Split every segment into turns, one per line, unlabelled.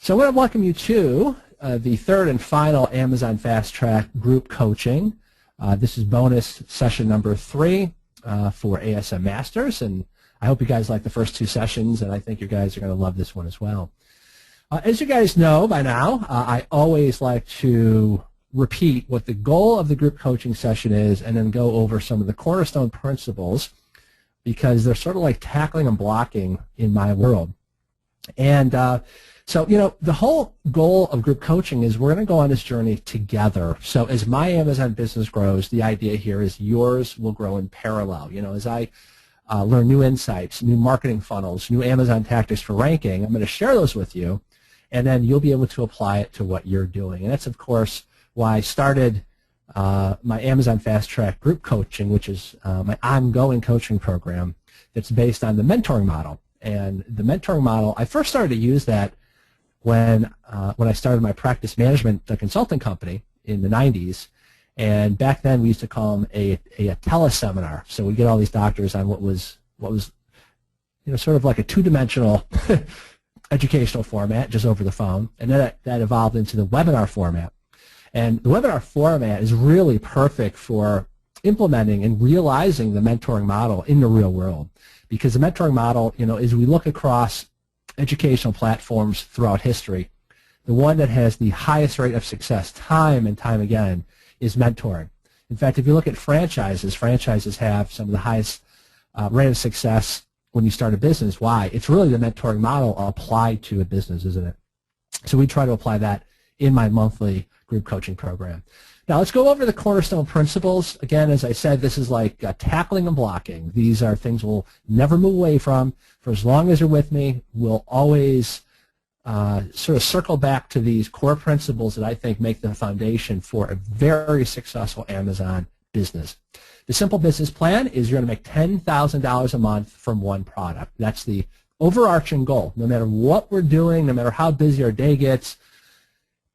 So I want to welcome you to the third and final Amazon Fast Track group coaching. This is bonus session number 3 for ASM Masters, and I hope you guys like the first 2 sessions, and I think you guys are going to love this one as well. As you guys know by now, I always like to repeat what the goal of the group coaching session is and then go over some of the cornerstone principles because they're sort of like tackling and blocking in my world. And so, you know, the whole goal of group coaching is we're going to go on this journey together. So as my Amazon business grows, the idea here is yours will grow in parallel. You know, as I learn new insights, new marketing funnels, new Amazon tactics for ranking, I'm going to share those with you, and then you'll be able to apply it to what you're doing. And that's, of course, why I started my Amazon Fast Track group coaching, which is my ongoing coaching program that's based on the mentoring model. And the mentoring model, I first started to use that when I started my practice management consulting company in the 90s. And back then we used to call them a teleseminar. So we'd get all these doctors on what was you know, sort of like a 2-dimensional educational format just over the phone. And then that evolved into the webinar format. And the webinar format is really perfect for implementing and realizing the mentoring model in the real world. Because the mentoring model, you know, as we look across educational platforms throughout history, the one that has the highest rate of success time and time again is mentoring. In fact, if you look at franchises have some of the highest rate of success when you start a business. Why? It's really the mentoring model applied to a business, isn't it? So we try to apply that in my monthly group coaching program. Now let's go over the cornerstone principles. Again, as I said, this is like tackling and blocking. These are things we'll never move away from. For as long as you're with me, we'll always sort of circle back to these core principles that I think make the foundation for a very successful Amazon business. The simple business plan is you're going to make $10,000 a month from one product. That's the overarching goal. No matter what we're doing, no matter how busy our day gets,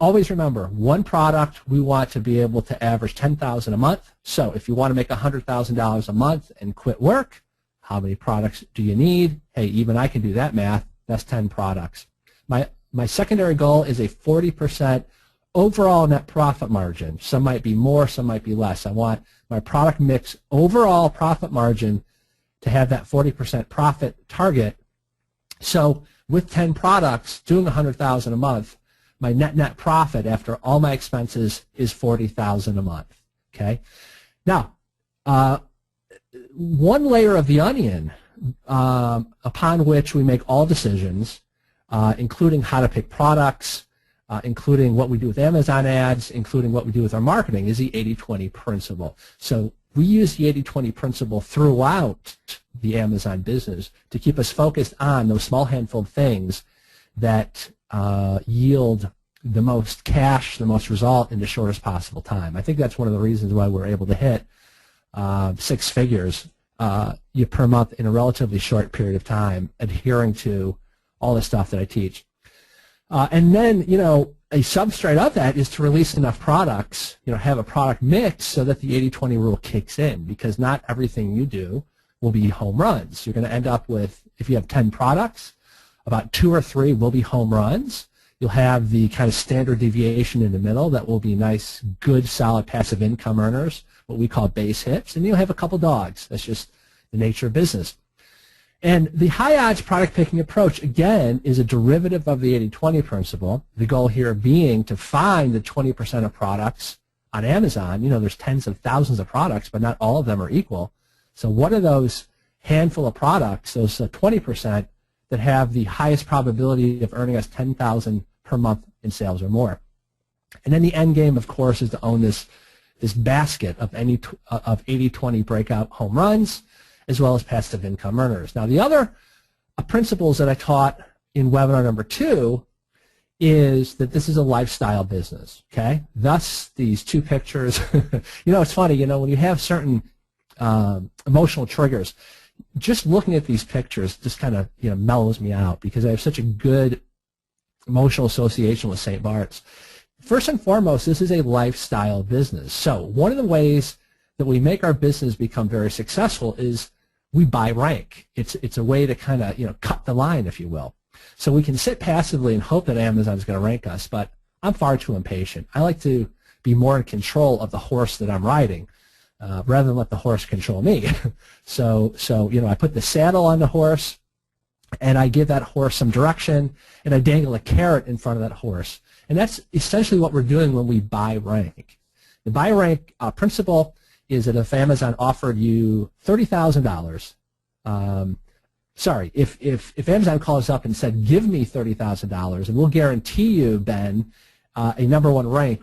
always remember, one product, we want to be able to average $10,000 a month. So if you want to make $100,000 a month and quit work, how many products do you need? Hey, even I can do that math. That's 10 products. My secondary goal is a 40% overall net profit margin. Some might be more, some might be less. I want my product mix overall profit margin to have that 40% profit target. So with 10 products, doing $100,000 a month, my net profit after all my expenses is $40,000 a month. Okay. Now, one layer of the onion upon which we make all decisions, including how to pick products, including what we do with Amazon ads, including what we do with our marketing, is the 80-20 principle. So we use the 80-20 principle throughout the Amazon business to keep us focused on those small handful of things that yield the most cash, the most result in the shortest possible time. I think that's one of the reasons why we're able to hit 6 figures per month in a relatively short period of time, adhering to all the stuff that I teach. And then, you know, a substrate of that is to release enough products, you know, have a product mix so that the 80-20 rule kicks in, because not everything you do will be home runs. You're going to end up with, if you have 10 products, about 2 or 3 will be home runs. You'll have the kind of standard deviation in the middle that will be nice, good, solid passive income earners, what we call base hits, and you'll have a couple dogs. That's just the nature of business. And the high odds product picking approach, again, is a derivative of the 80-20 principle, the goal here being to find the 20% of products on Amazon. You know, there's tens of thousands of products, but not all of them are equal. So what are those handful of products, those 20%, that have the highest probability of earning us $10,000 per month in sales or more? And then the end game, of course, is to own this basket of 80-20 breakout home runs, as well as passive income earners. Now, the other principles that I taught in webinar number 2 is that this is a lifestyle business, okay? Thus, these 2 pictures. You know, it's funny, you know, when you have certain emotional triggers, just looking at these pictures just kind of, you know, mellows me out because I have such a good emotional association with St. Bart's. First and foremost, this is a lifestyle business. So one of the ways that we make our business become very successful is we buy rank. It's a way to kind of, you know, cut the line, if you will. So we can sit passively and hope that Amazon is going to rank us, but I'm far too impatient. I like to be more in control of the horse that I'm riding, rather than let the horse control me. So I put the saddle on the horse, and I give that horse some direction, and I dangle a carrot in front of that horse. And that's essentially what we're doing when we buy rank. The buy rank principle is that if Amazon offered you $30,000, if Amazon calls up and said, give me $30,000 and we'll guarantee you, Ben, a #1 rank,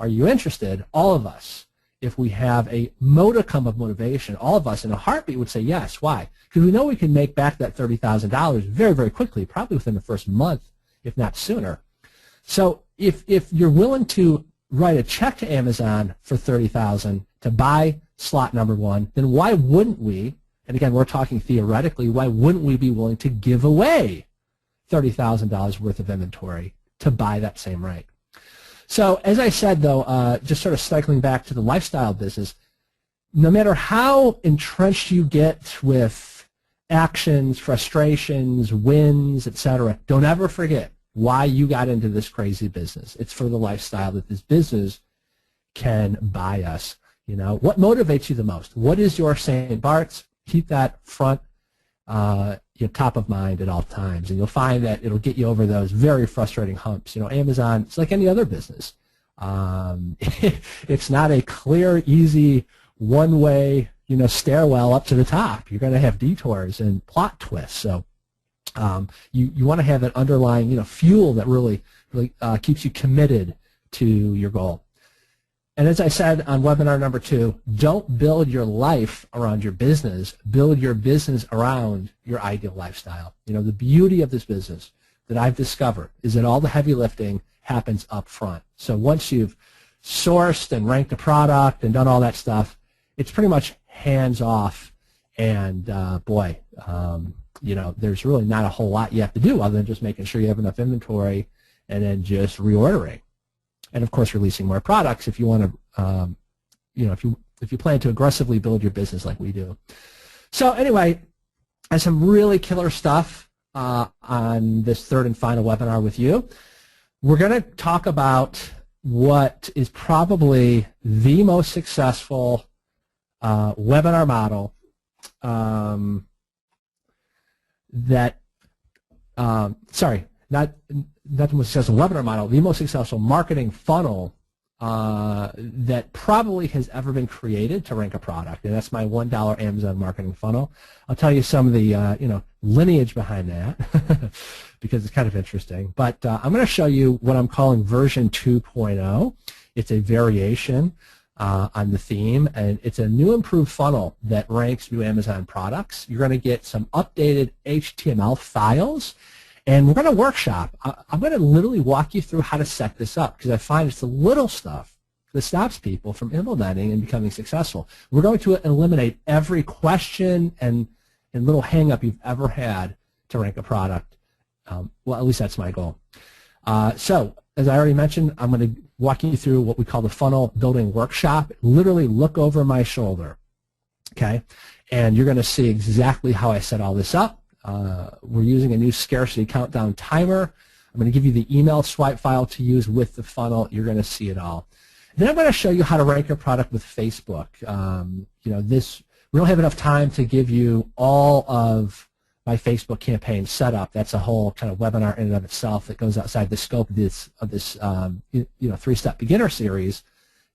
are you interested? All of us, if we have a modicum of motivation, all of us in a heartbeat would say yes. Why? Because we know we can make back that $30,000 very, very quickly, probably within the first month, if not sooner. So if you're willing to write a check to Amazon for $30,000 to buy slot #1, then why wouldn't we, and again, we're talking theoretically, why wouldn't we be willing to give away $30,000 worth of inventory to buy that same rank? So as I said, though, just sort of cycling back to the lifestyle business, no matter how entrenched you get with actions, frustrations, wins, etc., don't ever forget why you got into this crazy business. It's for the lifestyle that this business can buy us. What motivates you the most? What is your St. Bart's? Keep that front, top of mind at all times, and you'll find that it'll get you over those very frustrating humps. Amazon, it's like any other business. It's not a clear, easy, one-way, stairwell up to the top. You're going to have detours and plot twists. So you want to have an underlying, fuel that really keeps you committed to your goal. And as I said on webinar #2, don't build your life around your business. Build your business around your ideal lifestyle. The beauty of this business that I've discovered is that all the heavy lifting happens up front. So once you've sourced and ranked a product and done all that stuff, it's pretty much hands off. And there's really not a whole lot you have to do other than just making sure you have enough inventory and then just reordering. And of course, releasing more products if you want to, if you plan to aggressively build your business like we do. So anyway, I have some really killer stuff on this third and final webinar with you. We're going to talk about what is probably the most successful webinar model not the most successful webinar model, the most successful marketing funnel that probably has ever been created to rank a product, and that's my $1 Amazon marketing funnel. I'll tell you some of the lineage behind that because it's kind of interesting. But I'm going to show you what I'm calling version 2.0. It's a variation on the theme, and it's a new improved funnel that ranks new Amazon products. You're going to get some updated HTML files. And we're going to workshop. I'm going to literally walk you through how to set this up because I find it's the little stuff that stops people from implementing and becoming successful. We're going to eliminate every question and little hang-up you've ever had to rank a product. Well, at least that's my goal. So, as I already mentioned, I'm going to walk you through what we call the funnel building workshop. Literally look over my shoulder, okay? And you're going to see exactly how I set all this up. We're using a new scarcity countdown timer. I'm going to give you the email swipe file to use with the funnel. You're going to see it all. Then I'm going to show you how to rank your product with Facebook. We don't have enough time to give you all of my Facebook campaign set up. That's a whole kind of webinar in and of itself that goes outside the scope of this 3-step beginner series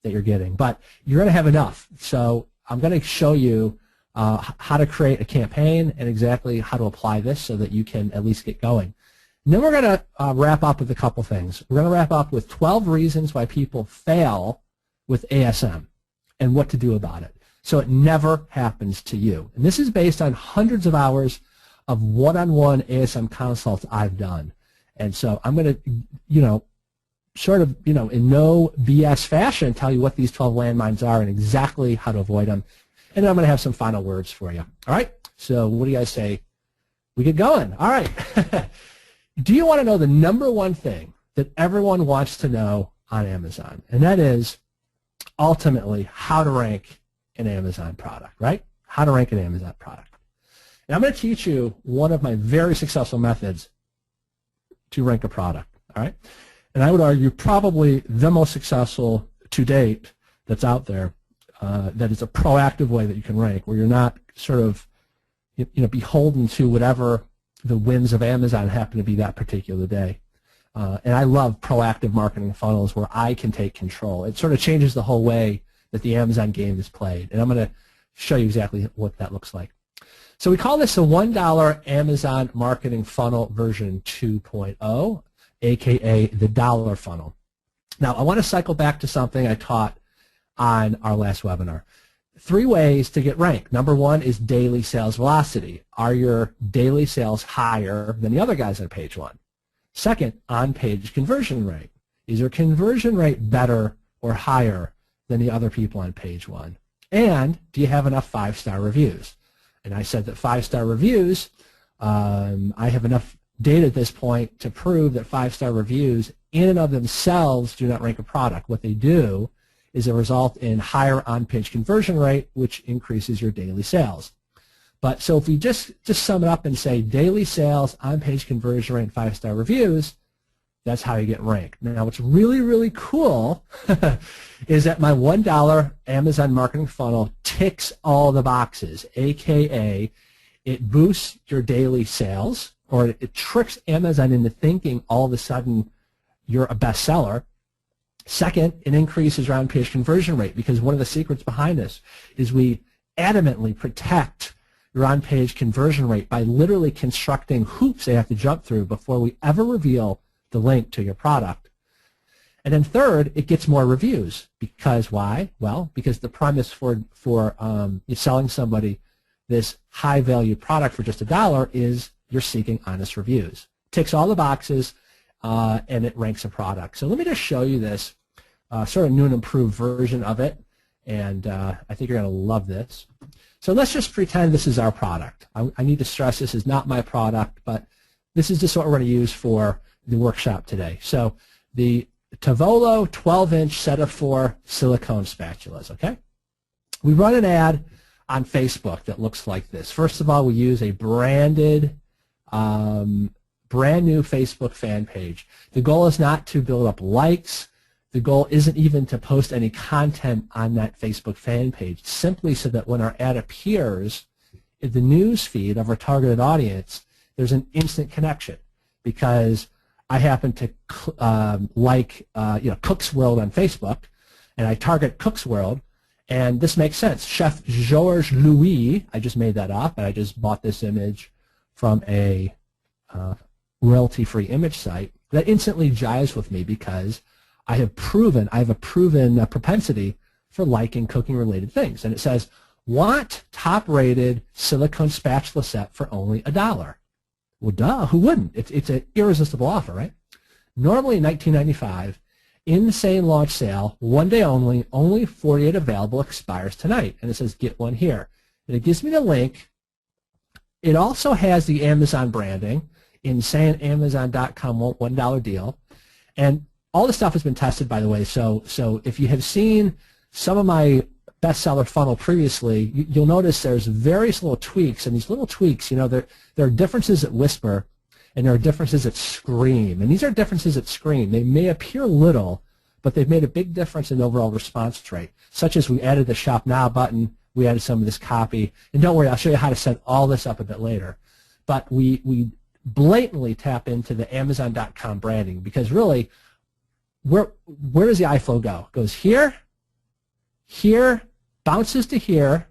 that you're getting. But you're going to have enough. So I'm going to show you how to create a campaign and exactly how to apply this so that you can at least get going. And then we're going to wrap up with a couple things. We're going to wrap up with 12 reasons why people fail with ASM and what to do about it so it never happens to you. And this is based on hundreds of hours of one-on-one ASM consults I've done. And so I'm going to, in no BS fashion tell you what these 12 landmines are and exactly how to avoid them. And then I'm going to have some final words for you. All right? So what do you guys say? We get going. All right. Do you want to know the #1 thing that everyone wants to know on Amazon? And that is ultimately how to rank an Amazon product, right? How to rank an Amazon product. And I'm going to teach you one of my very successful methods to rank a product. All right, and I would argue probably the most successful to date that's out there. That is a proactive way that you can rank, where you're not sort of beholden to whatever the winds of Amazon happen to be that particular day. And I love proactive marketing funnels where I can take control. It sort of changes the whole way that the Amazon game is played. And I'm going to show you exactly what that looks like. So we call this a $1 Amazon Marketing Funnel version 2.0, aka the dollar funnel. Now I want to cycle back to something I taught on our last webinar. 3 ways to get ranked. Number 1 is daily sales velocity. Are your daily sales higher than the other guys on page 1? Second, on-page conversion rate. Is your conversion rate better or higher than the other people on page 1? And do you have enough 5-star reviews? And I said that 5-star reviews, I have enough data at this point to prove that 5-star reviews in and of themselves do not rank a product. What they do is a result in higher on-page conversion rate, which increases your daily sales. But so if we just sum it up and say daily sales, on-page conversion rate, and 5-star reviews, that's how you get ranked. Now what's really, really cool is that my $1 Amazon marketing funnel ticks all the boxes, aka it boosts your daily sales, or it tricks Amazon into thinking all of a sudden you're a bestseller. Second, it increases your on-page conversion rate, because one of the secrets behind this is we adamantly protect your on-page conversion rate by literally constructing hoops they have to jump through before we ever reveal the link to your product. And then third, it gets more reviews. Because why? Well, because the premise for selling somebody this high-value product for just $1 is you're seeking honest reviews. Ticks all the boxes, and it ranks a product. So let me just show you this sort of new and improved version of it, and I think you're going to love this. So let's just pretend this is our product. I need to stress this is not my product, but this is just what we're going to use for the workshop today. So the Tavolo 12-inch set of 4 silicone spatulas, okay? We run an ad on Facebook that looks like this. First of all, we use a branded, brand new Facebook fan page. The goal is not to build up likes. The goal isn't even to post any content on that Facebook fan page, simply so that when our ad appears in the news feed of our targeted audience, there's an instant connection, because I happen to like Cook's World on Facebook, and I target Cook's World, and this makes sense. Chef Georges Louis, I just made that up, and I just bought this image from a royalty-free image site that instantly jives with me, because I have a proven propensity for liking cooking-related things. And it says, want top-rated silicone spatula set for only $1. Well, duh, who wouldn't? It's an irresistible offer, right? Normally $19.95, insane launch sale, 1 day only 48 available, expires tonight. And it says, get one here. And it gives me the link. It also has the Amazon branding, insane Amazon.com $1 deal. And all this stuff has been tested, by the way, so if you have seen some of my bestseller funnel previously, you'll notice there's various little tweaks, and these little tweaks, there are differences that whisper, and there are differences that scream, and these are differences that scream. They may appear little, but they've made a big difference in overall response rate, such as we added the Shop Now button, we added some of this copy, and don't worry, I'll show you how to set all this up a bit later. But we blatantly tap into the Amazon.com branding, because really, where does the iFlow go? It goes here, here, bounces to here,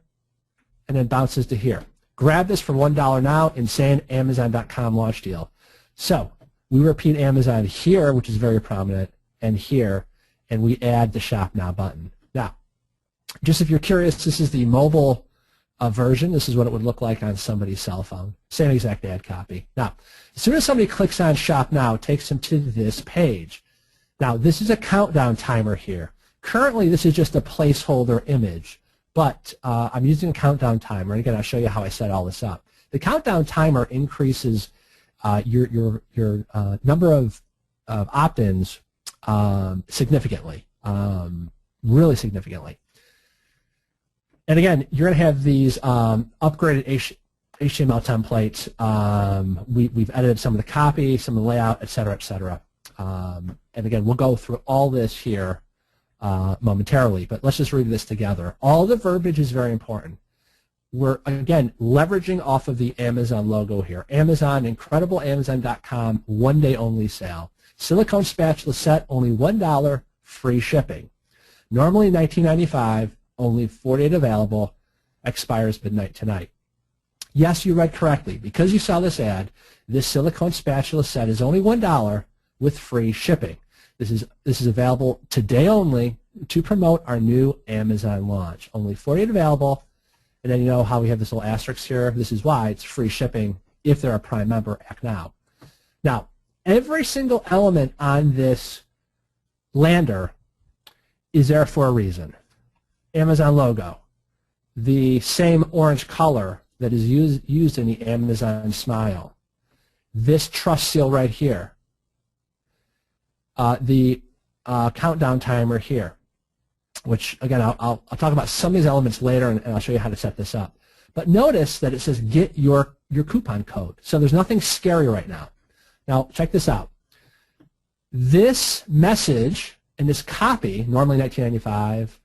and then bounces to here. Grab this for $1 now, insane Amazon.com launch deal. So we repeat Amazon here, which is very prominent, and here, and we add the Shop Now button. Now, just if you're curious, this is the mobile version. This is what it would look like on somebody's cell phone. Same exact ad copy. Now, as soon as somebody clicks on Shop Now, it takes them to this page. Now, this is a countdown timer here. Currently, this is just a placeholder image, but I'm using a countdown timer. And again, I'll show you how I set all this up. The countdown timer increases your number of opt-ins significantly, really significantly. And again, you're going to have these upgraded HTML templates. We've edited some of the copy, some of the layout, et cetera, et cetera. And again, we'll go through all this here momentarily, but let's just read this together. All the verbiage is very important. We're, again, leveraging off of the Amazon logo here. Amazon, IncredibleAmazon.com, one-day only sale. Silicone spatula set, only $1, free shipping. Normally $19.95, only 48 available, expires midnight tonight. Yes, you read correctly. Because you saw this ad, this silicone spatula set is only $1 with free shipping. This is available today only to promote our new Amazon launch. Only 48 available. And then you know how we have this little asterisk here. This is why it's free shipping if they're a Prime member. Act now. Now, every single element on this lander is there for a reason. Amazon logo, the same orange color that is used in the Amazon Smile, this trust seal right here, the countdown timer here, which, again, I'll talk about some of these elements later, and I'll show you how to set this up. But notice that it says get your coupon code. So there's nothing scary right now. Now, check this out. This message and this copy, normally $19.95,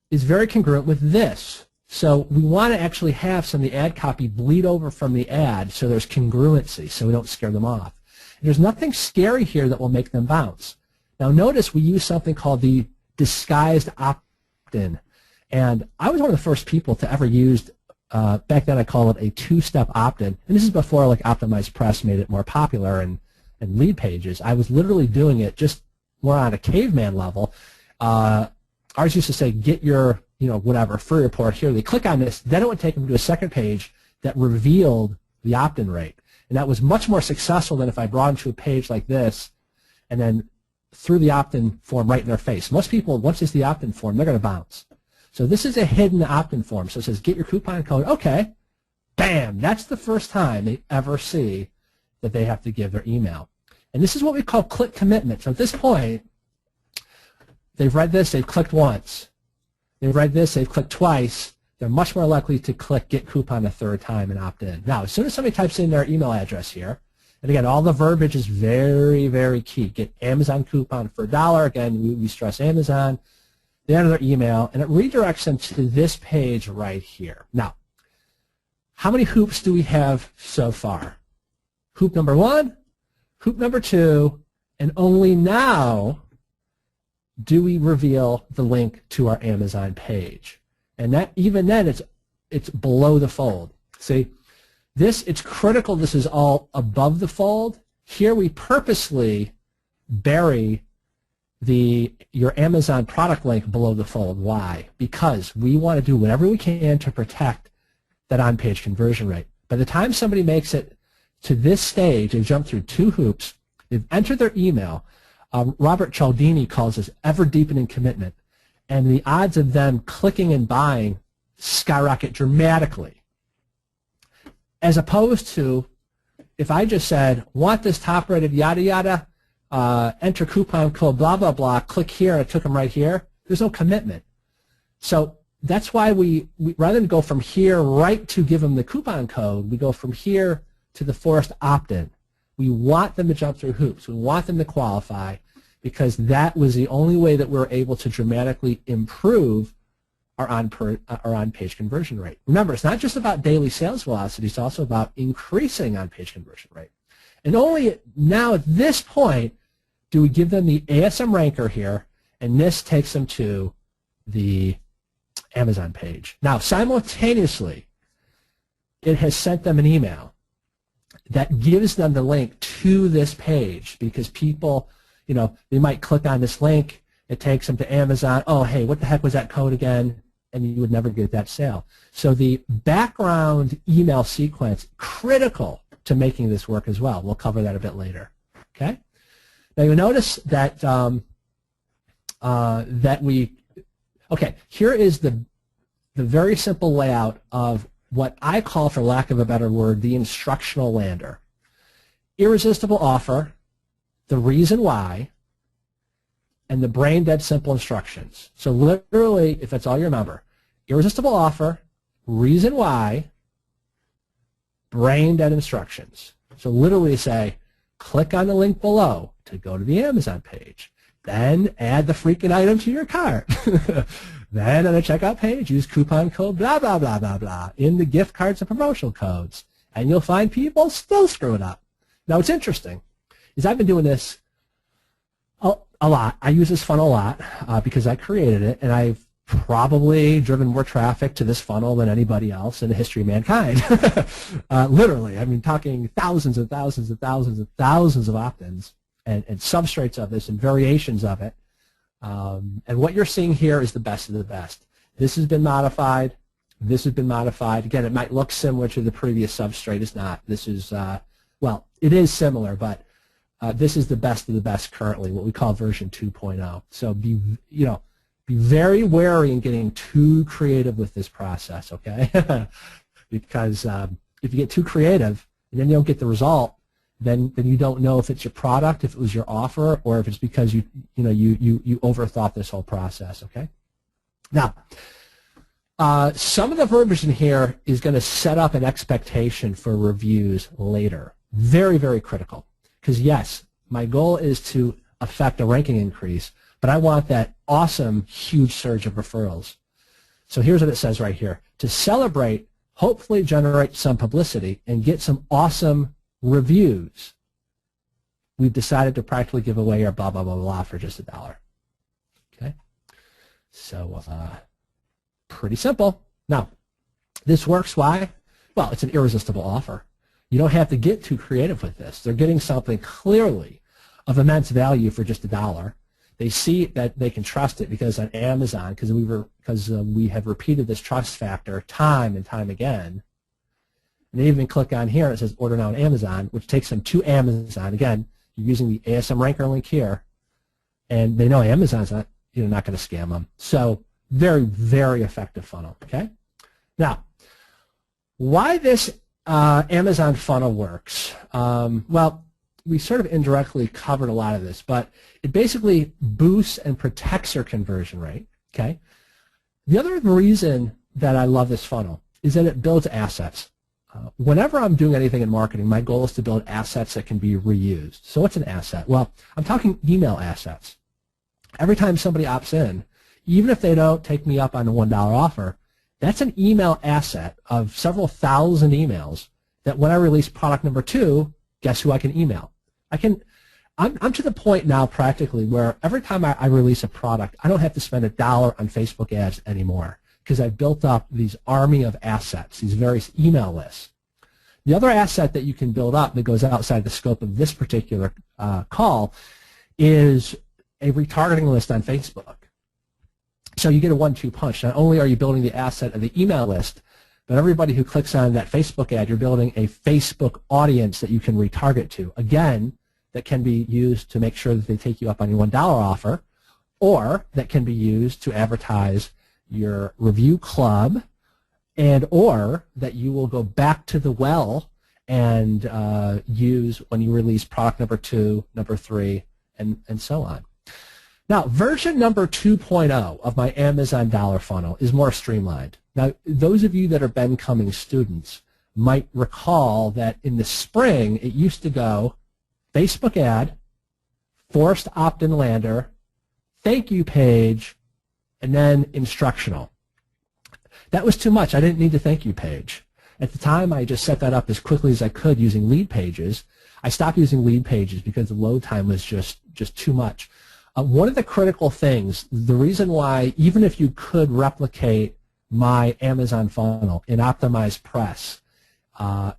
is very congruent with this. So we want to actually have some of the ad copy bleed over from the ad so there's congruency so we don't scare them off. And there's nothing scary here that will make them bounce. Now notice we use something called the disguised opt-in. And I was one of the first people to ever use, back then I called it a two-step opt-in. And this is before like Optimized Press made it more popular and lead pages. I was literally doing it just more on a caveman level. Ours used to say get your whatever, free report here. They click on this, then it would take them to a second page that revealed the opt-in rate. And that was much more successful than if I brought them to a page like this and then threw the opt-in form right in their face. Most people, once it's the opt-in form, they're going to bounce. So this is a hidden opt-in form. So it says get your coupon code. Okay, bam, that's the first time they ever see that they have to give their email. And this is what we call click commitment. So at this point, they've read this, they've clicked once. They've read this, they've clicked twice, they're much more likely to click get coupon a third time and opt in. Now, as soon as somebody types in their email address here, and again, all the verbiage is very, very key. Get Amazon coupon for $1. Again, we stress Amazon. They enter their email, and it redirects them to this page right here. Now, how many hoops do we have so far? Hoop number 1, hoop number 2, and only now do we reveal the link to our Amazon page. And that even then it's below the fold. See, it's critical this is all above the fold. Here we purposely bury your Amazon product link below the fold. Why? Because we want to do whatever we can to protect that on-page conversion rate. By the time somebody makes it to this stage, they've jumped through 2 hoops, they've entered their email. Robert Cialdini calls this ever-deepening commitment, and the odds of them clicking and buying skyrocket dramatically. As opposed to if I just said, want this top-rated yada yada, enter coupon code blah blah blah, click here, and it took them right here, there's no commitment. So that's why we rather than go from here right to give them the coupon code, we go from here to the forced opt-in. We want them to jump through hoops. We want them to qualify because that was the only way that we were able to dramatically improve our on-page conversion rate. Remember, it's not just about daily sales velocity. It's also about increasing on-page conversion rate. And only now at this point do we give them the ASM ranker here, and this takes them to the Amazon page. Now, simultaneously, it has sent them an email that gives them the link to this page because people, they might click on this link, it takes them to Amazon, oh, hey, what the heck was that code again? And you would never get that sale. So the background email sequence, critical to making this work as well. We'll cover that a bit later, okay? Now you'll notice that, here is the very simple layout of what I call, for lack of a better word, the instructional lander. Irresistible offer, the reason why, and the brain dead simple instructions. So literally, if that's all you remember, irresistible offer, reason why, brain dead instructions. So literally say, click on the link below to go to the Amazon page. Then add the freaking item to your cart. Then on the checkout page, use coupon code blah, blah, blah, blah, blah in the gift cards and promotional codes. And you'll find people still screwing up. Now, what's interesting is I've been doing this a lot. I use this funnel a lot because I created it, and I've probably driven more traffic to this funnel than anybody else in the history of mankind. Literally, I mean, talking thousands and thousands and thousands and thousands of opt-ins and substrates of this and variations of it. And what you're seeing here is the best of the best. This has been modified. This has been modified. Again, it might look similar to the previous substrate. It's not. This is, well, it is similar, but this is the best of the best currently, what we call version 2.0. So be very wary in getting too creative with this process, okay? Because if you get too creative and then you don't get the result, then you don't know if it's your product, if it was your offer, or if it's because you overthought this whole process, okay? Now, some of the verbiage in here is going to set up an expectation for reviews later. Very, very critical. Because yes, my goal is to affect a ranking increase, but I want that awesome, huge surge of referrals. So here's what it says right here. To celebrate, hopefully generate some publicity, and get some awesome reviews, we've decided to practically give away our blah, blah, blah, blah for just $1. Okay? So pretty simple. Now, this works. Why? Well, it's an irresistible offer. You don't have to get too creative with this. They're getting something clearly of immense value for just $1. They see that they can trust it because on Amazon, because we have repeated this trust factor time and time again. And they even click on here and it says order now on Amazon, which takes them to Amazon. Again, you're using the ASM ranker link here, and they know Amazon's not going to scam them. So very, very effective funnel. Okay. Now, why this Amazon funnel works? Well, we sort of indirectly covered a lot of this, but it basically boosts and protects your conversion rate. Okay. The other reason that I love this funnel is that it builds assets. Whenever I'm doing anything in marketing, my goal is to build assets that can be reused. So what's an asset? Well, I'm talking email assets. Every time somebody opts in, even if they don't take me up on the $1 offer, that's an email asset of several thousand emails that when I release product number 2, guess who I can email? I'm to the point now practically where every time I release a product, I don't have to spend $1 on Facebook ads anymore because I've built up these army of assets, these various email lists. The other asset that you can build up that goes outside the scope of this particular call is a retargeting list on Facebook. So you get a 1-2 punch. Not only are you building the asset of the email list, but everybody who clicks on that Facebook ad, you're building a Facebook audience that you can retarget to. Again, that can be used to make sure that they take you up on your $1 offer, or that can be used to advertise your review club, and or that you will go back to the well and use when you release product number 2, number 3, and so on. Now, version number 2.0 of my Amazon dollar funnel is more streamlined. Now, those of you that are Ben Cummings students might recall that in the spring, it used to go Facebook ad, forced opt-in lander, thank you page, and then instructional. That was too much. I didn't need the thank you page. At the time, I just set that up as quickly as I could using lead pages. I stopped using lead pages because the load time was just too much. One of the critical things, the reason why, even if you could replicate my Amazon funnel in Optimized Press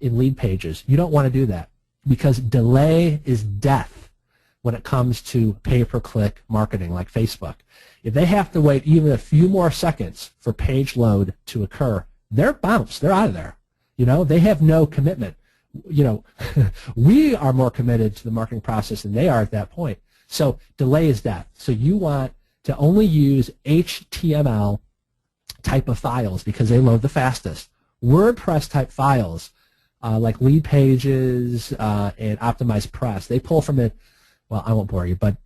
in lead pages, you don't want to do that because delay is death when it comes to pay-per-click marketing like Facebook. If they have to wait even a few more seconds for page load to occur, they're bounced. They're out of there. You know, they have no commitment. You know, we are more committed to the marketing process than they are at that point. So delay is death. So you want to only use HTML type of files because they load the fastest. WordPress type files like lead pages and Optimized Press, they pull from it. Well, I won't bore you, but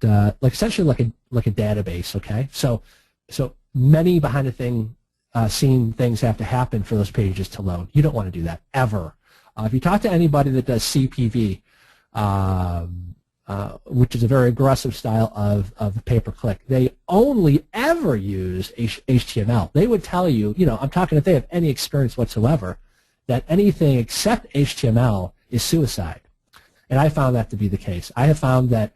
like essentially like a database. Okay, so many behind the scene things have to happen for those pages to load. You don't want to do that ever. If you talk to anybody that does CPV, which is a very aggressive style of pay-per-click, they only ever use HTML. They would tell you, I'm talking if they have any experience whatsoever, that anything except HTML is suicide. And I found that to be the case. I have found that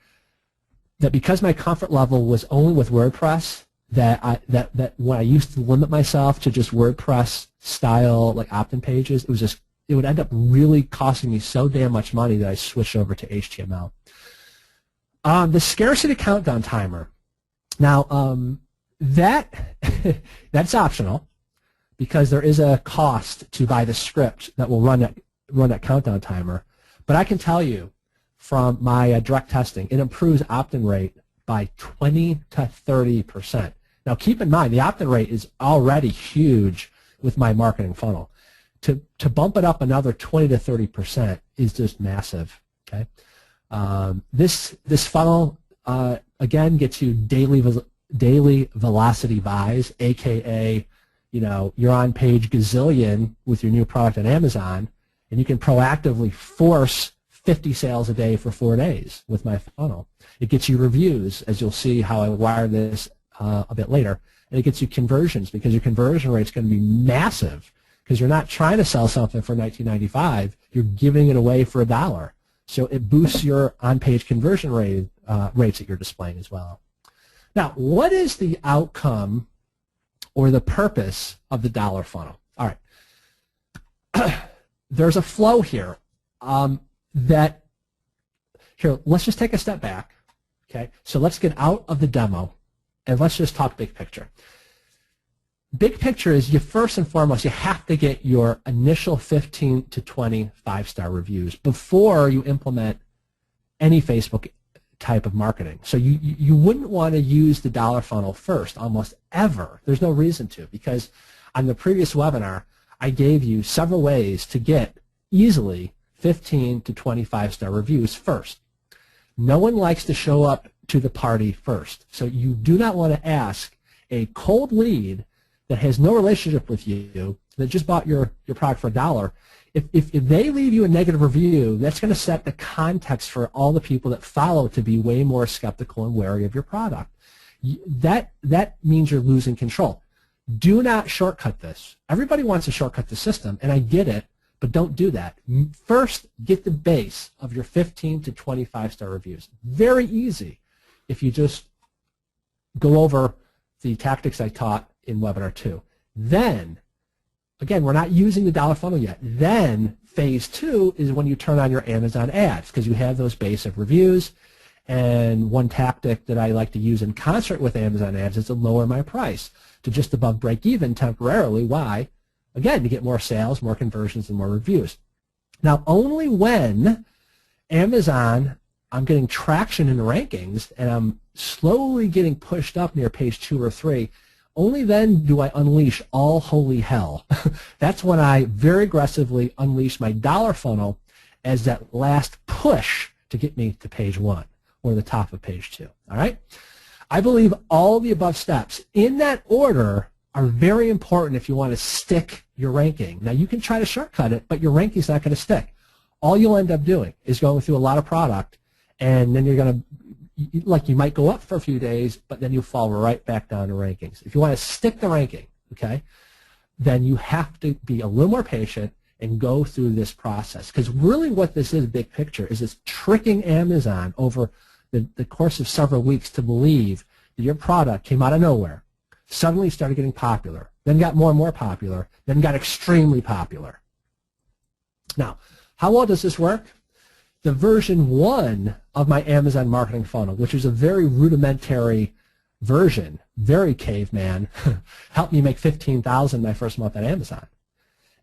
because my comfort level was only with WordPress, that when I used to limit myself to just WordPress style like opt-in pages, it would end up really costing me so damn much money that I switched over to HTML. The scarcity countdown timer. Now, that's optional because there is a cost to buy the script that will run that countdown timer. But I can tell you from my direct testing, it improves opt-in rate by 20 to 30%. Now, keep in mind, the opt-in rate is already huge with my marketing funnel. To bump it up another 20 to 30% is just massive. Okay. This funnel again gets you daily velocity buys, aka you're on page gazillion with your new product on Amazon, and you can proactively force 50 sales a day for 4 days with my funnel. It gets you reviews, as you'll see how I wire this a bit later, and it gets you conversions because your conversion rate is going to be massive because you're not trying to sell something for $19.95, you're giving it away for $1. So it boosts your on-page conversion rates that you're displaying as well. Now, what is the outcome or the purpose of the dollar funnel? All right. There's a flow here here, let's just take a step back. Okay, so let's get out of the demo and let's just talk big picture. Big picture is first and foremost, you have to get your initial 15 to 20 5-star reviews before you implement any Facebook type of marketing. So you wouldn't want to use the dollar funnel first, almost ever. There's no reason to, because on the previous webinar, I gave you several ways to get easily 15 to 25-star reviews first. No one likes to show up to the party first. So you do not want to ask a cold lead that has no relationship with you, that just bought your product for $1, if they leave you a negative review, that's going to set the context for all the people that follow to be way more skeptical and wary of your product. That means you're losing control. Do not shortcut this. Everybody wants to shortcut the system, and I get it, but don't do that. First, get the base of your 15 to 25-star reviews. Very easy if you just go over the tactics I taught in webinar 2. Then, again, we're not using the dollar funnel yet. Then phase 2 is when you turn on your Amazon ads, because you have those base of reviews. And one tactic that I like to use in concert with Amazon ads is to lower my price to just above break even temporarily. Why? Again, to get more sales, more conversions, and more reviews. Now, only when Amazon, I'm getting traction in the rankings and I'm slowly getting pushed up near page 2 or 3, only then do I unleash all holy hell. That's when I very aggressively unleash my dollar funnel as that last push to get me to page 1 or the top of page 2. All right? I believe all the above steps in that order are very important if you want to stick your ranking. Now, you can try to shortcut it, but your ranking's not going to stick. All you'll end up doing is going through a lot of product, and then you're going to, like, you might go up for a few days, but then you fall right back down to rankings. If you want to stick the ranking, okay, then you have to be a little more patient and go through this process. Because really what this is, big picture, is it's tricking Amazon over the course of several weeks to believe that your product came out of nowhere, suddenly started getting popular, then got more and more popular, then got extremely popular. Now, how well does this work? The version 1 of my Amazon marketing funnel, which is a very rudimentary version, very caveman, helped me make $15,000 my first month on Amazon.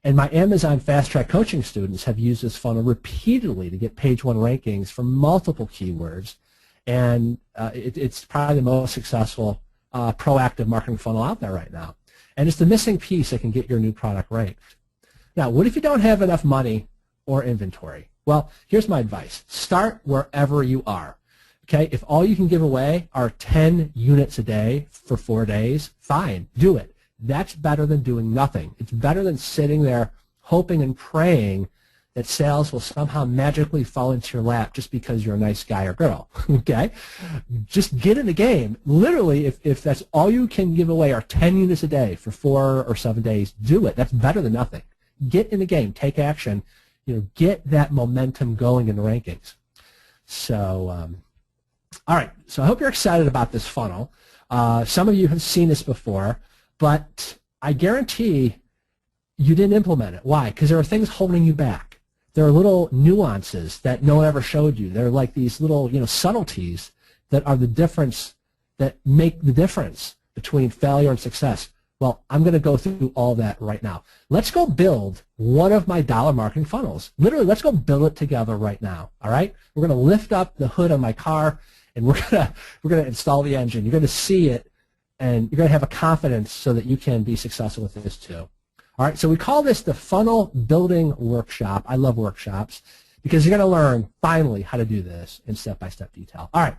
And my Amazon Fast Track coaching students have used this funnel repeatedly to get page 1 rankings for multiple keywords, and it's probably the most successful proactive marketing funnel out there right now. And it's the missing piece that can get your new product ranked. Now, what if you don't have enough money or inventory? Well, here's my advice. Start wherever you are. Okay, if all you can give away are 10 units a day for 4 days, fine, do it. That's better than doing nothing. It's better than sitting there hoping and praying that sales will somehow magically fall into your lap just because you're a nice guy or girl, okay? Just get in the game. Literally, if that's all you can give away are 10 units a day for 4 or 7 days, do it. That's better than nothing. Get in the game. Take action. Get that momentum going in the rankings. So, all right. So I hope you're excited about this funnel. Some of you have seen this before, but I guarantee you didn't implement it. Why? Because there are things holding you back. There are little nuances that no one ever showed you. They're like these little, subtleties that are the difference, that make the difference between failure and success. Well, I'm going to go through all that right now. Let's go build one of my dollar marketing funnels. Literally, let's go build it together right now. All right? We're going to lift up the hood on my car, and we're going to install the engine. You're going to see it, and you're going to have a confidence so that you can be successful with this too. All right, so we call this the Funnel Building Workshop. I love workshops because you're going to learn, finally, how to do this in step-by-step detail. All right.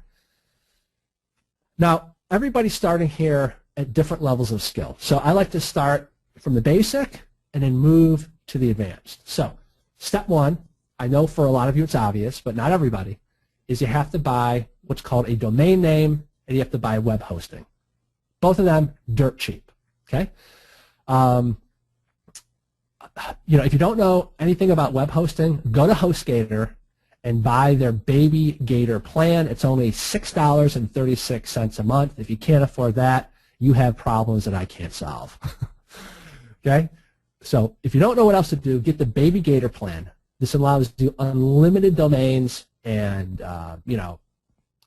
Now, everybody's starting here at different levels of skill. So I like to start from the basic and then move to the advanced. So step one, I know for a lot of you it's obvious, but not everybody, is you have to buy what's called a domain name and you have to buy web hosting. Both of them dirt cheap, okay? If you don't know anything about web hosting, go to HostGator and buy their Baby Gator plan. It's only $6.36 a month. If you can't afford that, you have problems that I can't solve. Okay? So if you don't know what else to do, get the Baby Gator plan. This allows you unlimited domains, and I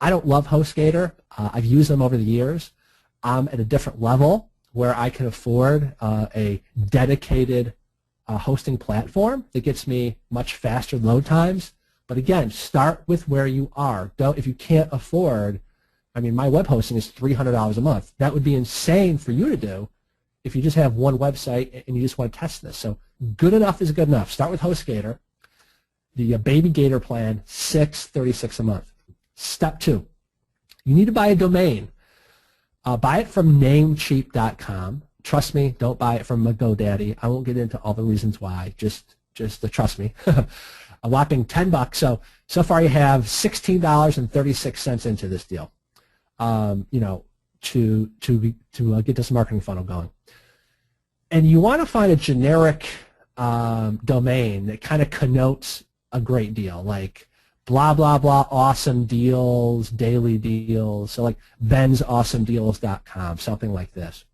don't love HostGator. I've used them over the years. I'm at a different level where I can afford a dedicated hosting platform that gets me much faster load times. But again, start with where you are. If you can't afford, my web hosting is $300 a month. That would be insane for you to do if you just have one website and you just want to test this. So good enough is good enough. Start with HostGator. The Baby Gator plan, $6.36 a month. Step two, you need to buy a domain. Buy it from Namecheap.com. Trust me, don't buy it from GoDaddy. I won't get into all the reasons why. Just trust me. A whopping $10. So far you have $16.36 into this deal. To get this marketing funnel going. And you want to find a generic domain that kind of connotes a great deal, like blah blah blah awesome deals, daily deals. So like bensAwesomeDeals.com, something like this.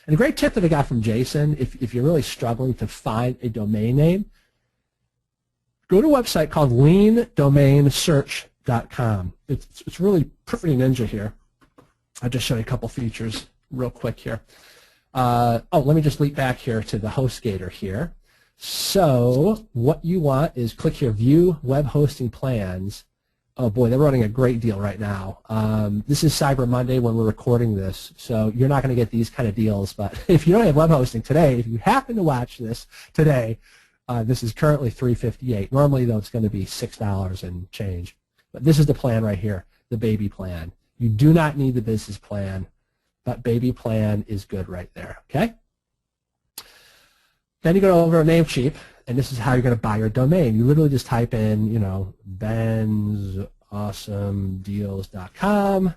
And a great tip that I got from Jason, if you're really struggling to find a domain name, go to a website called LeanDomainSearch.com. It's really pretty ninja here. I'll just show you a couple features real quick here. Let me just leap back here to the HostGator here. So what you want is click here, View Web Hosting Plans. Oh boy, they're running a great deal right now. This is Cyber Monday when we're recording this, so you're not going to get these kind of deals. But if you don't have web hosting today, if you happen to watch this today, this is currently $3.58. Normally, though, it's going to be $6 and change. But this is the plan right here, the Baby plan. You do not need the business plan, but Baby plan is good right there, okay? Then you go over to Namecheap, and this is how you're going to buy your domain. You literally just type in, BensAwesomeDeals.com.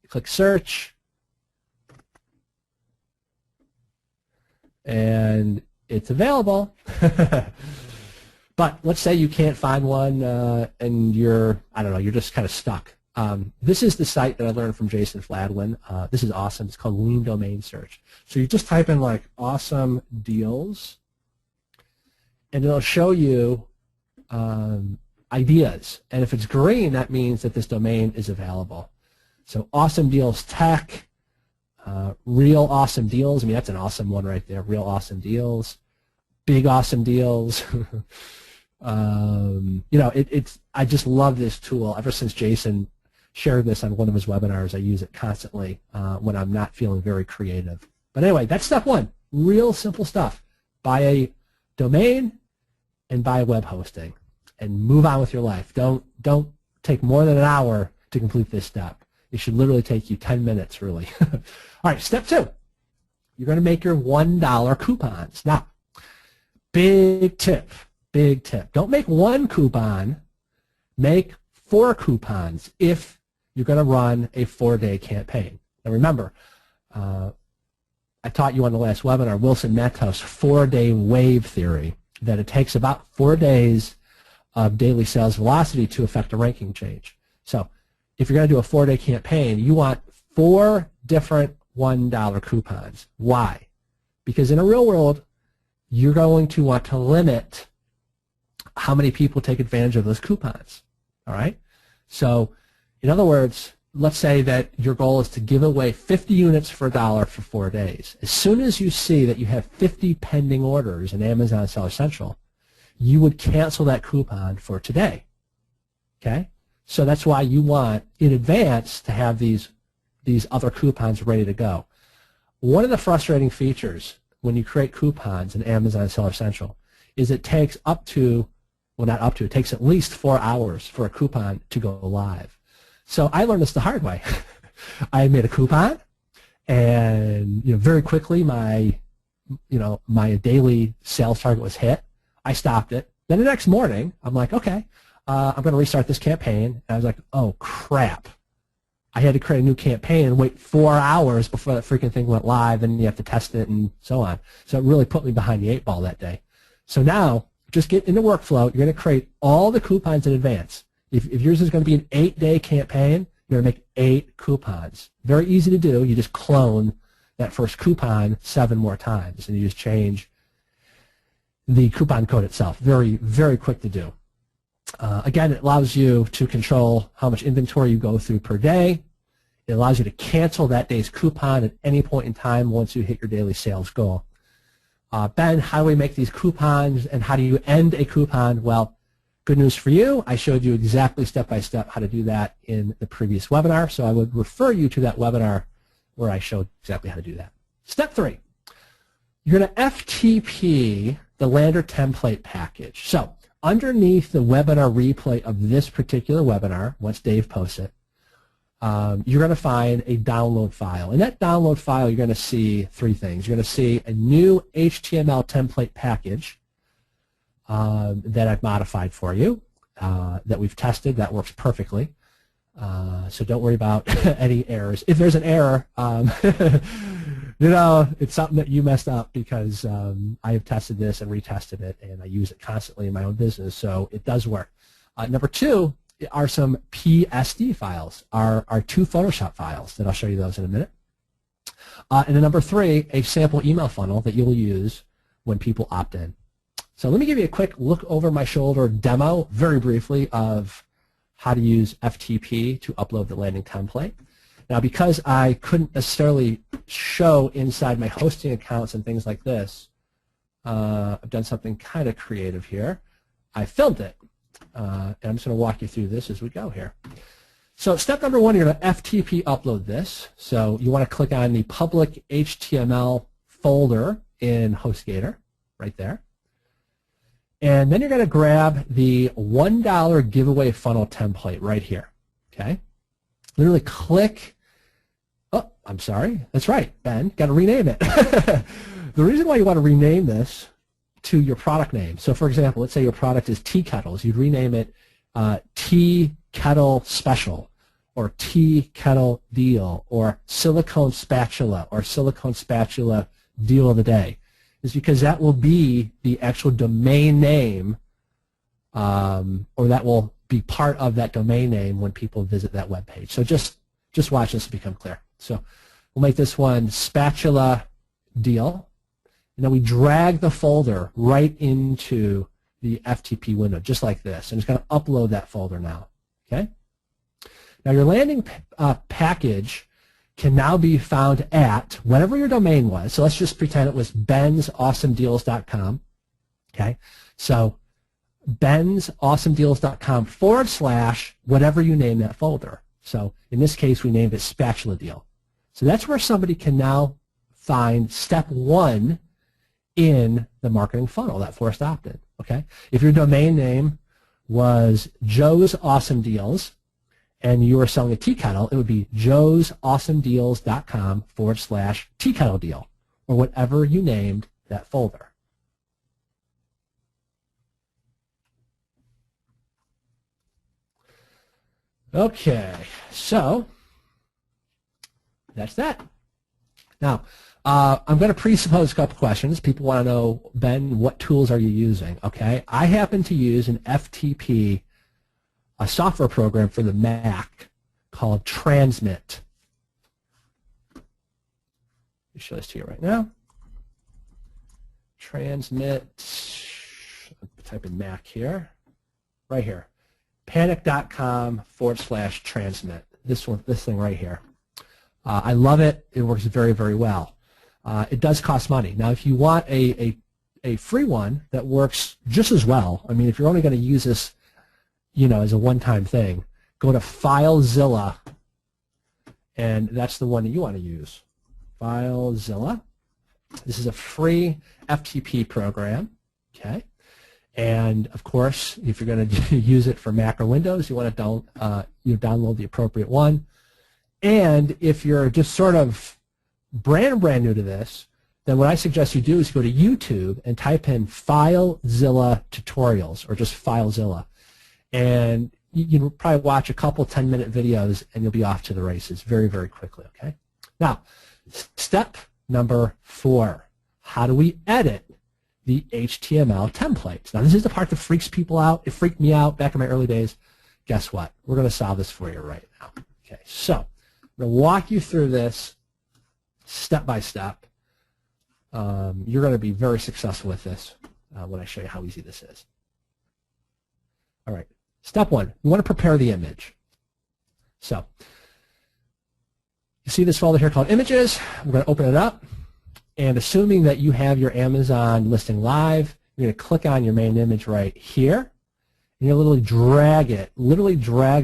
Click search, and it's available. But let's say you can't find one, and you're just kind of stuck. This is the site that I learned from Jason Fladwin. This is awesome. It's called Lean Domain Search. So you just type in like awesome deals, and it'll show you ideas. And if it's green, that means that this domain is available. So Awesome Deals Tech, Real Awesome Deals. That's an awesome one right there. Real Awesome Deals, Big Awesome Deals. I just love this tool. Ever since Jason shared this on one of his webinars, I use it constantly when I'm not feeling very creative. But anyway, that's step one. Real simple stuff. Buy a domain and buy web hosting, and move on with your life. Don't take more than an hour to complete this step. It should literally take you 10 minutes, really. All right, step two. You're going to make your $1 coupons. Now, big tip. Big tip. Don't make one coupon. Make 4 coupons if you're going to run a 4-day campaign. Now remember, I taught you on the last webinar, Wilson Matos' 4-day wave theory, that it takes about 4 days of daily sales velocity to affect a ranking change. So if you're going to do a 4-day campaign, you want 4 different $1 coupons. Why? Because in a real world, you're going to want to limit how many people take advantage of those coupons. All right? So in other words, let's say that your goal is to give away 50 units for $1 for 4 days. As soon as you see that you have 50 pending orders in Amazon Seller Central, you would cancel that coupon for today. Okay? So that's why you want in advance to have these other coupons ready to go. One of the frustrating features when you create coupons in Amazon Seller Central is it takes up to, well, not up to, it takes at least 4 hours for a coupon to go live. So I learned this the hard way. I made a coupon, and very quickly my daily sales target was hit. I stopped it. Then the next morning, I'm like, okay, I'm going to restart this campaign. And I was like, oh crap! I had to create a new campaign and wait 4 hours before that freaking thing went live, and you have to test it and so on. So it really put me behind the 8 ball that day. So now, just get in the workflow. You're going to create all the coupons in advance. If yours is going to be an 8-day campaign, you're going to make 8 coupons. Very easy to do. You just clone that first coupon 7 more times, and you just change the coupon code itself. Very, very quick to do. Again, it allows you to control how much inventory you go through per day. It allows you to cancel that day's coupon at any point in time once you hit your daily sales goal. Ben, how do we make these coupons, and how do you end a coupon? Well, good news for you. I showed you exactly step-by-step how to do that in the previous webinar, so I would refer you to that webinar where I showed exactly how to do that. Step 3, you're going to FTP the Lander template package. So underneath the webinar replay of this particular webinar, once Dave posts it, you're going to find a download file. In that download file, you're going to see 3 things. You're going to see a new HTML template package that I've modified for you, that we've tested, that works perfectly. So don't worry about any errors. If there's an error, it's something that you messed up, because I have tested this and retested it, and I use it constantly in my own business, so it does work. Number 2 are some PSD files, are 2 Photoshop files that I'll show you those in a minute. And then number 3, a sample email funnel that you'll use when people opt in. So let me give you a quick look over my shoulder demo, very briefly, of how to use FTP to upload the landing template. Now, because I couldn't necessarily show inside my hosting accounts and things like this, I've done something kind of creative here. I filmed it, and I'm just going to walk you through this as we go here. So step number 1, you're going to FTP upload this. So you want to click on the public HTML folder in HostGator, right there. And then you're going to grab the $1 giveaway funnel template right here, okay? Literally click, oh, I'm sorry, that's right, Ben, got to rename it. The reason why you want to rename this to your product name, so for example, let's say your product is tea kettles, you'd rename it Tea Kettle Special, or Tea Kettle Deal, or Silicone Spatula, or Silicone Spatula Deal of the Day. Is because that will be the actual domain name, or that will be part of that domain name when people visit that web page. So just watch this become clear. So we'll make this one Spatula Deal, and then we drag the folder right into the FTP window, just like this, and it's going to upload that folder now. Okay. Now your landing package can now be found at whatever your domain was. So let's just pretend it was bensawesomedeals.com. Okay, so bensawesomedeals.com / whatever you name that folder. So in this case, we named it Spatula Deal. So that's where somebody can now find step 1 in the marketing funnel, that forced opt-in. Okay, if your domain name was Joe's Awesome Deals, and you were selling a tea kettle, it would be joesawesomedeals.com / tea kettle deal, or whatever you named that folder. Okay, so that's that. Now, I'm going to presuppose a couple questions. People want to know, Ben, what tools are you using? Okay, I happen to use an FTP, a software program for the Mac called Transmit. Let me show this to you right now. Transmit, type in Mac here, right here. Panic.com/transmit. This thing right here. I love it. It works very, very well. It does cost money. Now, if you want a free one that works just as well, I mean, if you're only going to use this, you know, as a one-time thing, go to FileZilla, and that's the one that you want to use. FileZilla. This is a free FTP program. Okay. And of course, if you're going to use it for Mac or Windows, you want to download the appropriate one. And if you're just sort of brand new to this, then what I suggest you do is go to YouTube and type in FileZilla tutorials, or just FileZilla, and you can probably watch a couple 10-minute videos, and you'll be off to the races very, very quickly. Okay. Now, step number 4: how do we edit the HTML templates? Now, this is the part that freaks people out. It freaked me out back in my early days. Guess what? We're going to solve this for you right now. Okay, so I'm going to walk you through this step by step. You're going to be very successful with this when I show you how easy this is. All right, step 1, you want to prepare the image. So you see this folder here called Images. We're going to open it up. And assuming that you have your Amazon listing live, you're going to click on your main image right here. And you'll literally drag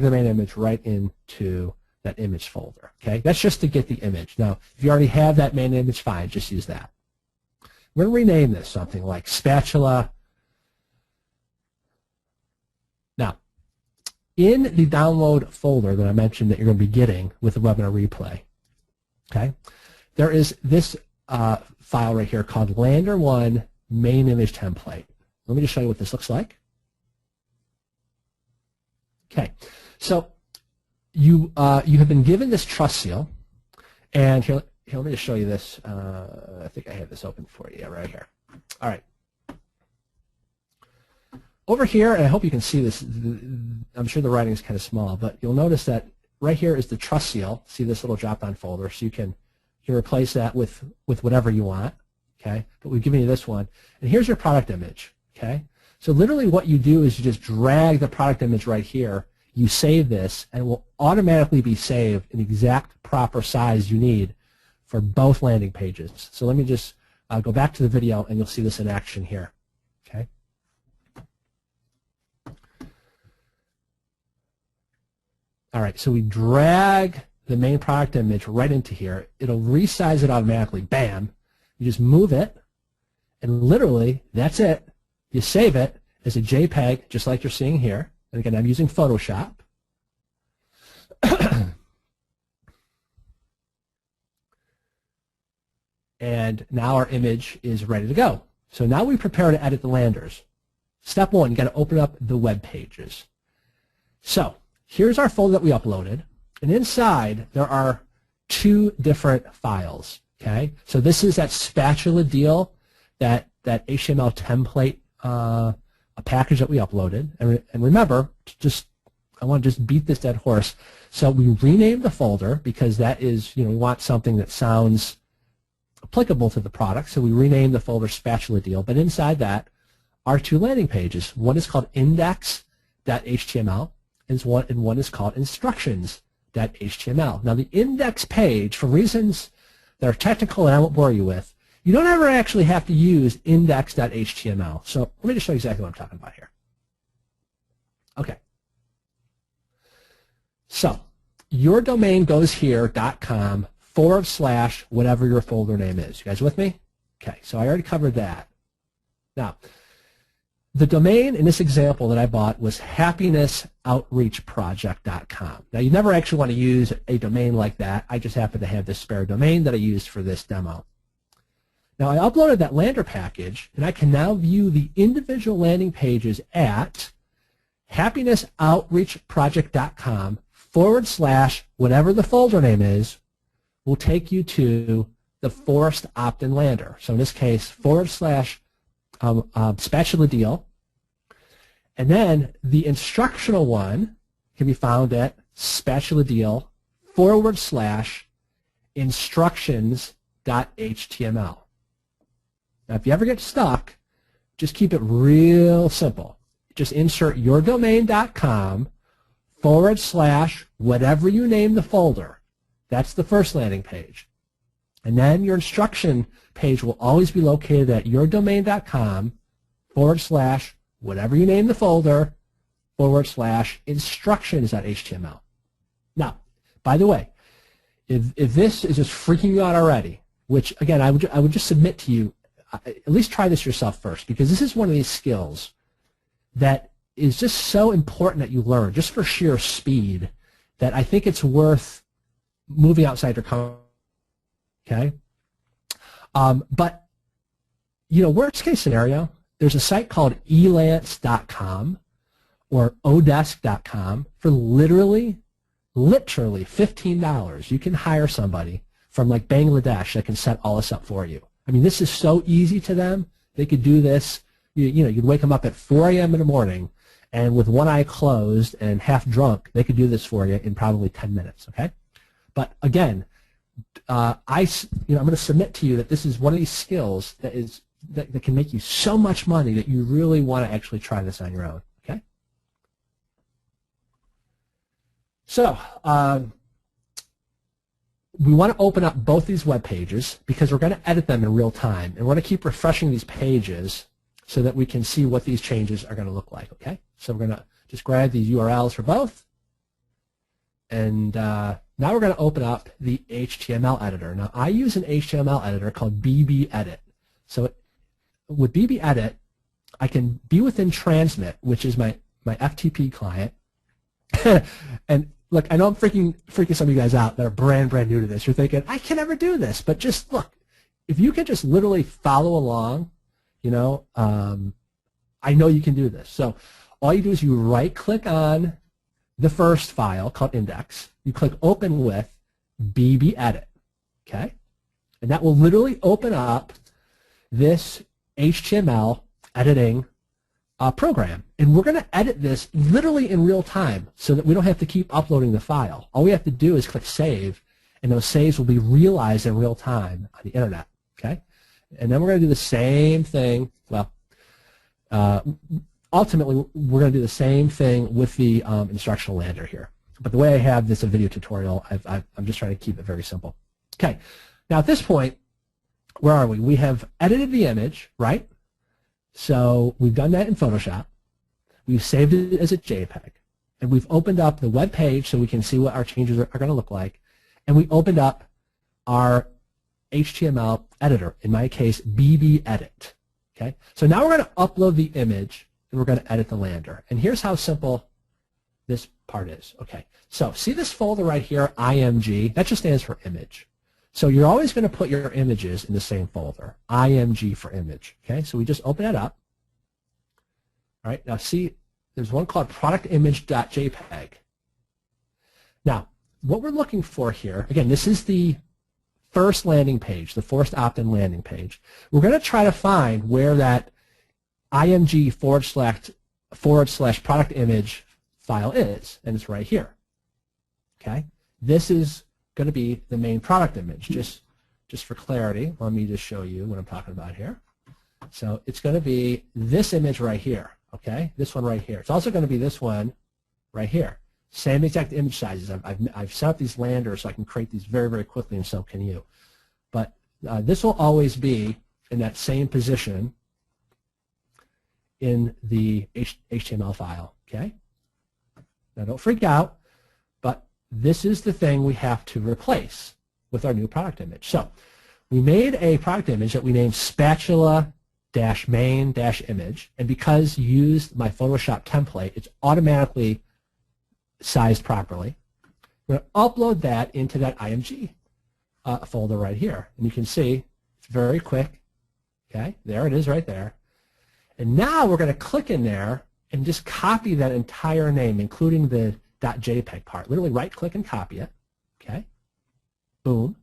the main image right into that image folder. Okay, that's just to get the image. Now, if you already have that main image, fine, just use that. We're going to rename this something like Spatula. Now, in the download folder that I mentioned that you're going to be getting with the webinar replay, okay, there is this file right here called Lander1 main image template. Let me just show you what this looks like. Okay, so you have been given this trust seal, and here let me just show you this. I think I have this open for you right here. All right. Over here, and I hope you can see this, I'm sure the writing is kind of small, but you'll notice that right here is the trust seal. See this little drop-down folder, so you can replace that with whatever you want, okay? But we've given you this one. And here's your product image, okay? So literally what you do is you just drag the product image right here, you save this, and it will automatically be saved in the exact proper size you need for both landing pages. So let me just go back to the video, and you'll see this in action here, okay? All right, so we drag the main product image right into here. It'll resize it automatically. Bam. You just move it, and literally, that's it. You save it as a JPEG, just like you're seeing here. And again, I'm using Photoshop. And now our image is ready to go. So now we prepare to edit the landers. Step 1, you got to open up the web pages. So here's our folder that we uploaded. And inside, there are 2 different files, okay? So this is that spatula deal, that HTML template a package that we uploaded. And remember, I want to just beat this dead horse. So we renamed the folder because that is, we want something that sounds applicable to the product. So we renamed the folder Spatula Deal. But inside that are 2 landing pages. One is called index.html, and one is called instructions.html. Now the index page, for reasons that are technical and I won't bore you with, you don't ever actually have to use index.html. So let me just show you exactly what I'm talking about here. Okay. So your domain goes here, .com / whatever your folder name is. You guys with me? Okay, so I already covered that. Now, the domain in this example that I bought was happinessoutreachproject.com. Now, you never actually want to use a domain like that. I just happen to have this spare domain that I used for this demo. Now, I uploaded that lander package, and I can now view the individual landing pages at happinessoutreachproject.com / whatever the folder name is will take you to the forced opt-in lander. So in this case, / spatula deal. And then the instructional one can be found at spatula deal / instructions.html. Now, if you ever get stuck, just keep it real simple. Just insert yourdomain.com / whatever you name the folder. That's the first landing page. And then your instruction page will always be located at yourdomain.com / whatever you name the folder / instructions.html. Now, by the way, if this is just freaking you out already, which again I would just submit to you, at least try this yourself first, because this is one of these skills that is just so important that you learn, just for sheer speed, that I think it's worth moving outside your comfort. Okay, but you know, worst case scenario, there's a site called elance.com or odesk.com for literally $15. You can hire somebody from like Bangladesh that can set all this up for you. I mean, this is so easy to them. They could do this. You know, you'd wake them up at 4 a.m. in the morning, and with one eye closed and half drunk, they could do this for you in probably 10 minutes. Okay, but again, I'm going to submit to you that this is one of these skills that can make you so much money that you really want to actually try this on your own. Okay. So we want to open up both these web pages because we're going to edit them in real time, and we're going to keep refreshing these pages so that we can see what these changes are going to look like. Okay. So we're going to just grab these URLs for both, and now we're going to open up the HTML editor. Now, I use an HTML editor called BBEdit. So with BBEdit, I can be within Transmit, which is my FTP client. And look, I know I'm freaking some of you guys out that are brand new to this. You're thinking, I can never do this. But just look, if you can just literally follow along, you know, I know you can do this. So all you do is you right-click on the first file called index. You click open with BBEdit, okay? And that will literally open up this HTML editing program. And we're going to edit this literally in real time so that we don't have to keep uploading the file. All we have to do is click save, and those saves will be realized in real time on the internet, okay? And then we're going to do the same thing. Well, ultimately, we're going to do the same thing with the instructional lander here. But the way I have this a video tutorial, I'm just trying to keep it very simple. Okay, now at this point, where are we? We have edited the image, right? So we've done that in Photoshop. We've saved it as a JPEG. And we've opened up the web page so we can see what our changes are going to look like. And we opened up our HTML editor, in my case, BBEdit. Okay, so now we're going to upload the image, and we're going to edit the lander. And here's how simple this part is. Okay, so see this folder right here, IMG? That just stands for image. So you're always going to put your images in the same folder, IMG for image. Okay, so we just open it up. All right, now see, there's one called productimage.jpg. Now, what we're looking for here, again, this is the first landing page, the forced opt-in landing page. We're going to try to find where that IMG / product image file is, and it's right here. Okay, this is going to be the main product image. Just for clarity, let me just show you what I'm talking about here. So it's going to be this image right here. Okay, this one right here. It's also going to be this one right here. Same exact image sizes. I've set up these landers so I can create these very quickly, and so can you. But this will always be in that same position in the HTML file. Okay. Now don't freak out, but this is the thing we have to replace with our new product image. So we made a product image that we named spatula-main-image, and because you used my Photoshop template, it's automatically sized properly. We're going to upload that into that IMG folder right here, and you can see it's very quick. Okay, there it is right there. And now we're going to click in there and just copy that entire name, including the .jpg part. Literally right-click and copy it. Okay. Boom.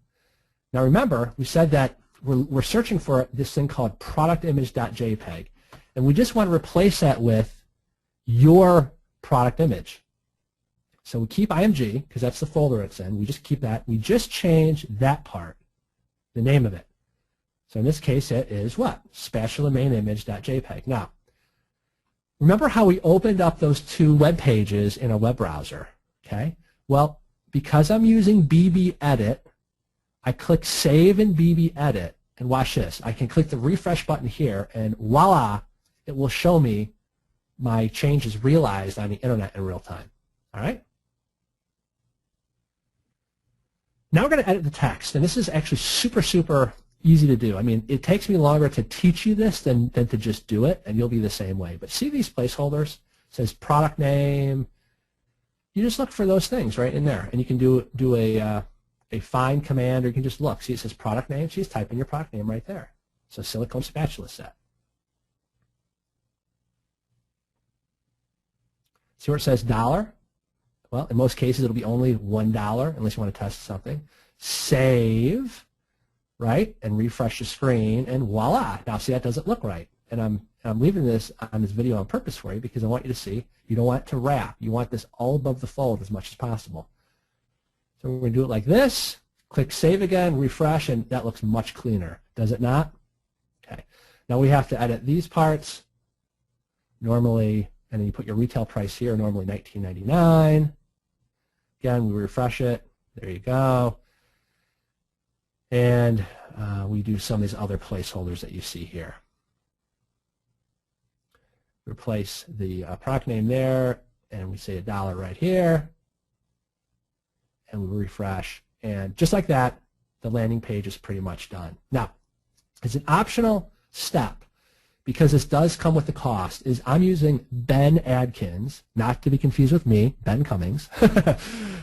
Now remember, we said that we're searching for this thing called productimage.jpg, and we just want to replace that with your product image. So we keep IMG because that's the folder it's in. We just keep that. We just change that part, the name of it. So in this case, it is what? Spatula main image.jpg. Now, remember how we opened up those two web pages in a web browser? Okay. Well, because I'm using BBEdit, I click Save in BBEdit, and watch this. I can click the refresh button here, and voila, it will show me my changes realized on the internet in real time. All right? Now we're going to edit the text, and this is actually super, super easy to do. I mean, it takes me longer to teach you this than to just do it, and you'll be the same way. But see these placeholders? It says product name. You just look for those things right in there, and you can do a find command, or you can just look. See, it says product name. She's typing your product name right there. So silicone spatula set. See where it says $? Well, in most cases, it'll be only $1 unless you want to test something. Save, right, and refresh the screen, and voila. Now, see, that doesn't look right. And I'm leaving this on this video on purpose for you because I want you to see. You don't want it to wrap. You want this all above the fold as much as possible. So we're going to do it like this. Click Save again, refresh, and that looks much cleaner. Does it not? Okay. Now we have to edit these parts. Normally, and then you put your retail price here, normally $19.99. Again, we refresh it. There you go. And we do some of these other placeholders that you see here. Replace the product name there, and we say $1 right here. And we refresh. And just like that, the landing page is pretty much done. Now, as an optional step, because this does come with the cost, is I'm using Ben Adkins, not to be confused with me, Ben Cummings, but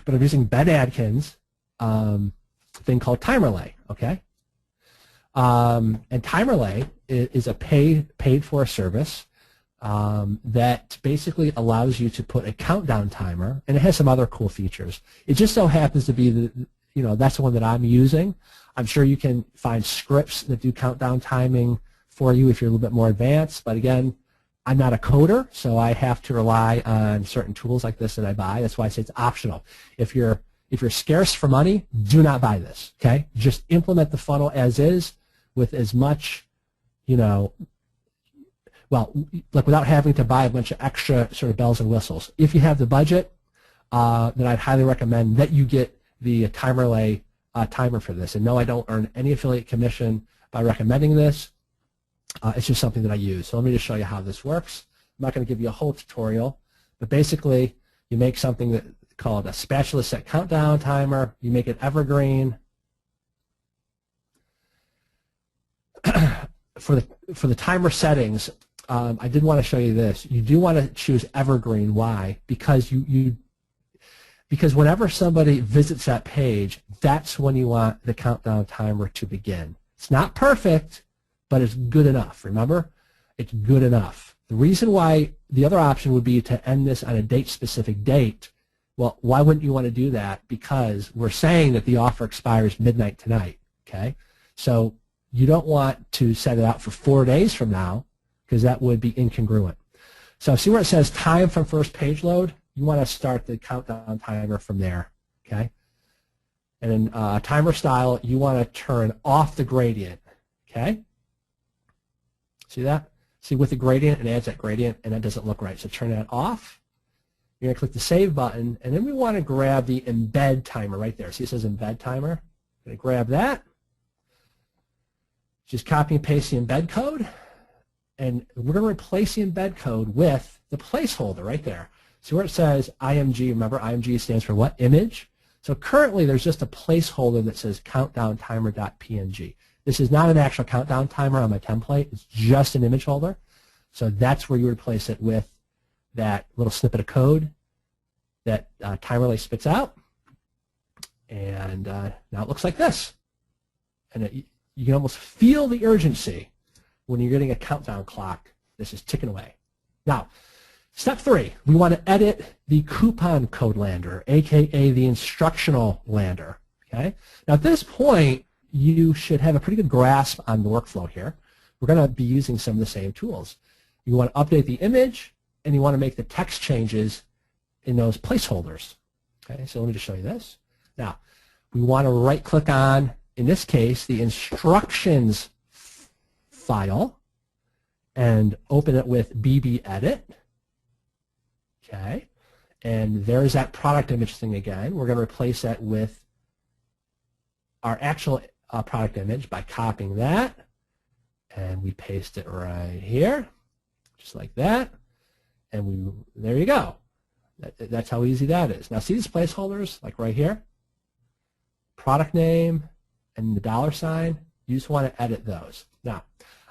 I'm using Ben Adkins thing called Timerlay, okay? And Timerlay is a paid for service that basically allows you to put a countdown timer, and it has some other cool features. It just so happens to be that's the one that I'm using. I'm sure you can find scripts that do countdown timing for you if you're a little bit more advanced, but again, I'm not a coder, so I have to rely on certain tools like this that I buy. That's why I say it's optional. If you're scarce for money, do not buy this, okay? Just implement the funnel as is with as much, well, like without having to buy a bunch of extra sort of bells and whistles. If you have the budget, then I'd highly recommend that you get the Timerlay timer for this. And no, I don't earn any affiliate commission by recommending this. It's just something that I use. So let me just show you how this works. I'm not going to give you a whole tutorial, but basically you make something that called a spatula set countdown timer. You make it evergreen. For the timer settings, I did want to show you this. You do want to choose evergreen. Why? Because because whenever somebody visits that page, that's when you want the countdown timer to begin. It's not perfect, but it's good enough. Remember? It's good enough. The reason why the other option would be to end this on a date-specific date. Well, why wouldn't you want to do that? Because we're saying that the offer expires midnight tonight, okay? So you don't want to set it out for 4 days from now because that would be incongruent. So see where it says time from first page load? You want to start the countdown timer from there, okay? And in timer style, you want to turn off the gradient, okay? See that? See, with the gradient, it adds that gradient, and that doesn't look right. So turn that off. You're going to click the Save button, and then we want to grab the embed timer right there. See, it says embed timer. I'm going to grab that. Just copy and paste the embed code, and we're going to replace the embed code with the placeholder right there. See where it says IMG. Remember, IMG stands for what? Image. So currently, there's just a placeholder that says countdowntimer.png. This is not an actual countdown timer on my template. It's just an image holder. So that's where you replace it with that little snippet of code that Timerlay spits out. And now it looks like this. And you can almost feel the urgency when you're getting a countdown clock. This is ticking away. Now, Step 3, we want to edit the coupon code lander, aka the instructional lander. Okay? Now at this point, you should have a pretty good grasp on the workflow here. We're going to be using some of the same tools. You want to update the image, and you want to make the text changes in those placeholders. Okay, so let me just show you this. Now, we want to right-click on, in this case, the instructions file, and open it with BBEdit. Okay, and there's that product image thing again. We're going to replace that with our actual product image by copying that, and we paste it right here, just like that, and there you go. That's how easy that is. Now see these placeholders, like right here? Product name and the $sign, you just want to edit those. Now,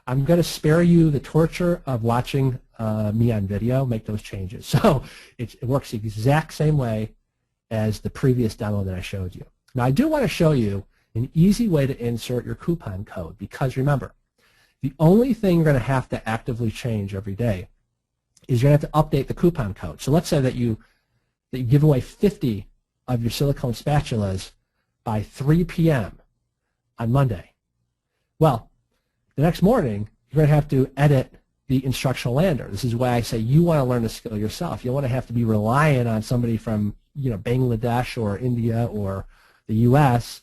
I'm going to spare you the torture of watching me on video make those changes. So it works the exact same way as the previous demo that I showed you. Now I do want to show you an easy way to insert your coupon code, because remember, the only thing you're going to have to actively change every day is you're going to have to update the coupon code. So let's say that you give away 50 of your silicone spatulas by 3 p.m. on Monday. Well, the next morning, you're going to have to edit the instructional lander. This is why I say you want to learn the skill yourself. You don't want to have to be relying on somebody from Bangladesh or India or the U.S.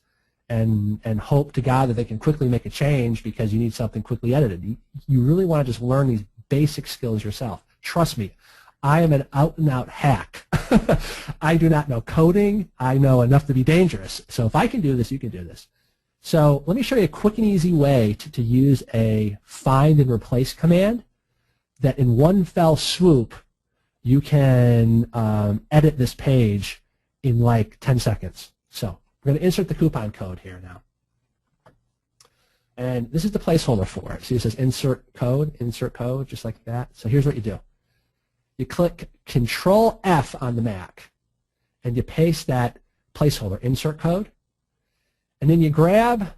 and hope to God that they can quickly make a change because you need something quickly edited. You really want to just learn these basic skills yourself. Trust me, I am an out-and-out hack. I do not know coding. I know enough to be dangerous. So if I can do this, you can do this. So let me show you a quick and easy way to use a find and replace command that in one fell swoop you can edit this page in like 10 seconds. So we're going to insert the coupon code here now. And this is the placeholder for it. See, it says insert code, just like that. So here's what you do. You click Control F on the Mac, and you paste that placeholder, insert code, and then you grab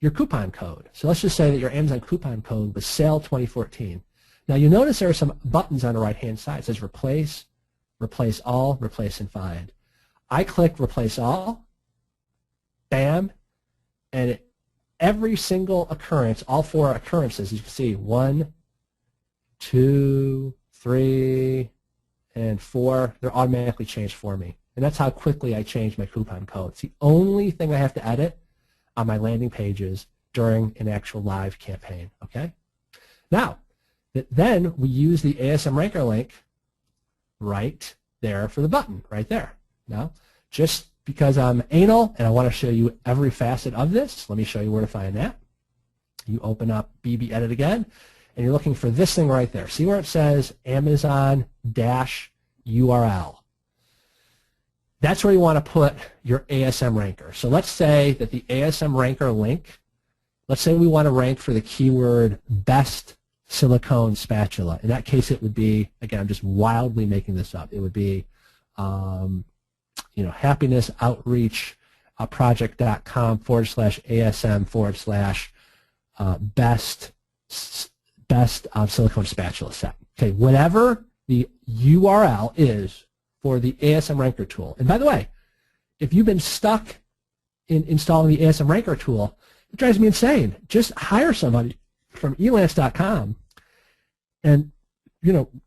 your coupon code. So let's just say that your Amazon coupon code was sale 2014. Now you notice there are some buttons on the right-hand side. It says replace, replace all, replace and find. I click replace all, bam, and every single occurrence, all 4 occurrences, you can see 1, 2, 3, and 4, they're automatically changed for me. And that's how quickly I change my coupon code. It's the only thing I have to edit on my landing pages during an actual live campaign, okay? Now, then we use the ASM Ranker link right there for the button, right there. Now, just because I'm anal and I want to show you every facet of this, let me show you where to find that. You open up BBEdit again, and you're looking for this thing right there. See where it says Amazon-URL? That's where you want to put your ASM Ranker. So let's say that the ASM Ranker link, let's say we want to rank for the keyword best silicone spatula. In that case, it would be, again, I'm just wildly making this up. It would be, happiness outreach project.com/ASM/best silicone spatula set. Okay, whatever the URL is for the ASM Ranker tool. And by the way, if you've been stuck in installing the ASM Ranker tool, it drives me insane. Just hire somebody from elance.com and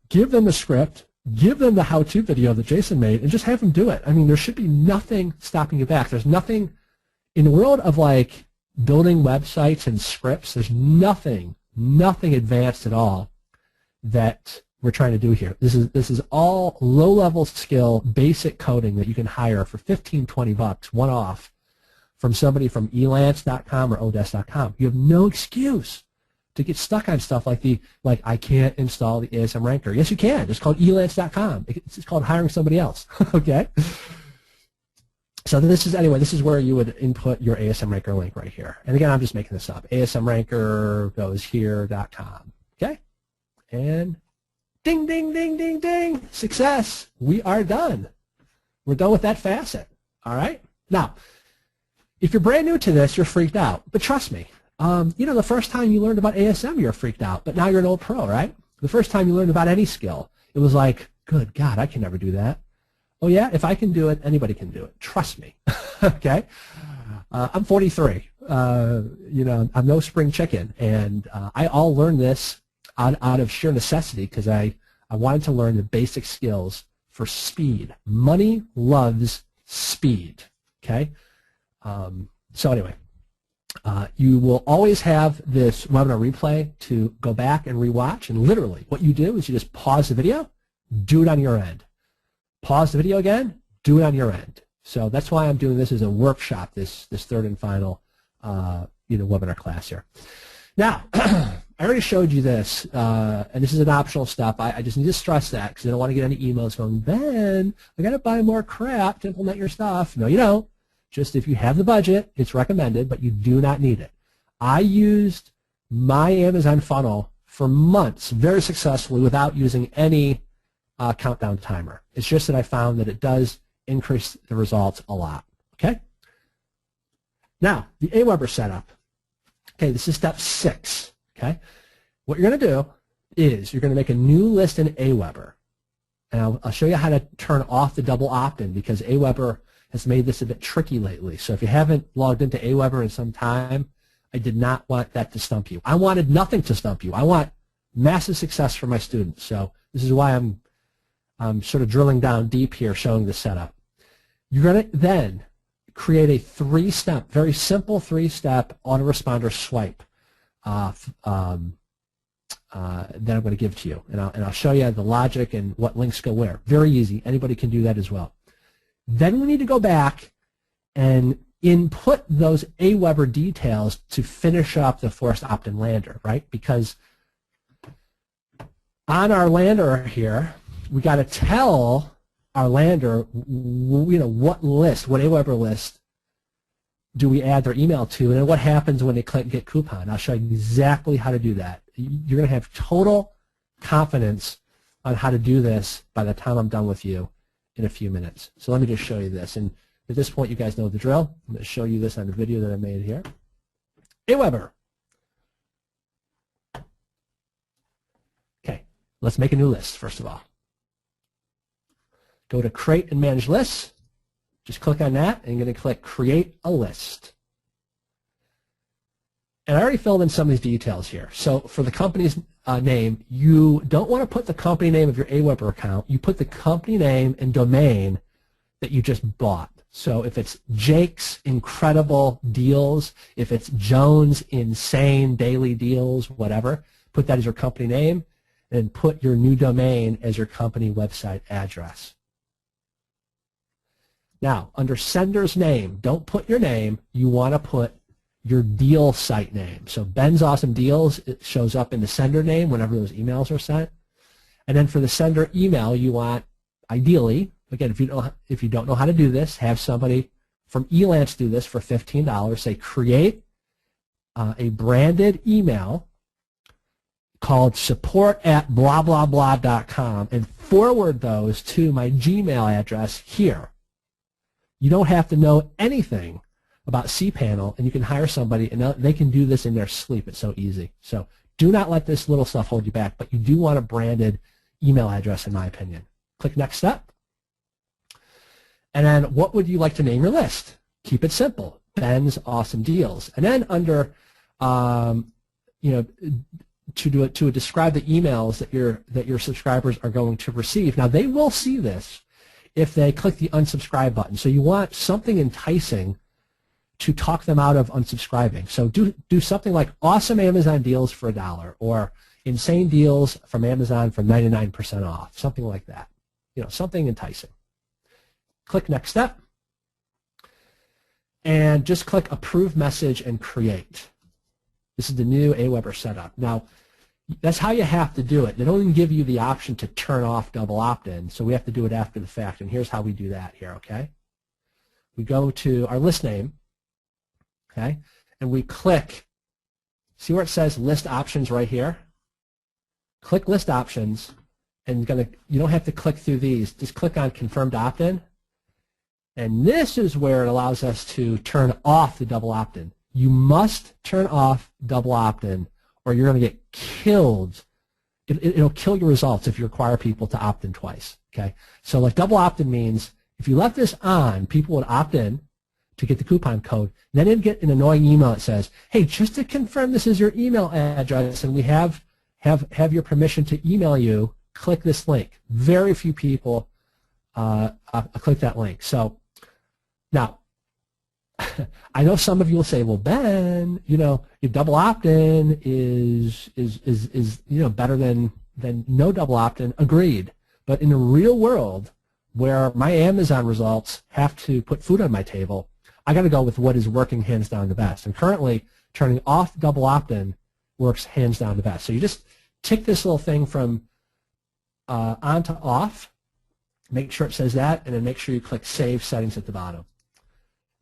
give them the script, give them the how-to video that Jason made, and just have them do it. I mean, there should be nothing stopping you back. There's nothing in the world of like building websites and scripts. There's nothing advanced at all that we're trying to do here. This is all low-level skill, basic coding that you can hire for $15-20 one-off from somebody from elance.com or odesk.com. You have no excuse to get stuck on stuff like I can't install the ASM Ranker. Yes, you can. It's called elance.com. It's called hiring somebody else. Okay. So this is where you would input your ASM Ranker link right here. And again, I'm just making this up. ASM Ranker goes here.com. Okay. And ding, ding, ding, ding, ding. Success. We are done. We're done with that facet. All right. Now, if you're brand new to this, you're freaked out. But trust me, the first time you learned about ASM, you're freaked out. But now you're an old pro, right? The first time you learned about any skill, It was like, good God, I can never do that. Oh yeah, if I can do it, anybody can do it. Trust me. Okay? I'm 43. You know, I'm no spring chicken, and I all learned this out of sheer necessity because I wanted to learn the basic skills for speed. Money loves speed. Okay? So anyway, you will always have this webinar replay to go back and rewatch, and literally what you do is you just pause the video, do it on your end. Pause the video again, do it on your end. So that's why I'm doing this as a workshop, this third and final webinar class here. Now, I already showed you this, and this is an optional step. I just need to stress that because I don't want to get any emails going, Ben, I got to buy more crap to implement your stuff. No, you don't. Just if you have the budget, it's recommended, but you do not need it. I used my Amazon funnel for months very successfully without using any countdown timer. It's just that I found that it does increase the results a lot. Okay? Now, the Aweber setup. Okay, this is step 6. Okay? What you're going to do is you're going to make a new list in Aweber. And I'll show you how to turn off the double opt-in because Aweber has made this a bit tricky lately. So if you haven't logged into Aweber in some time, I did not want that to stump you. I wanted nothing to stump you. I want massive success for my students. So this is why I'm sort of drilling down deep here showing the setup. You're going to then create a 3-step, very simple 3-step autoresponder swipe that I'm going to give to you. And I'll show you the logic and what links go where. Very easy. Anybody can do that as well. Then we need to go back and input those Aweber details to finish up the forced opt-in lander, right? Because on our lander here, we got to tell our lander, what list, what Aweber list do we add their email to, and then what happens when they click Get Coupon. I'll show you exactly how to do that. You're going to have total confidence on how to do this by the time I'm done with you in a few minutes. So let me just show you this. And at this point, you guys know the drill. I'm going to show you this on the video that I made here. Aweber. Okay, let's make a new list, first of all. Go to Create and Manage Lists. Just click on that, and you're going to click Create a List. And I already filled in some of these details here. So for the company's name, you don't want to put the company name of your Aweber account. You put the company name and domain that you just bought. So if it's Jake's Incredible Deals, if it's Jones Insane Daily Deals, whatever, put that as your company name, and put your new domain as your company website address. Now, under sender's name, don't put your name. You want to put your deal site name. So Ben's Awesome Deals, it shows up in the sender name whenever those emails are sent. And then for the sender email, you want, ideally, again, if you don't know how to do this, have somebody from Elance do this for $15. Say, create a branded email called support@blablabla.com and forward those to my Gmail address here. You don't have to know anything about cPanel, and you can hire somebody, and they can do this in their sleep. It's so easy. So do not let this little stuff hold you back, but you do want a branded email address, in my opinion. Click Next Step. And then what would you like to name your list? Keep it simple. Ben's Awesome Deals. And then under, to describe the emails that your subscribers are going to receive. Now, they will see this if they click the unsubscribe button. So you want something enticing to talk them out of unsubscribing. So do something like awesome Amazon deals for $1 or insane deals from Amazon for 99% off, something like that. Something enticing. Click Next Step. And just click Approve Message and Create. This is the new Aweber setup. Now, that's how you have to do it. They don't even give you the option to turn off double opt-in, so we have to do it after the fact. And here's how we do that here, okay? We go to our list name, okay, and we click, see where it says List Options right here? Click List Options, and you don't have to click through these. Just click on Confirmed Opt-in, and this is where it allows us to turn off the double opt-in. You must turn off double opt-in, or you're going to get killed it'll kill your results if you require people to opt in twice. Okay, so like double opt-in means if you left this on, people would opt in to get the coupon code. Then they'd get an annoying email that says, "Hey, just to confirm this is your email address, and we have your permission to email you. Click this link." Very few people click that link. So now, I know some of you will say, "Well, Ben, your double opt-in is better than no double opt-in." Agreed. But in the real world, where my Amazon results have to put food on my table, I got to go with what is working hands down the best. And currently, turning off double opt-in works hands down the best. So you just tick this little thing from on to off, make sure it says that, and then make sure you click Save Settings at the bottom.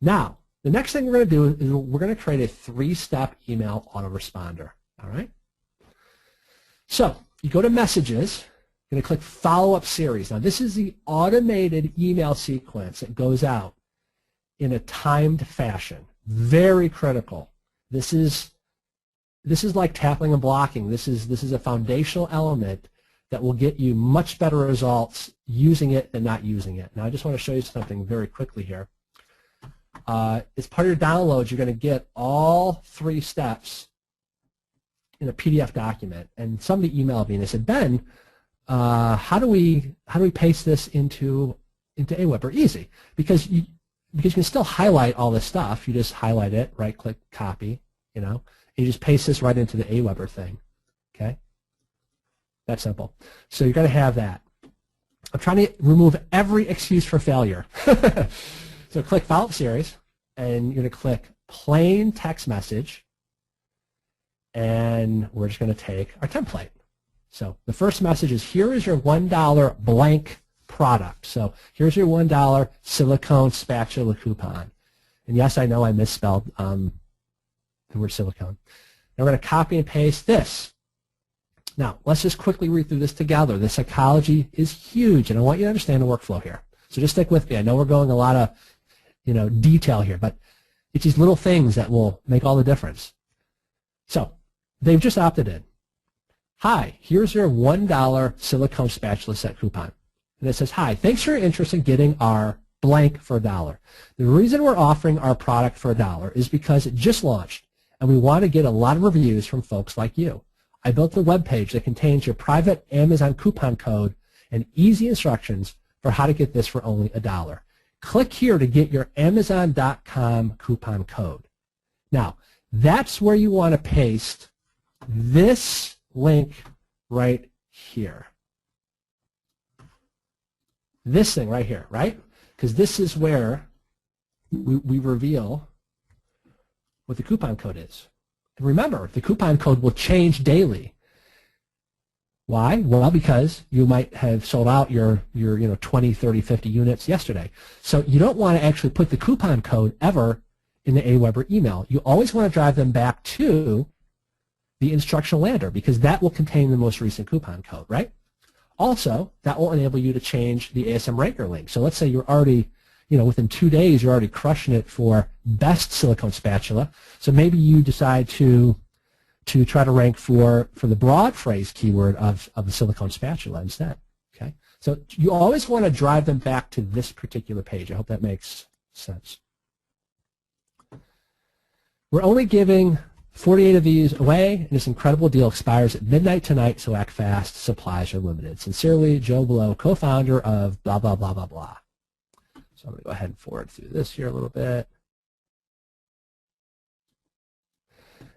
Now, the next thing we're going to do is we're going to create a 3-step email autoresponder. All right? So you go to Messages. You're going to click Follow-up Series. Now, this is the automated email sequence that goes out in a timed fashion. Very critical. This is like tackling and blocking. This is a foundational element that will get you much better results using it than not using it. Now, I just want to show you something very quickly here. As part of your downloads, you're going to get all 3 steps in a PDF document. And somebody emailed me and they said, "Ben, how do we paste this into Aweber?" Easy, because you can still highlight all this stuff. You just highlight it, right-click, copy, and you just paste this right into the Aweber thing. Okay, that's simple. So you're going to have that. I'm trying to remove every excuse for failure. So click Follow-up Series, and you're going to click Plain Text Message, and we're just going to take our template. So the first message is, "Here is your $1 blank product." So here's your $1 silicone spatula coupon. And yes, I know I misspelled the word silicone. Now we're going to copy and paste this. Now let's just quickly read through this together. The psychology is huge, and I want you to understand the workflow here. So just stick with me. I know we're going a lot of detail here, but it's these little things that will make all the difference. So they've just opted in. "Hi, here's your $1 silicone spatula set coupon." And it says, "Hi, thanks for your interest in getting our blank for $1. The reason we're offering our product for $1 is because it just launched, and we want to get a lot of reviews from folks like you. I built a web page that contains your private Amazon coupon code and easy instructions for how to get this for only $1. Click here to get your Amazon.com coupon code." Now, that's where you want to paste this link right here. This thing right here, right? Because this is where we reveal what the coupon code is. And remember, the coupon code will change daily. Why? Well, because you might have sold out your 20, 30, 50 units yesterday. So you don't want to actually put the coupon code ever in the Aweber email. You always want to drive them back to the instructional lander, because that will contain the most recent coupon code, right? Also, that will enable you to change the ASM ranker link. So let's say you're already, within 2 days, you're already crushing it for best silicone spatula. So maybe you decide to try to rank for the broad phrase keyword of the silicone spatula instead. Okay, so you always want to drive them back to this particular page. I hope that makes sense. We're only giving 48 of these away, and this incredible deal expires at midnight tonight, so act fast. Supplies are limited. Sincerely, Joe Blow, co-founder of blah, blah, blah, blah, blah. So I'm going to go ahead and forward through this here a little bit.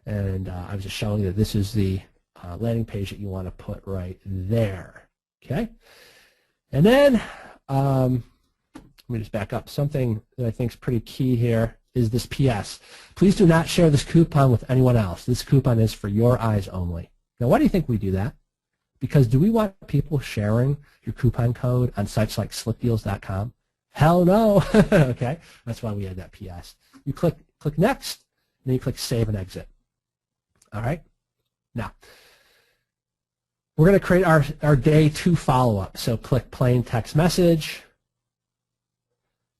And I was just showing you that this is the landing page that you want to put right there. Okay? And then, let me just back up. Something that I think is pretty key here is this PS. Please do not share this coupon with anyone else. This coupon is for your eyes only. Now, why do you think we do that? Because do we want people sharing your coupon code on sites like slipdeals.com? Hell no. Okay? That's why we had that PS. You click Next, and then you click Save and Exit. All right? Now, we're going to create our day 2 follow-up. So click Plain Text Message.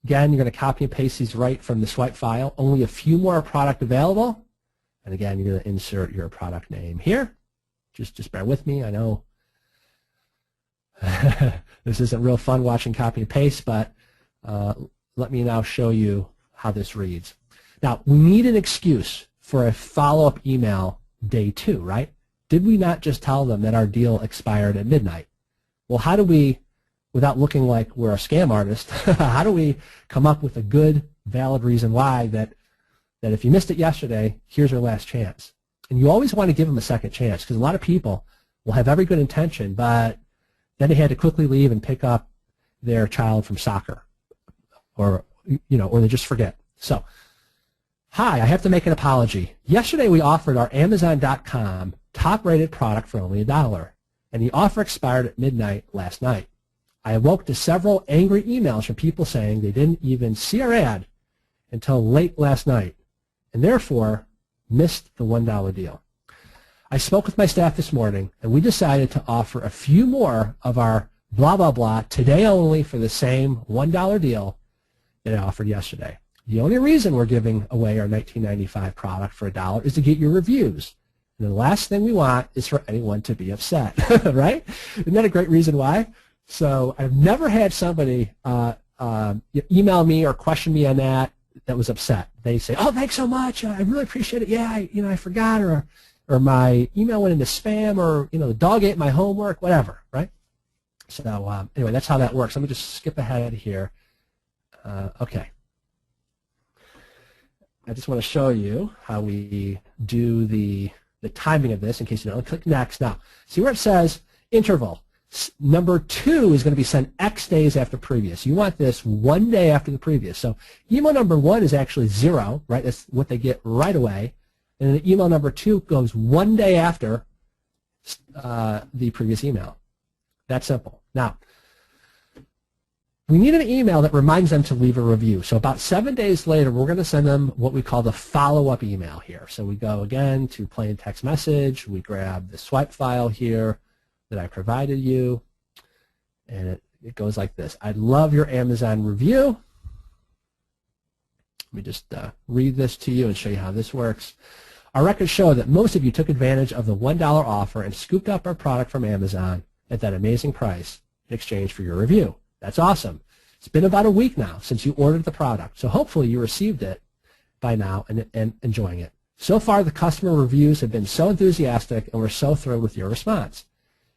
Again, you're going to copy and paste these right from the swipe file. Only a few more product available. And again, you're going to insert your product name here. Just bear with me. I know This isn't real fun watching copy and paste, but let me now show you how this reads. Now, we need an excuse for a follow-up email day 2, right? Did we not just tell them that our deal expired at midnight? Well, how do we, without looking like we're a scam artist, how do we come up with a good, valid reason why that if you missed it yesterday, here's your last chance? And you always want to give them a second chance, because a lot of people will have every good intention, but then they had to quickly leave and pick up their child from soccer, or or they just forget. So, hi, I have to make an apology. Yesterday we offered our Amazon.com top-rated product for only $1, and the offer expired at midnight last night. I awoke to several angry emails from people saying they didn't even see our ad until late last night, and therefore missed the $1 deal. I spoke with my staff this morning, and we decided to offer a few more of our blah, blah, blah today only for the same $1 deal that I offered yesterday. The only reason we're giving away our $19.95 product for $1 is to get your reviews. And the last thing we want is for anyone to be upset, right? Isn't that a great reason why? So I've never had somebody email me or question me on that was upset. They say, "Oh, thanks so much. I really appreciate it. Yeah, I forgot, or my email went into spam, or the dog ate my homework, whatever." Right? So anyway, that's how that works. Let me just skip ahead here. Okay. I just want to show you how we do the timing of this in case you don't. Click next. Now, see where it says interval. Number 2 is going to be sent X days after previous. You want this 1 day after the previous. So email number 1 is actually 0, right? That's what they get right away. And then email number 2 goes 1 day after the previous email. That's simple. Now, we need an email that reminds them to leave a review. So about 7 days later, we're going to send them what we call the follow-up email here. So we go again to plain text message. We grab the swipe file here that I provided you, and it goes like this. I love your Amazon review. Let me just read this to you and show you how this works. Our records show that most of you took advantage of the $1 offer and scooped up our product from Amazon at that amazing price in exchange for your review. That's awesome. It's been about a week now since you ordered the product, so hopefully you received it by now and enjoying it. So far, the customer reviews have been so enthusiastic, and we're so thrilled with your response.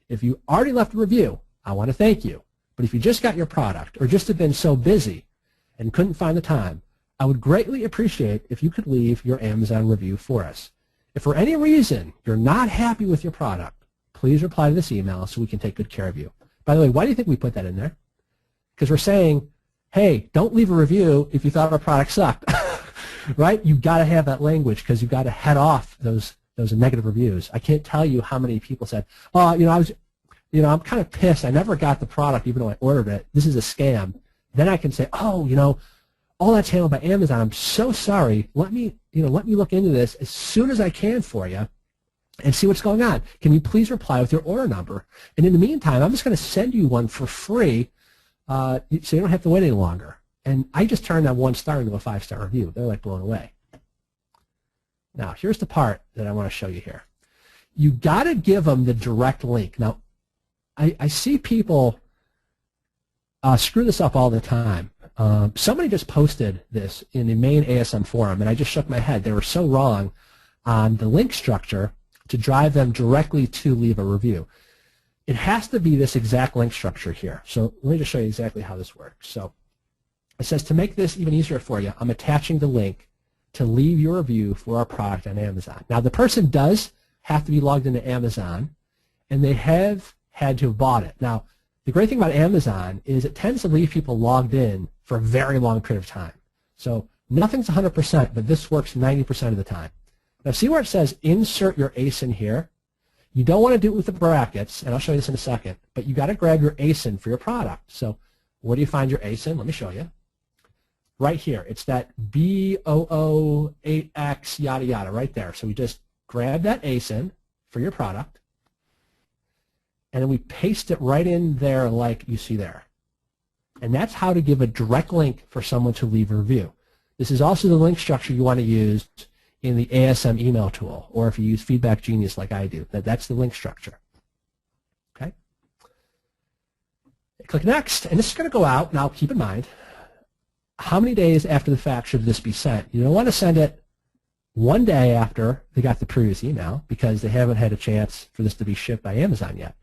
If you already left a review, I want to thank you. But if you just got your product or just have been so busy and couldn't find the time, I would greatly appreciate if you could leave your Amazon review for us. If for any reason you're not happy with your product, please reply to this email so we can take good care of you. By the way, why do you think we put that in there? Because we're saying, hey, don't leave a review if you thought our product sucked, right? You've got to have that language because you've got to head off those negative reviews. I can't tell you how many people said, "Oh, I'm kind of pissed. I never got the product even though I ordered it. This is a scam." Then I can say, "Oh, all that's handled by Amazon. I'm so sorry. Let me look into this as soon as I can for you and see what's going on. Can you please reply with your order number? And in the meantime, I'm just going to send you one for free so you don't have to wait any longer." And I just turned that 1 star into a 5-star review. They're like blown away. Now, here's the part that I want to show you here. You got to give them the direct link. Now, I see people screw this up all the time. Somebody just posted this in the main ASM forum, and I just shook my head. They were so wrong on the link structure to drive them directly to leave a review. It has to be this exact link structure here. So let me just show you exactly how this works. So it says, to make this even easier for you, I'm attaching the link to leave your review for our product on Amazon. Now, the person does have to be logged into Amazon, and they have had to have bought it. Now, the great thing about Amazon is it tends to leave people logged in for a very long period of time. So nothing's 100%, but this works 90% of the time. Now, see where it says insert your ASIN here? You don't want to do it with the brackets, and I'll show you this in a second, but you got to grab your ASIN for your product. So where do you find your ASIN? Let me show you. Right here. It's that B008X yada yada right there. So we just grab that ASIN for your product, and then we paste it right in there like you see there. And that's how to give a direct link for someone to leave a review. This is also the link structure you want to use in the ASM email tool, or if you use Feedback Genius like I do. That's the link structure. Okay? Click Next, and this is going to go out. Now, keep in mind, how many days after the fact should this be sent? You don't want to send it one day after they got the previous email because they haven't had a chance for this to be shipped by Amazon yet.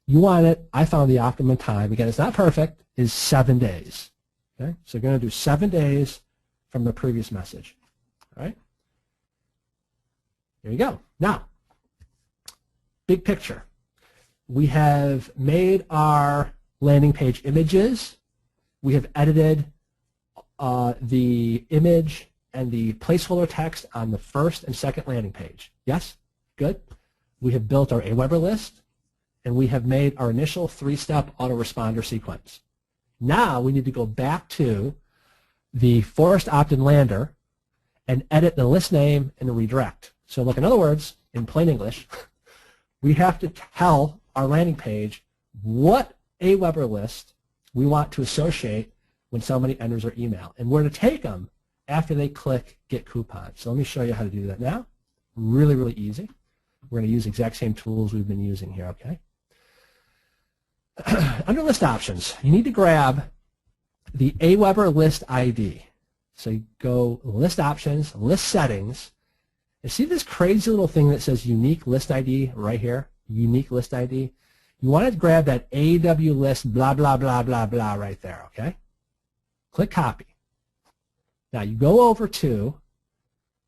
You want it, I found the optimum time, again, it's not perfect, is 7 days. Okay? So you're going to do 7 days from the previous message. All right? There you go. Now, big picture. We have made our landing page images. We have edited the image and the placeholder text on the first and second landing page. Yes? Good. We have built our Aweber list, and we have made our initial 3-step autoresponder sequence. Now we need to go back to the forest opt-in lander and edit the list name and the redirect. So look, in other words, in plain English, we have to tell our landing page what Aweber list we want to associate when somebody enters our email, and where to take them after they click Get Coupon. So let me show you how to do that now. Really, really easy. We're going to use the exact same tools we've been using here, okay? Under List Options, you need to grab the Aweber List ID. So you go List Options, List Settings, and see this crazy little thing that says Unique List ID right here? Unique List ID. You want to grab that AW list blah, blah, blah, blah, blah right there, okay? Click Copy. Now you go over to,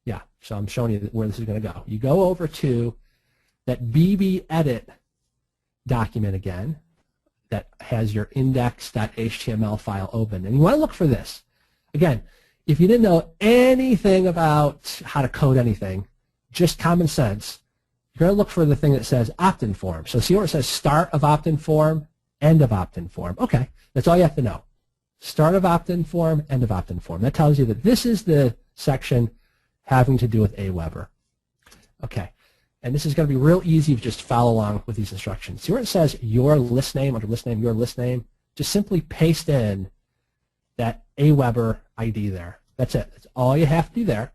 yeah, so I'm showing you where this is going to go. You go over to that BB Edit document again that has your index.html file open. And you want to look for this. Again, if you didn't know anything about how to code anything, just common sense, you're going to look for the thing that says opt-in form. So see where it says start of opt-in form, end of opt-in form. Okay, that's all you have to know. Start of opt-in form, end of opt-in form. That tells you that this is the section having to do with Aweber. Okay, and this is going to be real easy if you just follow along with these instructions. See where it says your list name, under list name, your list name? Just simply paste in that Aweber ID there. That's it. That's all you have to do there.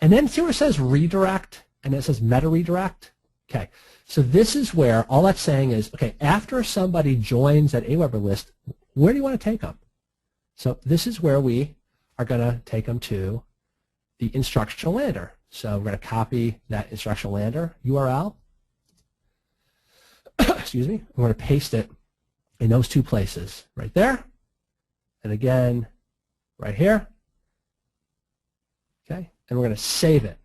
And then see where it says redirect, and it says meta redirect? Okay, so this is where all that's saying is, okay, after somebody joins that Aweber list, where do you want to take them? So this is where we are going to take them to the instructional lander. So we're going to copy that instructional lander URL. Excuse me. We're going to paste it in those two places, right there, and again, right here. Okay, and we're going to save it.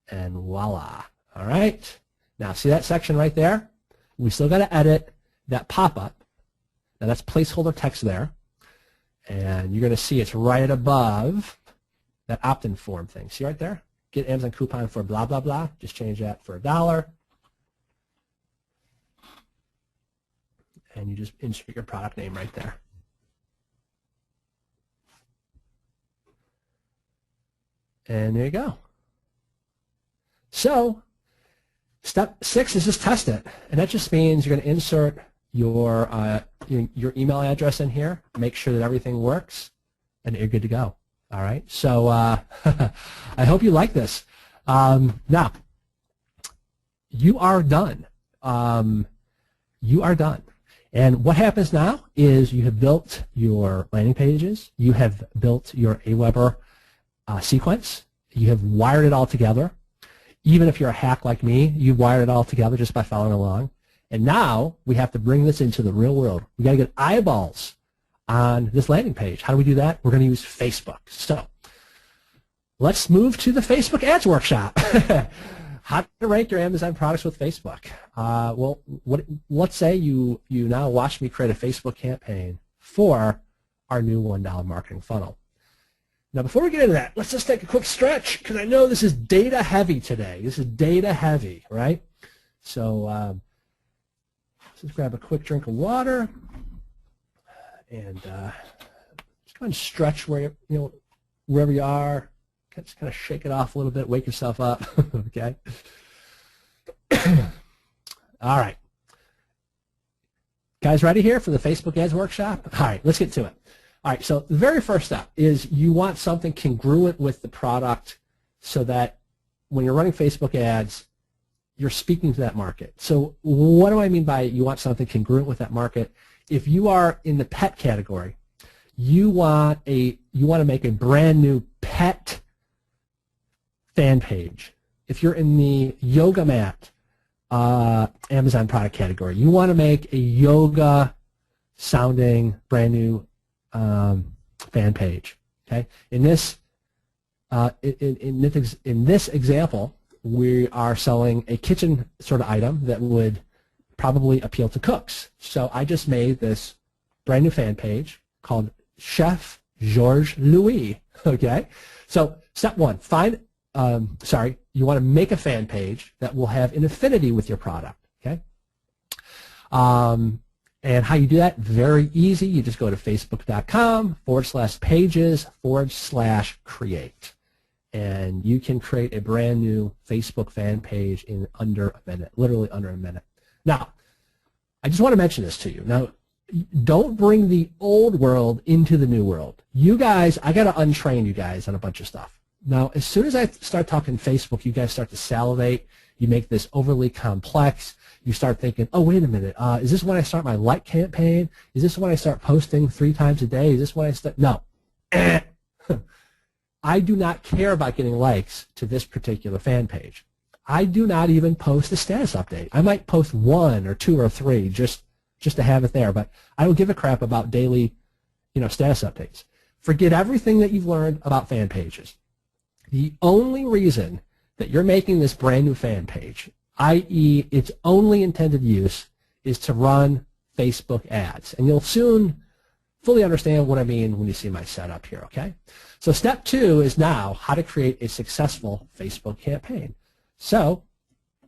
And voila. All right. Now see that section right there? We still got to edit that pop-up. Now that's placeholder text there. And you're going to see it's right above that opt-in form thing. See right there? Get Amazon coupon for blah, blah, blah. Just change that for $1. And you just insert your product name right there. And there you go. So step 6 is just test it. And that just means you're going to insert your email address in here, make sure that everything works, and you're good to go. All right. So I hope you like this. Now, you are done. You are done. And what happens now is you have built your landing pages. You have built your Aweber sequence. You have wired it all together. Even if you're a hack like me, you wired it all together just by following along. And now we have to bring this into the real world. We got to get eyeballs on this landing page. How do we do that? We're going to use Facebook. So let's move to the Facebook Ads Workshop. How to rank your Amazon products with Facebook. Well, let's say you now watch me create a Facebook campaign for our new $1 marketing funnel. Now, before we get into that, let's just take a quick stretch because I know this is data heavy today. This is data heavy, right? So just grab a quick drink of water and just go and stretch where wherever you are. Just kind of shake it off a little bit, wake yourself up. Okay. All right, guys, ready here for the Facebook Ads Workshop? All right, let's get to it. All right, so the very first step is you want something congruent with the product so that when you're running Facebook ads, you're speaking to that market. So what do I mean by you want something congruent with that market? If you are in the pet category, you want to make a brand new pet fan page. If you're in the yoga mat Amazon product category, you want to make a yoga sounding brand new fan page. Okay. In this example, we are selling a kitchen sort of item that would probably appeal to cooks. So I just made this brand new fan page called Chef Georges Louis. Okay. So step one, you want to make a fan page that will have an affinity with your product. Okay. And how you do that? Very easy. You just go to facebook.com/pages/create. And you can create a brand new Facebook fan page in under a minute, literally under a minute. Now, I just want to mention this to you. Now, don't bring the old world into the new world. You guys, I got to untrain you guys on a bunch of stuff. Now, as soon as I start talking Facebook, you guys start to salivate. You make this overly complex. You start thinking, oh, wait a minute, is this when I start my like campaign? Is this when I start posting 3 times a day? Is this when I start? No. I do not care about getting likes to this particular fan page. I do not even post a status update. I might post 1 or 2 or 3 just to have it there, but I don't give a crap about daily, status updates. Forget everything that you've learned about fan pages. The only reason that you're making this brand new fan page, i.e. its only intended use, is to run Facebook ads. And you'll soon fully understand what I mean when you see my setup here, okay? So step 2 is now how to create a successful Facebook campaign. So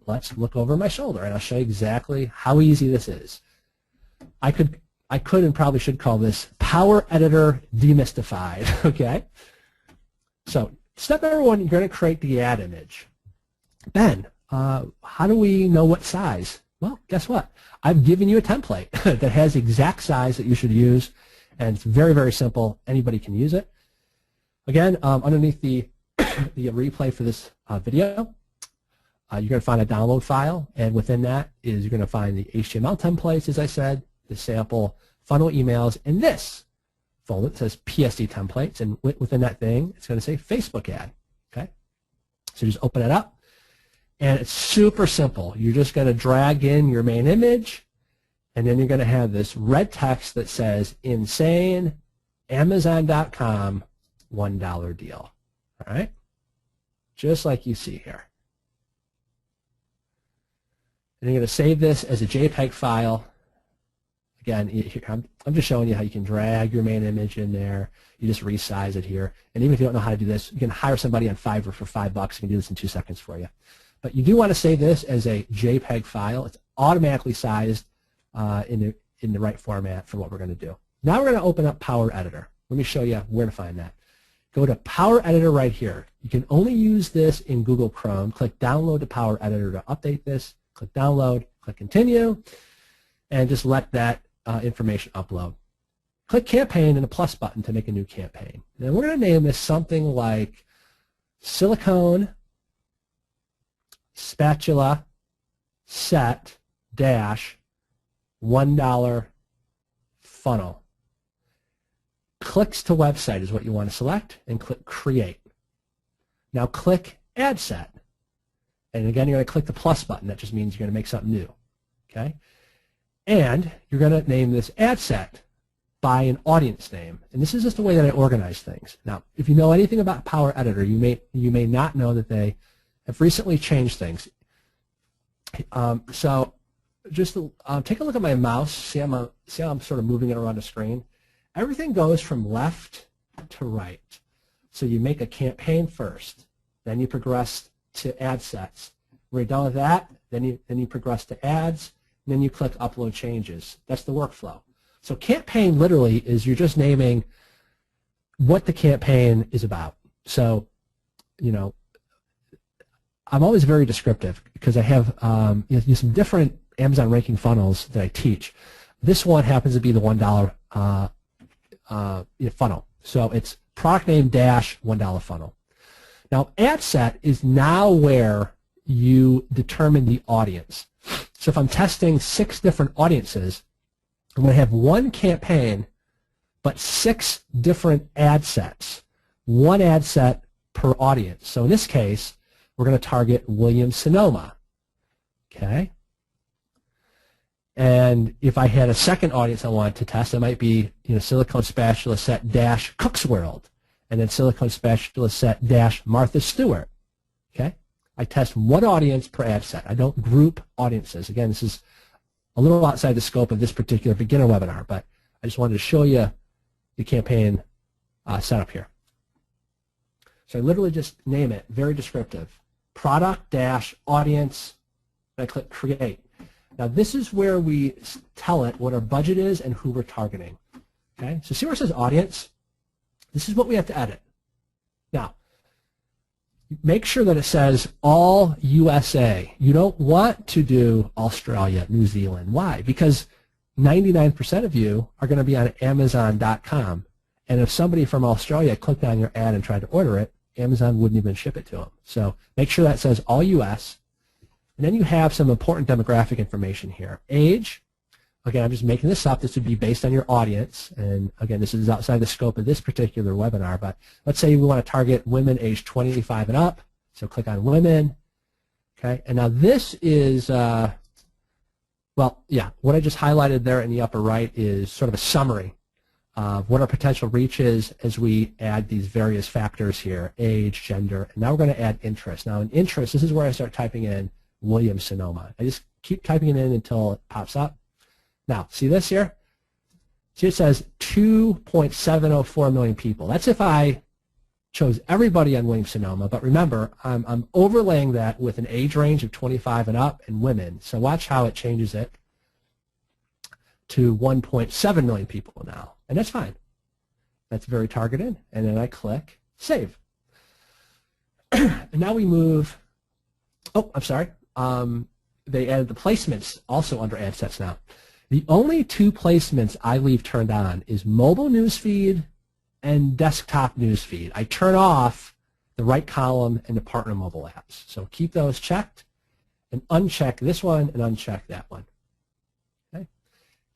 let's look over my shoulder, and I'll show you exactly how easy this is. I could and probably should call this Power Editor Demystified, okay? So step number 1, you're going to create the ad image. Ben, how do we know what size? Well, guess what? I've given you a template that has the exact size that you should use, and it's very, very simple. Anybody can use it. Again, underneath the replay for this video, you're going to find a download file, and within that you're going to find the HTML templates, as I said, the sample funnel emails, and this folder that says PSD templates, and within that thing, it's going to say Facebook ad. Okay, so just open it up, and it's super simple. You're just going to drag in your main image, and then you're going to have this red text that says insane Amazon.com $1 deal. All right, just like you see here. And you're going to save this as a JPEG file. Again, I'm just showing you how you can drag your main image in there. You just resize it here. And even if you don't know how to do this, you can hire somebody on Fiverr for $5 who can do this in 2 seconds for you. But you do want to save this as a JPEG file. It's automatically sized in the right format for what we're going to do. Now we're going to open up Power Editor. Let me show you where to find that. Go to Power Editor right here. You can only use this in Google Chrome. Click Download to Power Editor to update this. Click Download, click Continue, and just let that information upload. Click Campaign and the plus button to make a new campaign. Then we're going to name this something like Silicone Spatula Set Dash $1 Funnel. Clicks to website is what you want to select, and click Create. Now click Ad Set. And again, you're going to click the plus button. That just means you're going to make something new. Okay? And you're going to name this ad set by an audience name. And this is just the way that I organize things. Now, if you know anything about Power Editor, you may not know that they have recently changed things. So just take a look at my mouse. See how I'm sort of moving it around the screen? Everything goes from left to right. So you make a campaign first. Then you progress to ad sets. When you're done with that, then you progress to ads, and then you click Upload Changes. That's the workflow. So campaign literally is you're just naming what the campaign is about. So, I'm always very descriptive because I have some different Amazon ranking funnels that I teach. This one happens to be the $1 funnel. So it's product name dash $1 funnel. Now, ad set is now where you determine the audience. So if I'm testing 6 different audiences, I'm going to have one campaign, but 6 different ad sets. One ad set per audience. So in this case, we're going to target Williams-Sonoma. Okay? And if I had a second audience I wanted to test, it might be, silicone spatula set dash Cook's World, and then silicone spatula set dash Martha Stewart. Okay? I test one audience per ad set. I don't group audiences. Again, this is a little outside the scope of this particular beginner webinar, but I just wanted to show you the campaign setup here. So I literally just name it, very descriptive. Product dash audience, and I click create. Now this is where we tell it what our budget is and who we're targeting. Okay, so see where it says audience? This is what we have to edit. Now, make sure that it says all USA. You don't want to do Australia, New Zealand. Why? Because 99% of you are going to be on Amazon.com. And if somebody from Australia clicked on your ad and tried to order it, Amazon wouldn't even ship it to them. So make sure that says all US. And then you have some important demographic information here. Age, again, I'm just making this up. This would be based on your audience. And again, this is outside the scope of this particular webinar. But let's say we want to target women aged 25 and up. So click on women. Okay, and now this is, what I just highlighted there in the upper right is sort of a summary of what our potential reach is as we add these various factors here, age, gender, and now we're going to add interest. Now in interest, this is where I start typing in Williams-Sonoma. I just keep typing it in until it pops up. Now, see this here? See it says 2.704 million people. That's if I chose everybody on Williams-Sonoma, but remember, I'm overlaying that with an age range of 25 and up and women. So watch how it changes it to 1.7 million people now. And that's fine. That's very targeted. And then I click Save. And now we move, oh, I'm sorry. They added the placements also under ad sets now. The only 2 placements I leave turned on is mobile newsfeed and desktop newsfeed. I turn off the right column and the partner mobile apps. So keep those checked and uncheck this one and uncheck that one. Okay.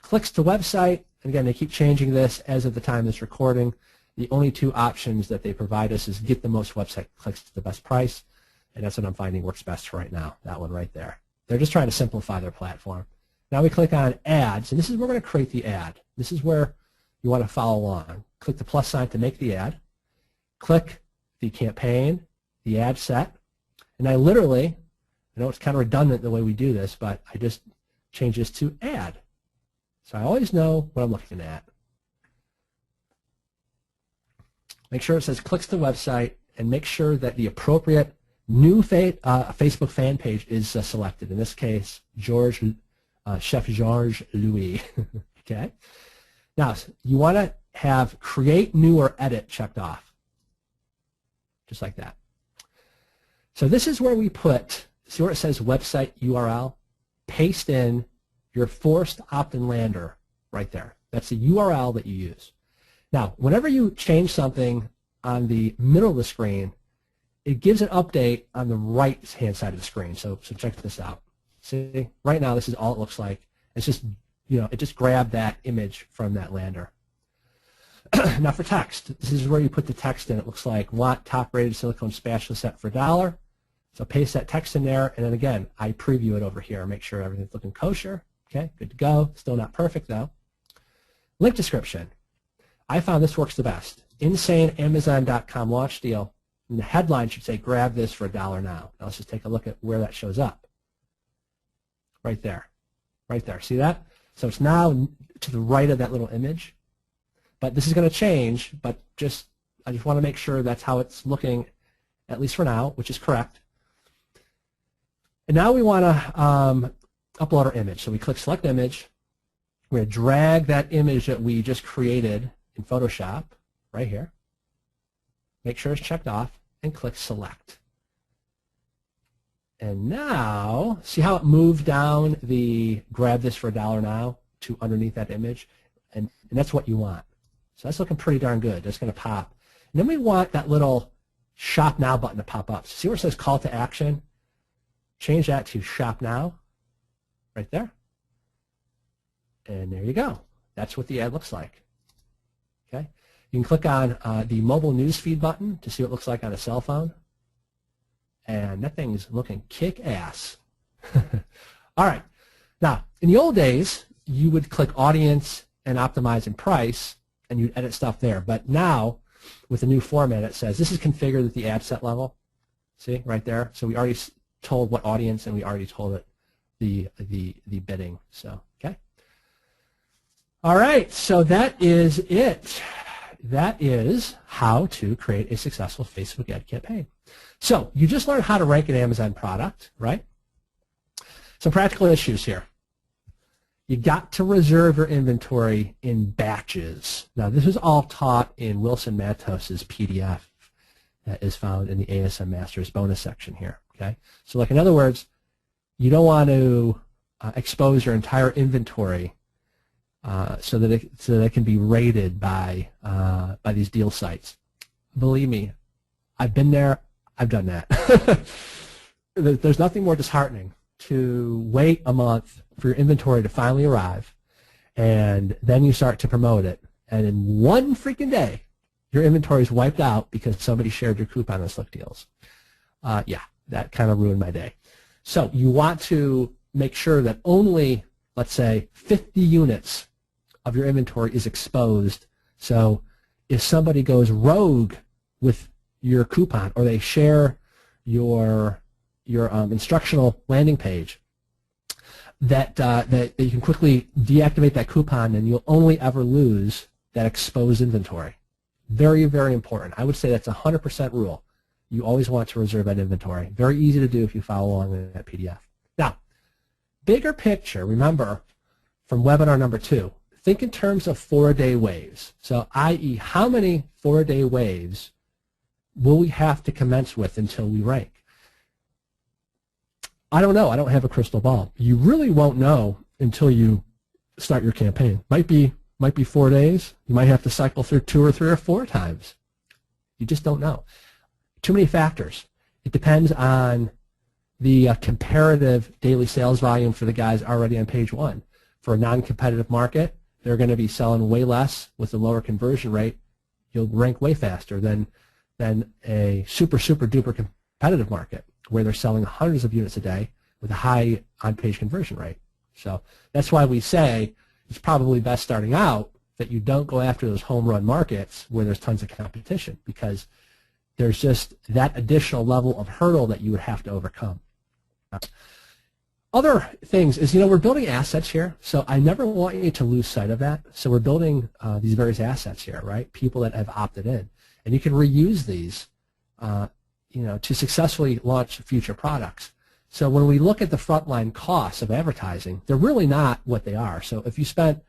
Clicks to website. And again, they keep changing this as of the time of this recording. The only 2 options that they provide us is get the most website clicks to the best price. And that's what I'm finding works best for right now, that one right there. They're just trying to simplify their platform. Now we click on ads, and this is where we're going to create the ad. This is where you want to follow along. Click the plus sign to make the ad. Click the campaign, the ad set. And I literally, I know it's kind of redundant the way we do this, but I just change this to ad. So I always know what I'm looking at. Make sure it says clicks to website, and make sure that the appropriate new Facebook fan page is selected. In this case, Chef Georges Louis. Okay. Now you want to have create new or edit checked off, just like that. So this is where we put. See where it says website URL? Paste in your forced opt-in lander right there. That's the URL that you use. Now, whenever you change something on the middle of the screen, it gives an update on the right-hand side of the screen. So check this out. See, right now this is all it looks like. It's just, it just grabbed that image from that lander. Now for text, this is where you put the text in. It looks like want top-rated silicone spatula set for $1. So paste that text in there, and then again, I preview it over here. Make sure everything's looking kosher. Okay, good to go. Still not perfect though. Link description. I found this works the best. Insane Amazon.com launch deal. And the headline should say, grab this for $1 now. Now let's just take a look at where that shows up. Right there. Right there. See that? So it's now to the right of that little image. But this is going to change, but I just want to make sure that's how it's looking, at least for now, which is correct. And now we want to upload our image. So we click Select Image. We're going to drag that image that we just created in Photoshop right here. Make sure it's checked off, and click Select. And now, see how it moved down the grab this for $1 now to underneath that image? And that's what you want. So that's looking pretty darn good. That's going to pop. And then we want that little Shop Now button to pop up. So see where it says Call to Action? change that to Shop Now, right there. And there you go. That's what the ad looks like. Okay. You can click on the mobile newsfeed button to see what it looks like on a cell phone. And that thing's looking kick-ass. All right. Now, in the old days, you would click Audience and Optimize and Price, and you'd edit stuff there. But now, with the new format, it says this is configured at the ad set level. See, right there. So we already told what audience, and we already told it the bidding. So, okay. All right. So that is it. That is how to create a successful Facebook ad campaign. So you just learned how to rank an Amazon product, right? Some practical issues here. You got to reserve your inventory in batches. Now, this is all taught in Wilson Matos's PDF that is found in the ASM Masters bonus section here. Okay, so like in other words, you don't want to expose your entire inventory so that it can be rated by these deal sites. Believe me, I've been there. I've done that. There's nothing more disheartening to wait a month for your inventory to finally arrive, and then you start to promote it, and in one freaking day, your inventory is wiped out because somebody shared your coupon on Slick Deals. Yeah, that kind of ruined my day. So you want to make sure that only, let's say, 50 units of your inventory is exposed. So if somebody goes rogue with your coupon, or they share your instructional landing page, that you can quickly deactivate that coupon, and you'll only ever lose that exposed inventory. Very, very important. I would say that's a 100% rule. You always want to reserve that inventory. Very easy to do if you follow along in that PDF. Now, bigger picture, remember, from webinar number 2, think in terms of 4-day waves. So, i.e., how many 4-day waves will we have to commence with until we rank? I don't know. I don't have a crystal ball. You really won't know until you start your campaign. Might be 4 days. You might have to cycle through 2 or 3 or 4 times. You just don't know. Too many factors. It depends on the comparative daily sales volume for the guys already on page 1. For a non-competitive market, they're going to be selling way less with a lower conversion rate. You'll rank way faster than a super duper competitive market where they're selling hundreds of units a day with a high on-page conversion rate. So that's why we say it's probably best starting out that you don't go after those home run markets where there's tons of competition, because there's just that additional level of hurdle that you would have to overcome. Other things is, we're building assets here, so I never want you to lose sight of that. So we're building these various assets here, right? People that have opted in. And you can reuse these to successfully launch future products. So when we look at the frontline costs of advertising, they're really not what they are. So if you spent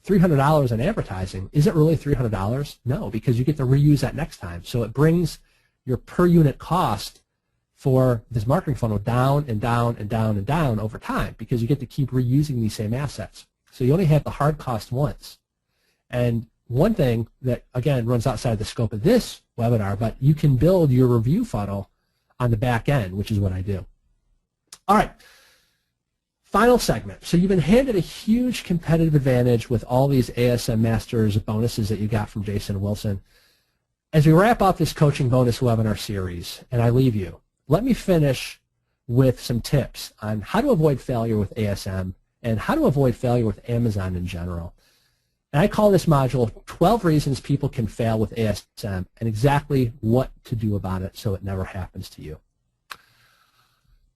$300 on advertising, is it really $300? No, because you get to reuse that next time. So it brings your per unit cost for this marketing funnel down and down and down and down over time, because you get to keep reusing these same assets. So you only have the hard cost once. And one thing that, again, runs outside the scope of this webinar, but you can build your review funnel on the back end, which is what I do. All right, final segment. So you've been handed a huge competitive advantage with all these ASM Masters bonuses that you got from Jason Wilson. As we wrap up this coaching bonus webinar series, and I leave you, let me finish with some tips on how to avoid failure with ASM and how to avoid failure with Amazon in general. And I call this module 12 Reasons People Can Fail with ASM and exactly what to do about it so it never happens to you.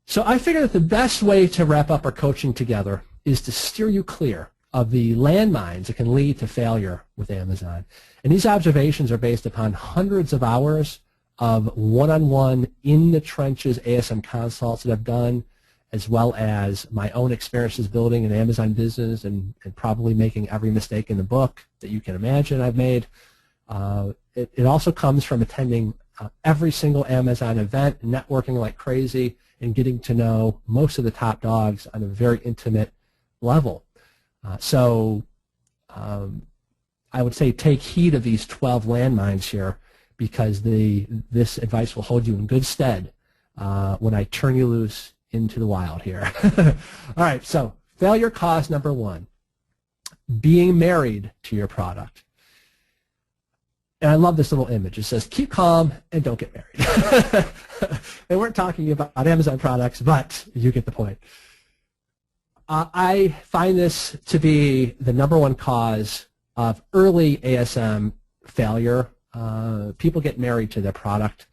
So I figured that the best way to wrap up our coaching together is to steer you clear of the landmines that can lead to failure with Amazon. And these observations are based upon hundreds of hours of one-on-one in-the-trenches ASM consults that I've done, as well as my own experiences building an Amazon business and probably making every mistake in the book that you can imagine I've made. It also comes from attending every single Amazon event, networking like crazy, and getting to know most of the top dogs on a very intimate level. So I would say take heed of these 12 landmines here, because this advice will hold you in good stead when I turn you loose into the wild here. All right, so failure cause number one, being married to your product. And I love this little image. It says, keep calm and don't get married. They weren't talking about Amazon products, but you get the point. I find this to be the number one cause of early ASM failure. People get married to their product.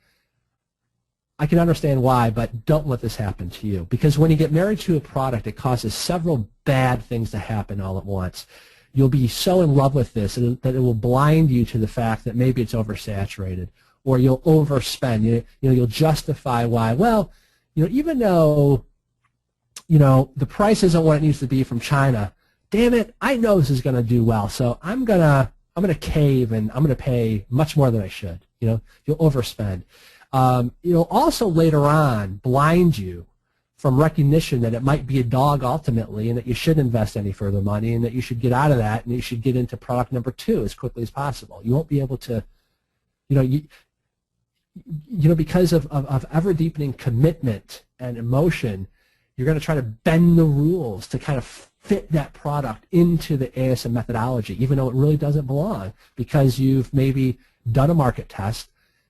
I can understand why, but don't let this happen to you. Because when you get married to a product, it causes several bad things to happen all at once. You'll be so in love with this that it will blind you to the fact that maybe it's oversaturated, or you'll overspend. You'll justify why. Well, even though the price isn't what it needs to be from China, damn it, I know this is going to do well, so I'm gonna cave and I'm gonna pay much more than I should. You'll overspend. It'll also later on blind you from recognition that it might be a dog ultimately, and that you shouldn't invest any further money, and that you should get out of that, and you should get into product number two as quickly as possible. You won't be able to, because of ever-deepening commitment and emotion, you're going to try to bend the rules to kind of fit that product into the ASM methodology, even though it really doesn't belong, because you've maybe done a market test,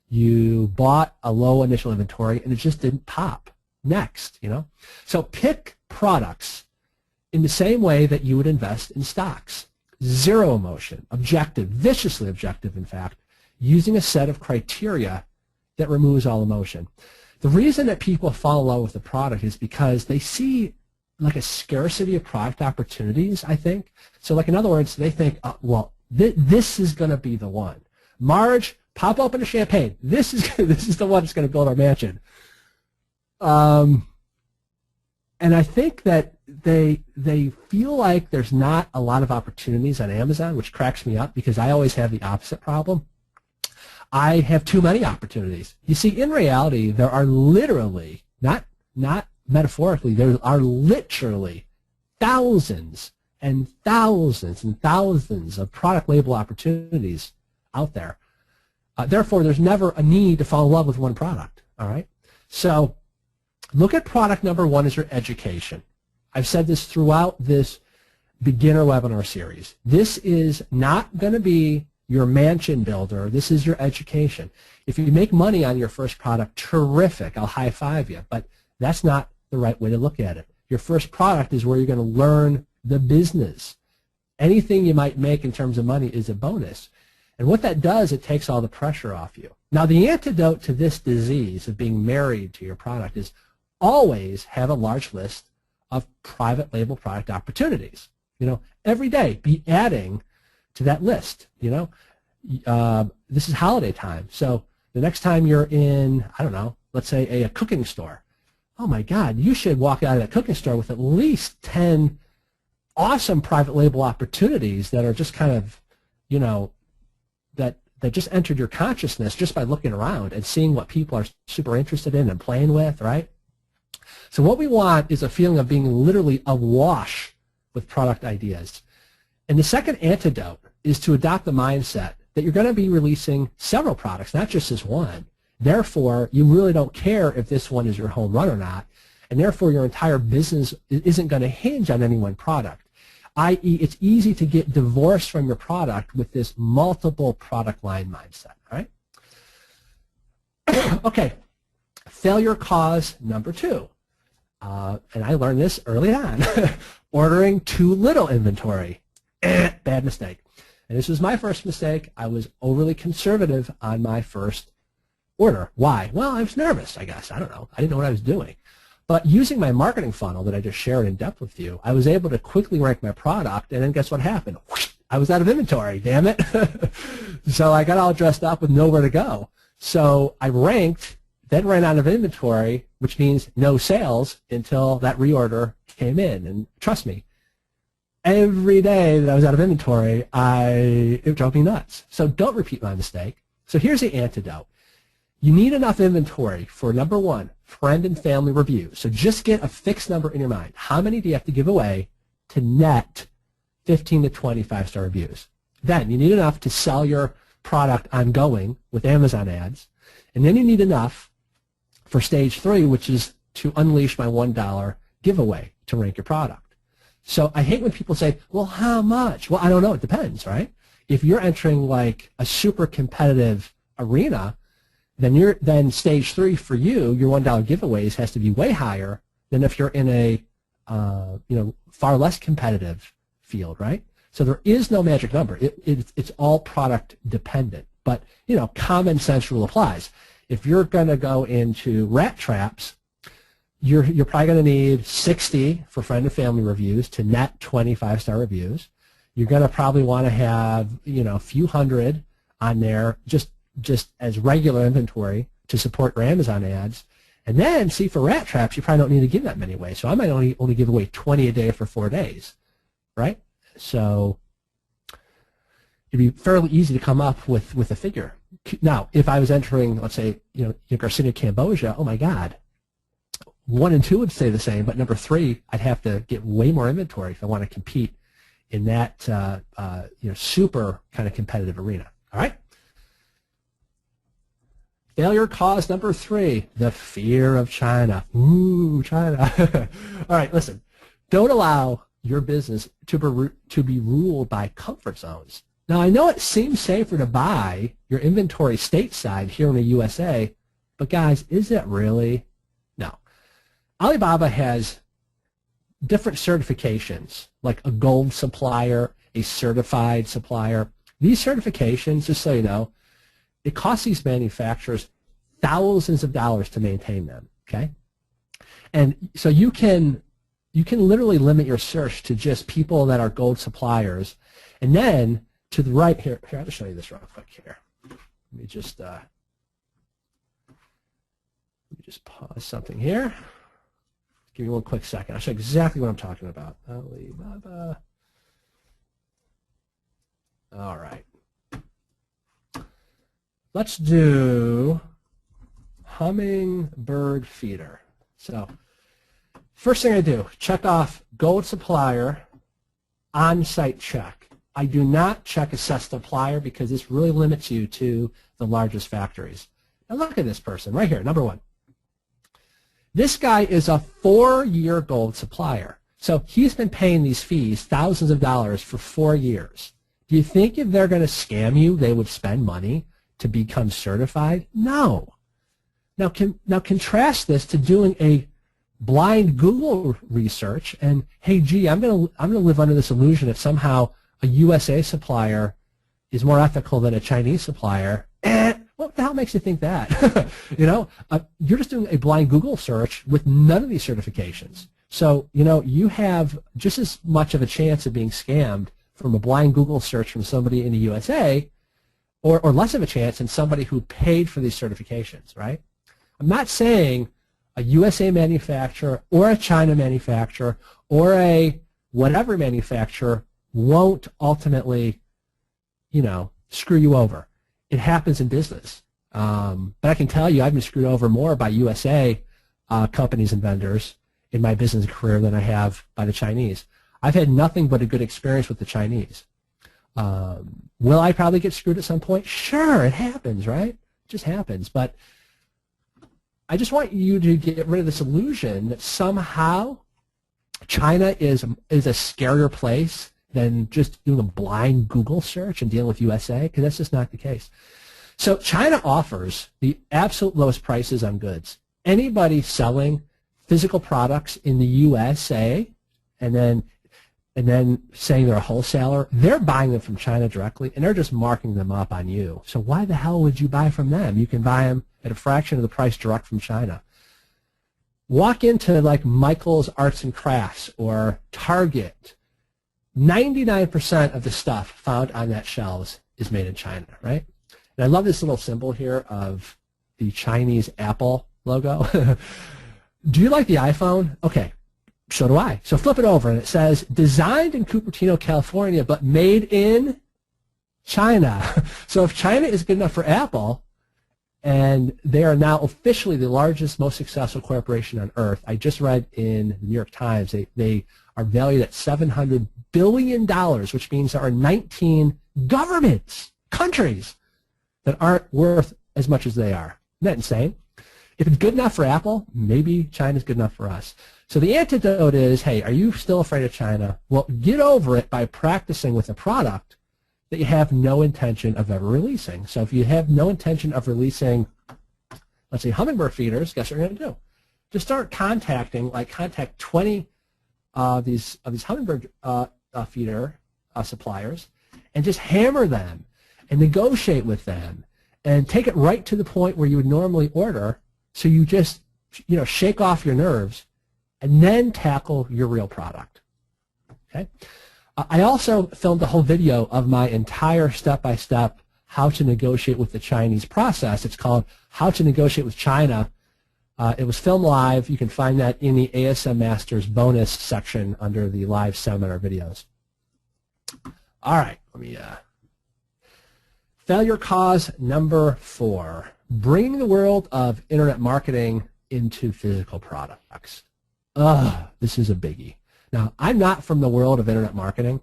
you bought a low initial inventory, and it just didn't pop. Next, So pick products in the same way that you would invest in stocks. Zero emotion, objective, viciously objective, in fact, using a set of criteria that removes all emotion. The reason that people fall in love with the product is because they see like a scarcity of product opportunities, I think. So like in other words, they think, this is going to be the one. Marge, pop open a champagne. This is the one that's going to build our mansion. And I think that they feel like there's not a lot of opportunities on Amazon, which cracks me up because I always have the opposite problem. I have too many opportunities. You see, in reality, there are literally, not metaphorically, there are literally thousands and thousands and thousands of product label opportunities out there. Therefore, there's never a need to fall in love with one product, all right? So look at product number one as your education. I've said this throughout this beginner webinar series. This is not going to be your mansion builder. This is your education. If you make money on your first product, terrific. I'll high five you. But that's not the right way to look at it. Your first product is where you're going to learn the business. Anything you might make in terms of money is a bonus. And what that does, it takes all the pressure off you. Now, the antidote to this disease of being married to your product is always have a large list of private label product opportunities. Every day be adding to that list. This is holiday time, so the next time you're in, I don't know, let's say a cooking store, oh my God, you should walk out of that cooking store with at least 10 awesome private label opportunities that are just kind of, that just entered your consciousness just by looking around and seeing what people are super interested in and playing with, right? So what we want is a feeling of being literally awash with product ideas. And the second antidote is to adopt the mindset that you're going to be releasing several products, not just this one. Therefore, you really don't care if this one is your home run or not, and therefore your entire business isn't going to hinge on any one product, i.e. it's easy to get divorced from your product with this multiple product line mindset, all right? Okay, failure cause number two. And I learned this early on. Ordering too little inventory. Bad mistake. And this was my first mistake. I was overly conservative on my first order. Why? Well, I was nervous, I guess. I don't know. I didn't know what I was doing. But using my marketing funnel that I just shared in depth with you, I was able to quickly rank my product, and then guess what happened? I was out of inventory, damn it. So I got all dressed up with nowhere to go. So I ranked, then ran out of inventory, which means no sales until that reorder came in. And trust me, every day that I was out of inventory, it drove me nuts. So don't repeat my mistake. So here's the antidote. You need enough inventory for, number one, friend and family review. So just get a fixed number in your mind. How many do you have to give away to net 15 to 20 5-star reviews? Then you need enough to sell your product ongoing with Amazon ads. And then you need enough for stage 3, which is to unleash my $1 giveaway to rank your product. So I hate when people say, well, how much? Well, I don't know. It depends, right? If you're entering like a super competitive arena, then stage 3 for you, your $1 giveaways has to be way higher than if you're in a far less competitive field, right? So there is no magic number. It's all product dependent. But common sense rule applies. If you're going to go into rat traps, you're probably going to need 60 for friend and family reviews to net 20 5-star reviews. You're going to probably want to have a few hundred on there just as regular inventory to support your Amazon ads. And then, see, for rat traps, you probably don't need to give that many away. So I might only give away 20 a day for 4 days, right? So it'd be fairly easy to come up with a figure. Now, if I was entering, let's say, Garcinia, Cambodia, oh my God, 1 and 2 would stay the same, but number 3, I'd have to get way more inventory if I want to compete in that super kind of competitive arena. All right. Failure cause number 3, the fear of China. Ooh, China. All right, listen. Don't allow your business to be ruled by comfort zones. Now, I know it seems safer to buy your inventory stateside here in the USA, but guys, is it really? No. Alibaba has different certifications, like a gold supplier, a certified supplier. These certifications, just so you know, it costs these manufacturers thousands of dollars to maintain them, okay? And so you can literally limit your search to just people that are gold suppliers. And then to the right here, I'll just show you this real quick here. Let me just pause something here. Give me one quick second. I'll show you exactly what I'm talking about. Alibaba. All right. Let's do hummingbird feeder. So first thing I do, check off gold supplier, on-site check. I do not check assessed supplier because this really limits you to the largest factories. Now look at this person right here, number 1. This guy is a 4-year gold supplier. So he's been paying these fees, thousands of dollars, for 4 years. Do you think if they're going to scam you, they would spend money to become certified? No. Now contrast this to doing a blind Google research and, hey, gee, I'm gonna live under this illusion that somehow a USA supplier is more ethical than a Chinese supplier. What the hell makes you think that? You're just doing a blind Google search with none of these certifications. So you have just as much of a chance of being scammed from a blind Google search from somebody in the USA, or less of a chance than somebody who paid for these certifications, right? I'm not saying a USA manufacturer or a China manufacturer or a whatever manufacturer won't ultimately, screw you over. It happens in business. But I can tell you I've been screwed over more by USA companies and vendors in my business career than I have by the Chinese. I've had nothing but a good experience with the Chinese. Will I probably get screwed at some point? Sure, it happens, right? It just happens. But I just want you to get rid of this illusion that somehow China is a scarier place than just doing a blind Google search and dealing with USA, because that's just not the case. So China offers the absolute lowest prices on goods. Anybody selling physical products in the USA and then saying they're a wholesaler, they're buying them from China directly, and they're just marking them up on you. So why the hell would you buy from them? You can buy them at a fraction of the price direct from China. Walk into like Michael's Arts and Crafts or Target. 99% of the stuff found on that shelves is made in China, right? And I love this little symbol here of the Chinese Apple logo. Do you like the iPhone? Okay. So do I. So flip it over, and it says, designed in Cupertino, California, but made in China. So if China is good enough for Apple, and they are now officially the largest, most successful corporation on earth. I just read in the New York Times they are valued at $700 billion, which means there are 19 governments, countries, that aren't worth as much as they are. Isn't that insane? if it's good enough for Apple, maybe China's good enough for us. So the antidote is, hey, are you still afraid of China? Well, get over it by practicing with a product that you have no intention of ever releasing. So if you have no intention of releasing, let's say, hummingbird feeders, guess what you're going to do? Just start contacting, contact 20 of these hummingbird feeder suppliers and just hammer them and negotiate with them and take it right to the point where you would normally order, so you just, shake off your nerves and then tackle your real product. Okay? I also filmed a whole video of my entire step-by-step how to negotiate with the Chinese process. It's called How to Negotiate with China. It was filmed live. You can find that in the ASM Masters bonus section under the live seminar videos. All right, let me failure cause number 4, bringing the world of internet marketing into physical products. This is a biggie. Now, I'm not from the world of internet marketing.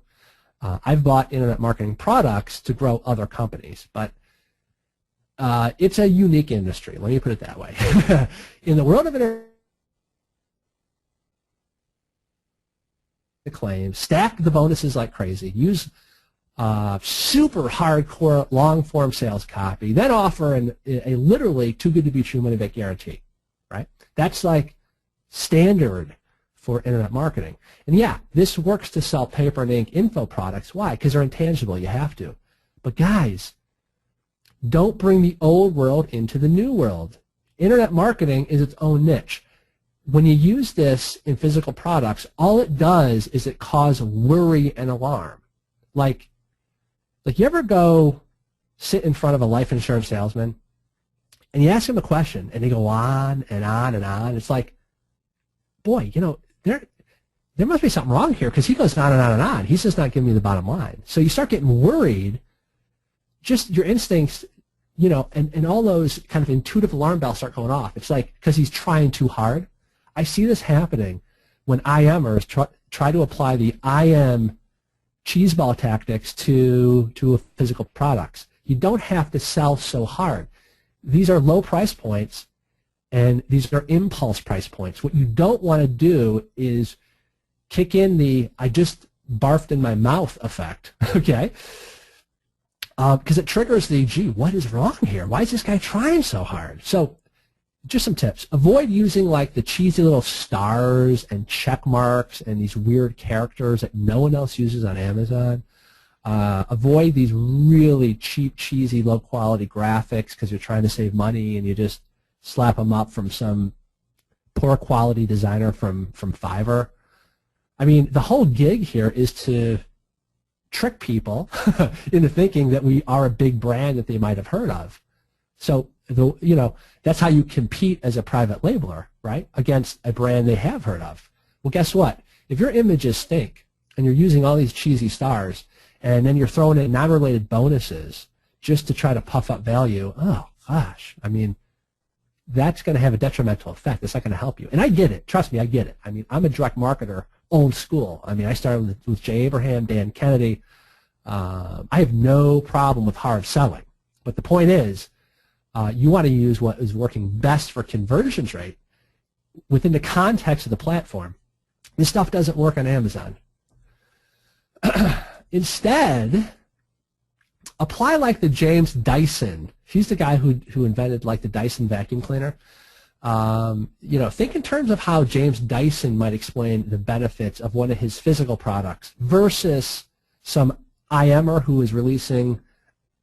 I've bought internet marketing products to grow other companies, but it's a unique industry. Let me put it that way. In the world of internet claims, stack the bonuses like crazy, use super hardcore long-form sales copy, then offer a literally too good to be true money-back guarantee, right? That's like standard for internet marketing. And yeah, this works to sell paper and ink info products. Why? Because they're intangible. You have to. But guys, don't bring the old world into the new world. Internet marketing is its own niche. When you use this in physical products, all it does is it causes worry and alarm. Like you ever go sit in front of a life insurance salesman and you ask him a question and they go on and on and on. It's like, boy, there must be something wrong here, because he goes on and on and on. He's just not giving me the bottom line. So you start getting worried, just your instincts, and all those kind of intuitive alarm bells start going off. It's like, because he's trying too hard. I see this happening when IMers try to apply the IM cheeseball tactics to physical products. You don't have to sell so hard. These are low price points, and these are impulse price points. What you don't want to do is kick in the I just barfed in my mouth effect, okay? Because it triggers the, gee, what is wrong here? Why is this guy trying so hard? So just some tips. Avoid using like the cheesy little stars and check marks and these weird characters that no one else uses on Amazon. Avoid these really cheap, cheesy, low-quality graphics because you're trying to save money and you just slap them up from some poor quality designer from Fiverr. I mean, the whole gig here is to trick people into thinking that we are a big brand that they might have heard of. So, that's how you compete as a private labeler, right, against a brand they have heard of. Well, guess what? If your images stink and you're using all these cheesy stars and then you're throwing in non-related bonuses just to try to puff up value, oh, gosh, I mean, that's going to have a detrimental effect. It's not going to help you. And I get it. Trust me, I get it. I mean, I'm a direct marketer, old school. I mean, I started with Jay Abraham, Dan Kennedy. I have no problem with hard selling. But the point is, you want to use what is working best for conversion rate within the context of the platform. This stuff doesn't work on Amazon. Instead, apply like the James Dyson. He's the guy who invented like the Dyson vacuum cleaner. Think in terms of how James Dyson might explain the benefits of one of his physical products versus some IMer who is releasing,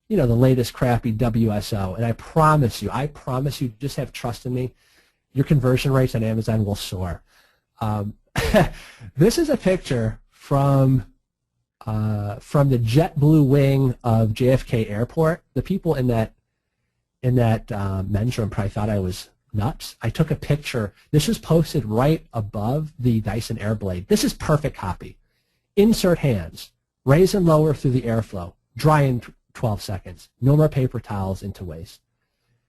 the latest crappy WSO. And I promise you, just have trust in me, your conversion rates on Amazon will soar. This is a picture from the JetBlue wing of JFK Airport. The people in that men's room probably thought I was nuts. I took a picture. This was posted right above the Dyson Airblade. This is perfect copy. Insert hands. Raise and lower through the airflow. Dry in 12 seconds. No more paper towels into waste.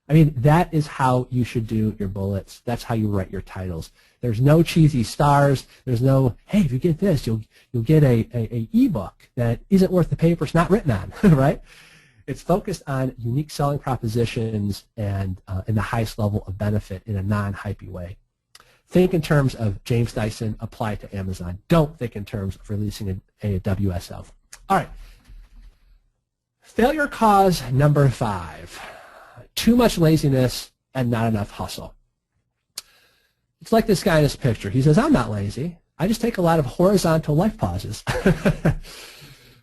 I mean, that is how you should do your bullets. That's how you write your titles. There's no cheesy stars. There's no, hey, if you get this, you'll get a ebook that isn't worth the paper it's not written on, right? It's focused on unique selling propositions and in the highest level of benefit in a non-hypey way. Think in terms of James Dyson, apply it to Amazon. Don't think in terms of releasing a WSO. All right. Failure cause number 5, too much laziness and not enough hustle. It's like this guy in this picture. He says, I'm not lazy. I just take a lot of horizontal life pauses.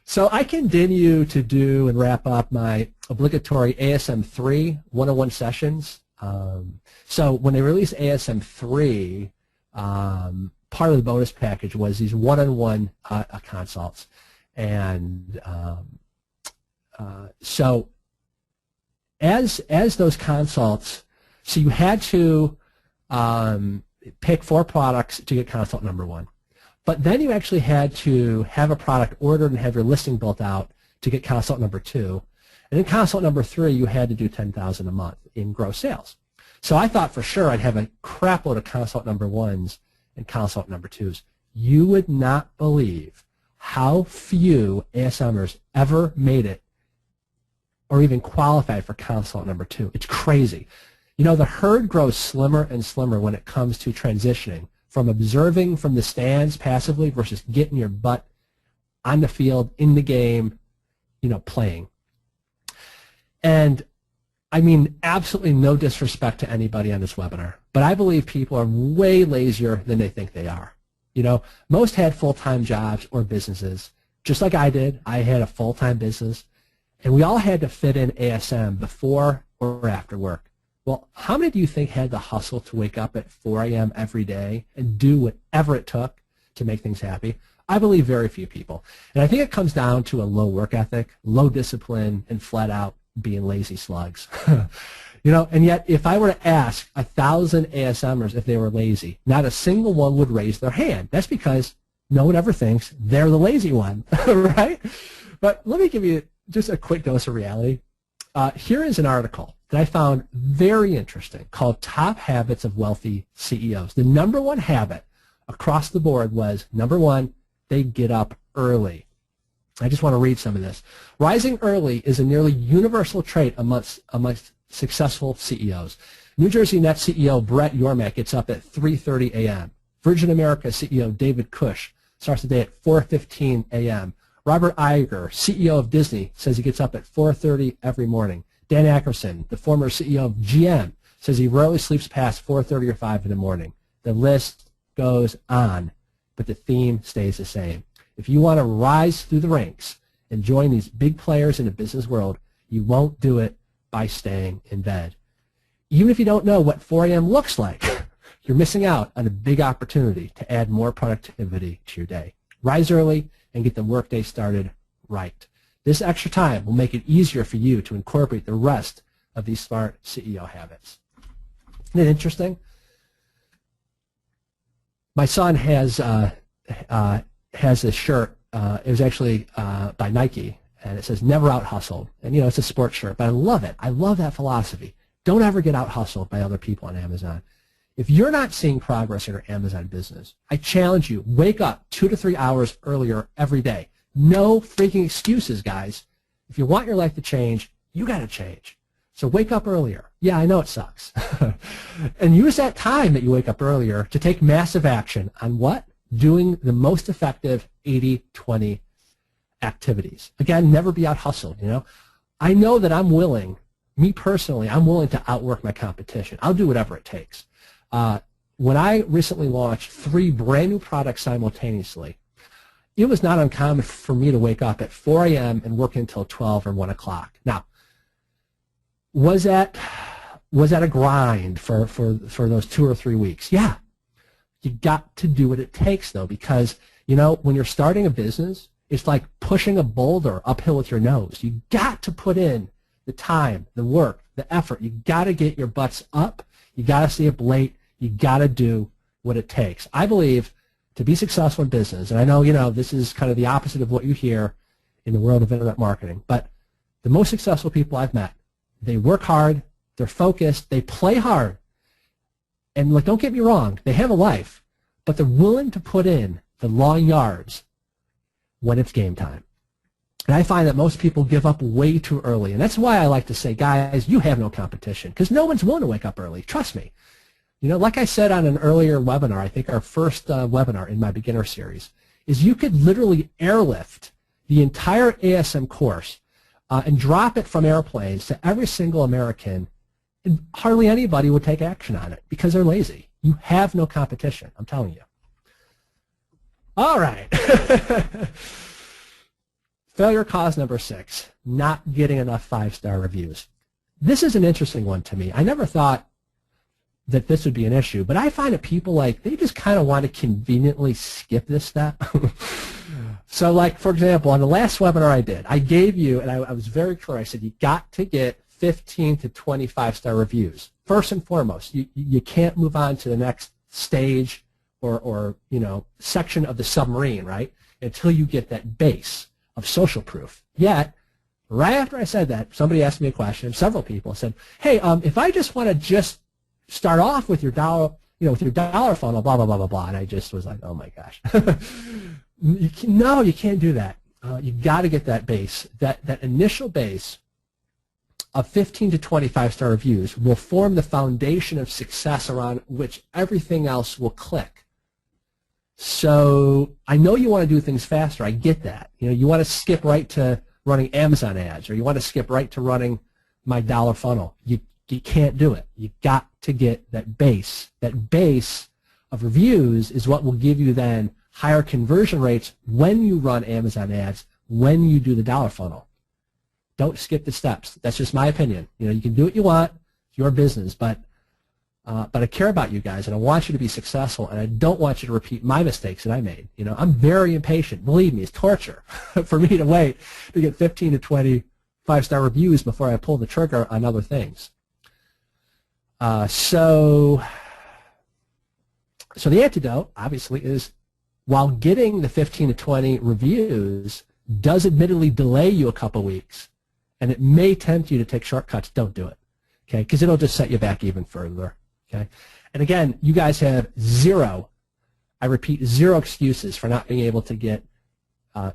So I continue to do and wrap up my obligatory ASM 3 101 sessions. So when they released ASM 3, part of the bonus package was these one-on-one consults. And so as those consults, so you had to pick 4 products to get consult number 1. But then you actually had to have a product ordered and have your listing built out to get consult number 2. And in consult number 3, you had to do $10,000 a month in gross sales. So I thought for sure I'd have a crap load of consult number 1s and consult number 2s. You would not believe how few ASMers ever made it or even qualified for consult number 2. It's crazy. You know, the herd grows slimmer and slimmer when it comes to transitioning from observing from the stands passively versus getting your butt on the field, in the game, you know, playing. And I mean, absolutely no disrespect to anybody on this webinar, but I believe people are way lazier than they think they are. You know, most had full-time jobs or businesses, just like I did. I had a full-time business, and we all had to fit in ASM before or after work. Well, how many do you think had the hustle to wake up at 4 a.m. every day and do whatever it took to make things happy? I believe very few people. And I think it comes down to a low work ethic, low discipline, and flat out being lazy slugs. You know, and yet if I were to ask 1,000 ASMers if they were lazy, not a single one would raise their hand. That's because no one ever thinks they're the lazy one, right? But let me give you just a quick dose of reality. Here is an article that I found very interesting called Top Habits of Wealthy CEOs. The number 1 habit across the board was, number 1, they get up early. I just want to read some of this. Rising early is a nearly universal trait amongst successful CEOs. New Jersey Net CEO Brett Yormark gets up at 3:30 a.m. Virgin America CEO David Cush starts the day at 4:15 a.m. Robert Iger, CEO of Disney, says he gets up at 4:30 every morning. Dan Akerson, the former CEO of GM, says he rarely sleeps past 4:30 or 5 in the morning. The list goes on, but the theme stays the same. If you want to rise through the ranks and join these big players in the business world, you won't do it by staying in bed. Even if you don't know what 4 a.m. looks like, you're missing out on a big opportunity to add more productivity to your day. Rise early and get the workday started right. This extra time will make it easier for you to incorporate the rest of these smart CEO habits. Isn't it interesting? My son has this shirt. It was actually by Nike, and it says "Never Out Hustled." And you know, it's a sports shirt, but I love it. I love that philosophy. Don't ever get out hustled by other people on Amazon. If you're not seeing progress in your Amazon business, I challenge you, wake up 2 to 3 hours earlier every day. No freaking excuses, guys. If you want your life to change, you got to change. So wake up earlier. Yeah, I know it sucks. And use that time that you wake up earlier to take massive action on what? Doing the most effective 80-20 activities. Again, never be out hustled, you know. I know that I'm willing, me personally, I'm willing to outwork my competition. I'll do whatever it takes. When I recently launched 3 brand new products simultaneously, it was not uncommon for me to wake up at 4 a.m. and work until 12 or 1 o'clock. Now, was that a grind for those 2 or 3 weeks? Yeah. You got to do what it takes, though, because, you know, when you're starting a business, it's like pushing a boulder uphill with your nose. You got to put in the time, the work, the effort. You got to get your butts up. You got to stay up late. You got to do what it takes. I believe to be successful in business, and I know, you know, this is kind of the opposite of what you hear in the world of internet marketing, but the most successful people I've met, they work hard, they're focused, they play hard, and look, don't get me wrong, they have a life, but they're willing to put in the long yards when it's game time. And I find that most people give up way too early. And that's why I like to say, guys, you have no competition, because no one's willing to wake up early. Trust me. You know, like I said on an earlier webinar, I think our first webinar in my beginner series, is you could literally airlift the entire ASM course and drop it from airplanes to every single American, and hardly anybody would take action on it because they're lazy. You have no competition, I'm telling you. All right. Failure cause number 6, not getting enough 5-star reviews. This is an interesting one to me. I never thought that this would be an issue, but I find that people, like, they just kind of want to conveniently skip this step. So, like, for example, on the last webinar I did, I gave you, and I was very clear, I said you got to get 15 to 25-star reviews. First and foremost, you can't move on to the next stage or you know, section of the submarine, right, until you get that base of social proof. Yet, right after I said that, somebody asked me a question. Several people said, "Hey, if I just want to just start off with your dollar, you know, with your dollar funnel, blah blah blah blah blah," and I just was like, "Oh my gosh, no, you can't do that. You got to get that base, that initial base of 15 to 25-star reviews will form the foundation of success around which everything else will click." So I know you want to do things faster. I get that. You know, you want to skip right to running Amazon ads, or you want to skip right to running my dollar funnel. You can't do it. You got to get that base. That base of reviews is what will give you then higher conversion rates when you run Amazon ads, when you do the dollar funnel. Don't skip the steps. That's just my opinion. You know, you can do what you want. It's your business, but I care about you guys, and I want you to be successful, and I don't want you to repeat my mistakes that I made. You know, I'm very impatient. Believe me, it's torture for me to wait to get 15 to 20 5-star reviews before I pull the trigger on other things. So the antidote, obviously, is while getting the 15 to 20 reviews does admittedly delay you a couple weeks, and it may tempt you to take shortcuts, don't do it, okay? Because it'll just set you back even further, okay? And again, you guys have zero, I repeat, zero excuses for not being able to get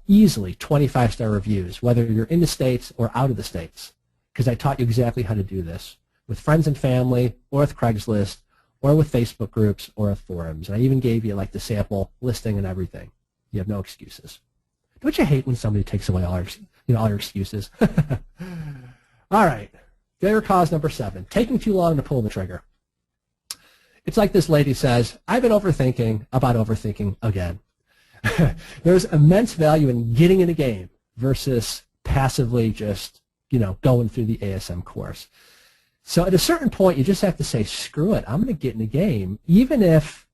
easily 25-star reviews, whether you're in the States or out of the States, because I taught you exactly how to do this with friends and family, or with Craigslist, or with Facebook groups, or with forums. And I even gave you like the sample listing and everything. You have no excuses. Don't you hate when somebody takes away all your excuses? All right, failure cause number 7, taking too long to pull the trigger. It's like this lady says, "I've been overthinking about overthinking again." There's immense value in getting in a game versus passively just, you know, going through the ASM course. So at a certain point, you just have to say, screw it, I'm going to get in the game, even if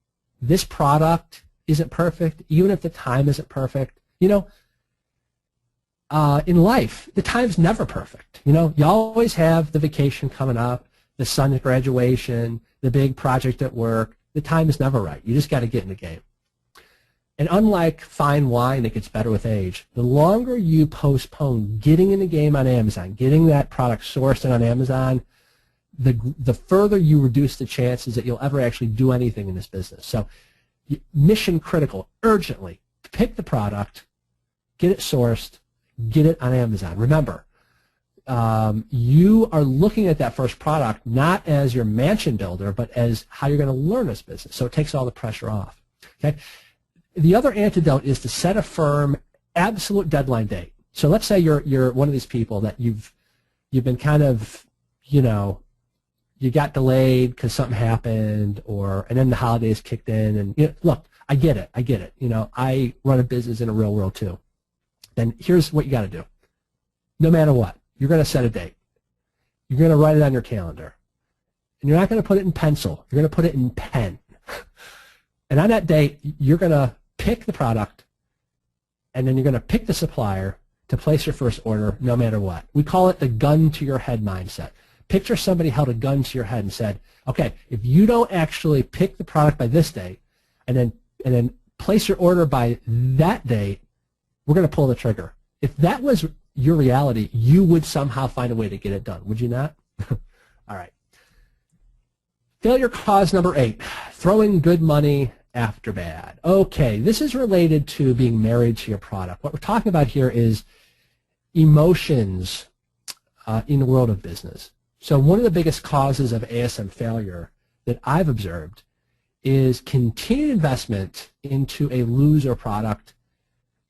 this product isn't perfect, even if the time isn't perfect. You know, in life, the time's never perfect. You know, you always have the vacation coming up, the son's graduation, the big project at work. The time is never right. You just got to get in the game. And unlike fine wine that gets better with age, the longer you postpone getting in the game on Amazon, getting that product sourced on Amazon, the further you reduce the chances that you'll ever actually do anything in this business. So mission critical, urgently, pick the product, get it sourced, get it on Amazon. Remember, you are looking at that first product not as your mansion builder, but as how you're going to learn this business. So it takes all the pressure off. Okay. The other antidote is to set a firm, absolute deadline date. So let's say you're one of these people that you've been kind of, you know, you got delayed because something happened, and then the holidays kicked in, and you know, look, I get it. You know, I run a business in a real world too. Then here's what you got to do. No matter what, you're going to set a date. You're going to write it on your calendar, and you're not going to put it in pencil. You're going to put it in pen. And on that date, you're going to pick the product, and then you're going to pick the supplier to place your first order no matter what. We call it the gun to your head mindset. Picture somebody held a gun to your head and said, okay, if you don't actually pick the product by this date and then place your order by that date, we're going to pull the trigger. If that was your reality, you would somehow find a way to get it done, would you not? All right. Failure cause number 8, throwing good money after bad. Okay, this is related to being married to your product. What we're talking about here is emotions in the world of business. So one of the biggest causes of ASM failure that I've observed is continued investment into a loser product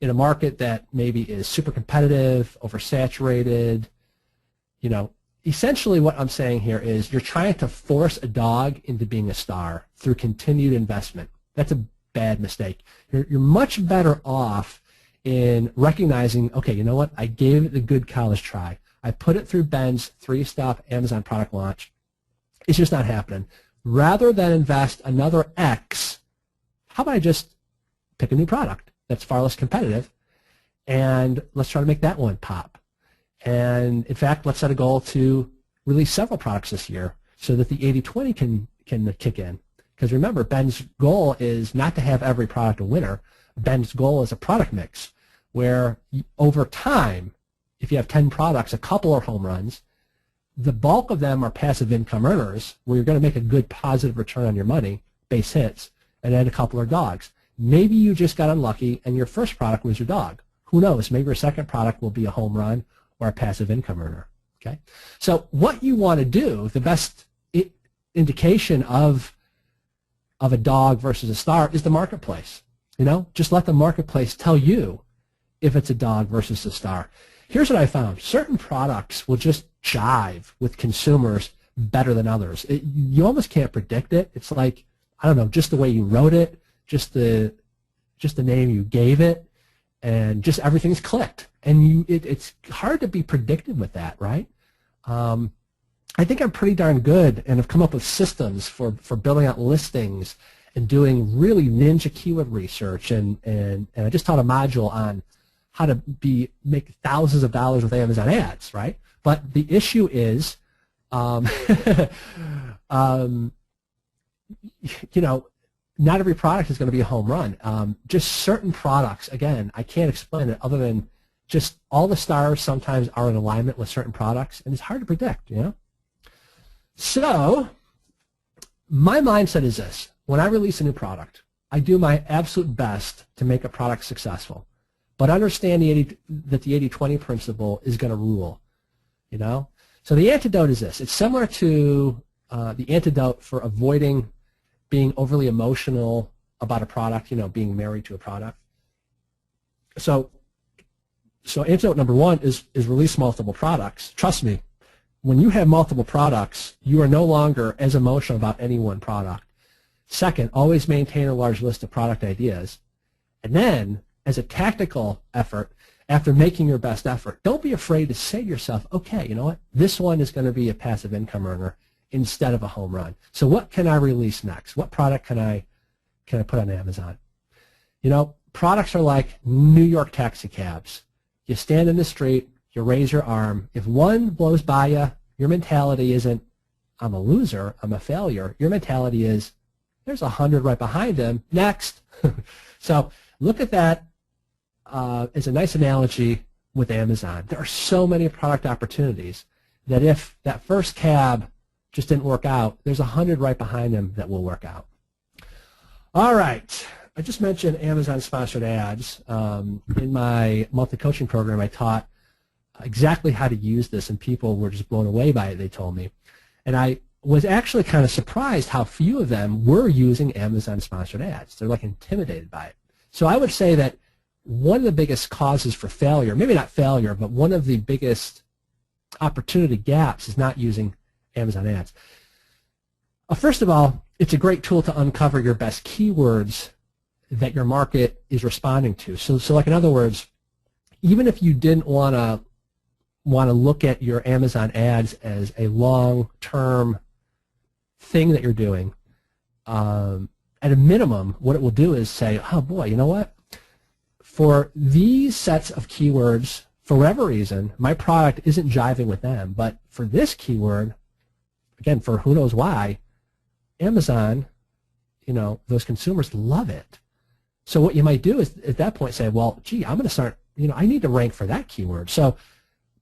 in a market that maybe is super competitive, oversaturated. You know, essentially what I'm saying here is you're trying to force a dog into being a star through continued investment. That's a bad mistake. You're much better off in recognizing, okay, you know what, I gave it a good college try. I put it through Ben's 3-stop Amazon product launch. It's just not happening. Rather than invest another X, how about I just pick a new product that's far less competitive, and let's try to make that one pop. And in fact, let's set a goal to release several products this year so that the 80-20 can kick in. Because remember, Ben's goal is not to have every product a winner. Ben's goal is a product mix where over time, if you have 10 products, a couple are home runs. The bulk of them are passive income earners where you're going to make a good positive return on your money, base hits, and then a couple are dogs. Maybe you just got unlucky and your first product was your dog. Who knows? Maybe your second product will be a home run or a passive income earner. Okay? So what you want to do, the best indication of a dog versus a star is the marketplace. You know, just let the marketplace tell you if it's a dog versus a star. Here's what I found. Certain products will just jive with consumers better than others. You almost can't predict it. It's like, I don't know, just the way you wrote it, just the name you gave it, and just everything's clicked. And it's hard to be predictive with that, right? I think I'm pretty darn good and have come up with systems for building out listings and doing really ninja keyword research. And I just taught a module on how to make thousands of dollars with Amazon ads, right? But the issue is, you know, not every product is going to be a home run. Just certain products, again, I can't explain it other than just all the stars sometimes are in alignment with certain products, and it's hard to predict, you know? So my mindset is this. When I release a new product, I do my absolute best to make a product successful, but understand that the 80-20 principle is going to rule, you know? So the antidote is this. It's similar to the antidote for avoiding being overly emotional about a product, you know, being married to a product. So antidote number one is release multiple products. Trust me, when you have multiple products, you are no longer as emotional about any one product. Second, always maintain a large list of product ideas. And then, as a tactical effort, after making your best effort, don't be afraid to say to yourself, okay, you know what, this one is going to be a passive income earner instead of a home run. So what can I release next? What product can I put on Amazon? You know, products are like New York taxi cabs. You stand in the street, you raise your arm. If one blows by you, your mentality isn't, I'm a loser, I'm a failure. Your mentality is, there's 100 right behind him, next. So look at that as a nice analogy with Amazon. There are so many product opportunities that if that first cab just didn't work out, there's 100 right behind him that will work out. All right. I just mentioned Amazon-sponsored ads. In my monthly coaching program, I taught exactly how to use this, and people were just blown away by it, they told me. And I was actually kind of surprised how few of them were using Amazon-sponsored ads. They're like intimidated by it. So I would say that one of the biggest causes for failure, maybe not failure, but one of the biggest opportunity gaps is not using Amazon ads. First of all, it's a great tool to uncover your best keywords that your market is responding to. So like in other words, even if you didn't want to look at your Amazon ads as a long-term thing that you're doing, at a minimum, what it will do is say, oh boy, you know what? For these sets of keywords, for whatever reason, my product isn't jiving with them, but for this keyword, again, for who knows why, Amazon, you know, those consumers love it. So what you might do is at that point say, well, gee, I'm going to start, you know, I need to rank for that keyword. So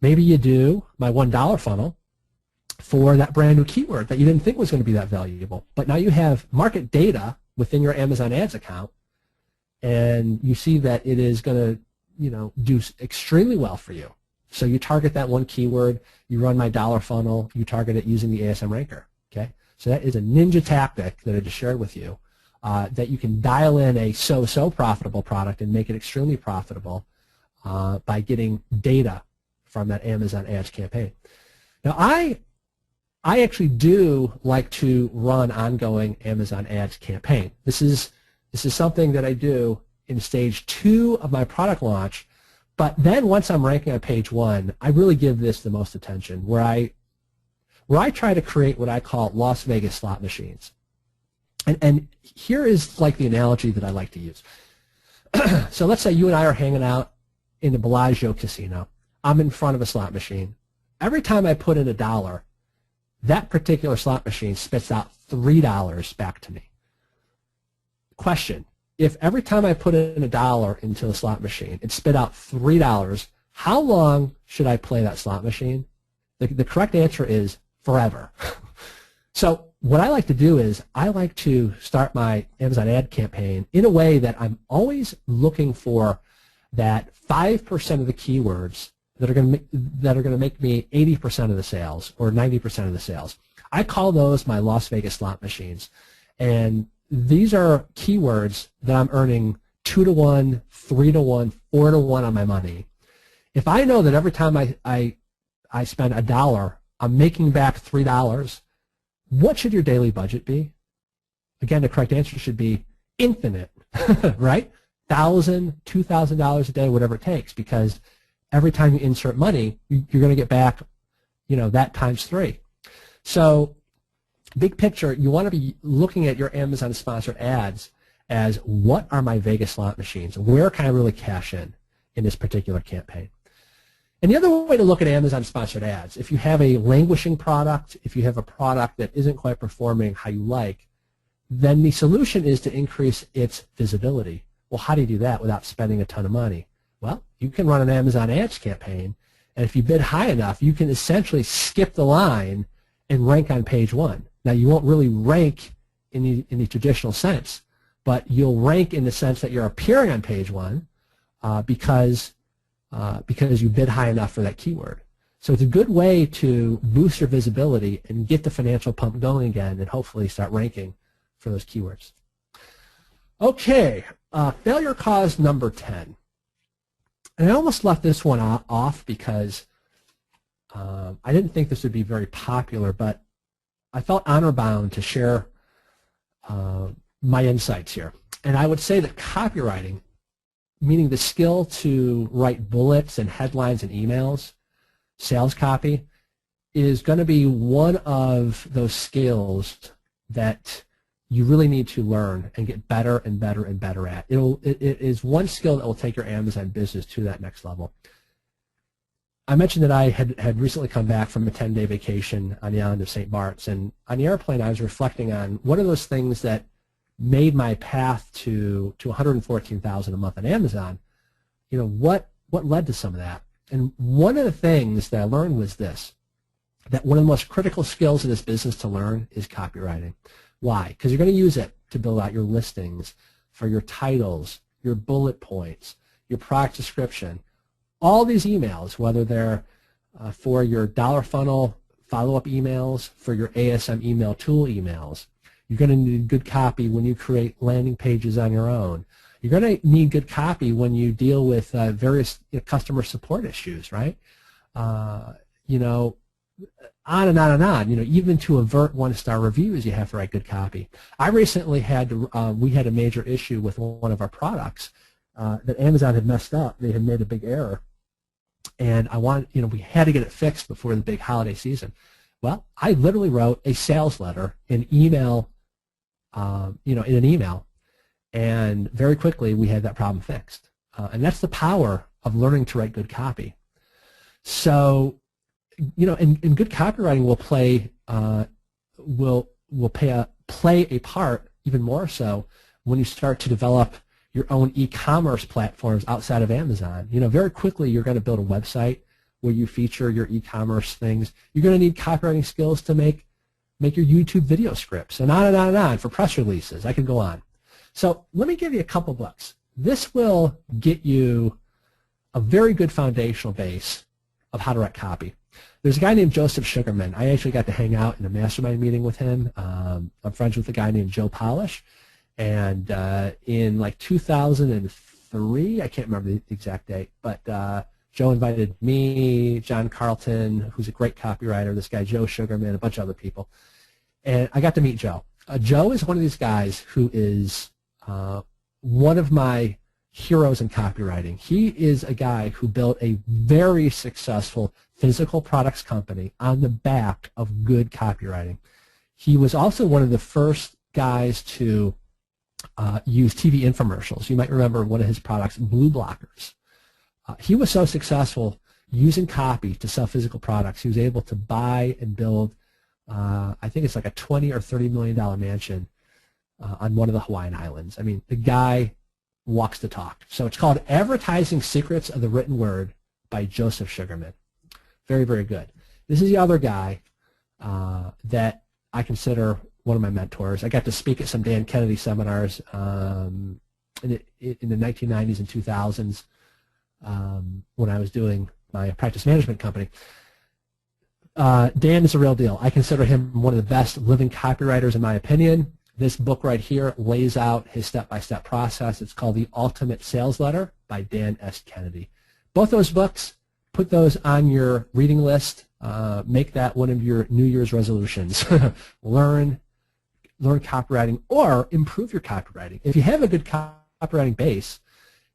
maybe you do my $1 funnel for that brand new keyword that you didn't think was going to be that valuable. But now you have market data within your Amazon ads account, and you see that it is going to, you know, do extremely well for you. So you target that one keyword, you run my dollar funnel, you target it using the ASM ranker. Okay, so that is a ninja tactic that I just shared with you, that you can dial in a so-so profitable product and make it extremely profitable by getting data from that Amazon ads campaign. Now, I actually do like to run ongoing Amazon ads campaign. This is something that I do in stage 2 of my product launch, but then once I'm ranking on page 1, I really give this the most attention, where I try to create what I call Las Vegas slot machines. And here is like the analogy that I like to use. So let's say you and I are hanging out in the Bellagio casino. I'm in front of a slot machine. Every time I put in $1, that particular slot machine spits out $3 back to me. Question: if every time I put in $1 into the slot machine, it spit out $3, how long should I play that slot machine? The correct answer is forever. So what I like to do is I like to start my Amazon ad campaign in a way that I'm always looking for that 5% of the keywords that are going to make me 80% of the sales or 90% of the sales. I call those my Las Vegas slot machines, and these are keywords that I'm earning 2 to 1, 3 to 1, 4 to 1 on my money. If I know that every time I spend $1, I'm making back $3, what should your daily budget be? Again, the correct answer should be infinite, right? $1,000, $2,000 a day, whatever it takes, because every time you insert money, you're going to get back, that times 3. So, big picture, you want to be looking at your Amazon sponsored ads as, what are my Vegas slot machines? Where can I really cash in this particular campaign? And the other way to look at Amazon sponsored ads, if you have a languishing product, if you have a product that isn't quite performing how you like, then the solution is to increase its visibility. Well, how do you do that without spending a ton of money? Well, you can run an Amazon ads campaign, and if you bid high enough, you can essentially skip the line and rank on page 1. Now, you won't really rank in the traditional sense, but you'll rank in the sense that you're appearing on page 1 because you bid high enough for that keyword. So it's a good way to boost your visibility and get the financial pump going again, and hopefully start ranking for those keywords. Okay, failure cause number 10. And I almost left this one off because I didn't think this would be very popular, but I felt honor bound to share my insights here. And I would say that copywriting, meaning the skill to write bullets and headlines and emails, sales copy, is going to be one of those skills that you really need to learn and get better and better and better at. It is one skill that will take your Amazon business to that next level. I mentioned that I had recently come back from a 10-day vacation on the island of St. Bart's, and on the airplane I was reflecting on one of those things that made my path to $114,000 a month on Amazon. What led to some of that? And one of the things that I learned was this, that one of the most critical skills in this business to learn is copywriting. Why? Because you're going to use it to build out your listings, for your titles, your bullet points, your product description. All these emails, whether they're for your dollar funnel follow-up emails, for your ASM email tool emails, you're going to need good copy when you create landing pages on your own. You're going to need good copy when you deal with various customer support issues, right? On and on and on. Even to avert one-star reviews, you have to write good copy. I recently we had a major issue with one of our products that Amazon had messed up. They had made a big error, and we had to get it fixed before the big holiday season. Well, I literally wrote a sales letter, an email, in an email, and very quickly we had that problem fixed. And that's the power of learning to write good copy. So, and good copywriting will play a part even more so when you start to develop your own e-commerce platforms outside of Amazon. Very quickly you're going to build a website where you feature your e-commerce things. You're going to need copywriting skills to make your YouTube video scripts, and on and on and on, for press releases. I could go on. So let me give you a couple books. This will get you a very good foundational base of how to write copy. There's a guy named Joseph Sugarman. I actually got to hang out in a mastermind meeting with him. I'm friends with a guy named Joe Polish. And in like 2003, I can't remember the exact date, but Joe invited me, John Carlton, who's a great copywriter, this guy Joe Sugarman, a bunch of other people. And I got to meet Joe. Joe is one of these guys who is one of my heroes in copywriting. He is a guy who built a very successful physical products company on the back of good copywriting. He was also one of the first guys to use TV infomercials. You might remember one of his products, Blue Blockers. He was so successful using copy to sell physical products. He was able to buy and build, I think it's like a $20 or $30 million mansion on one of the Hawaiian Islands. I mean, the guy walks the talk. So it's called Advertising Secrets of the Written Word by Joseph Sugarman. Very, very good. This is the other guy that I consider one of my mentors. I got to speak at some Dan Kennedy seminars in the 1990s and 2000s when I was doing my practice management company. Dan is a real deal. I consider him one of the best living copywriters in my opinion. This book right here lays out his step-by-step process. It's called The Ultimate Sales Letter by Dan S. Kennedy. Both those books, put those on your reading list. Make that one of your New Year's resolutions. Learn copywriting or improve your copywriting. If you have a good copywriting base,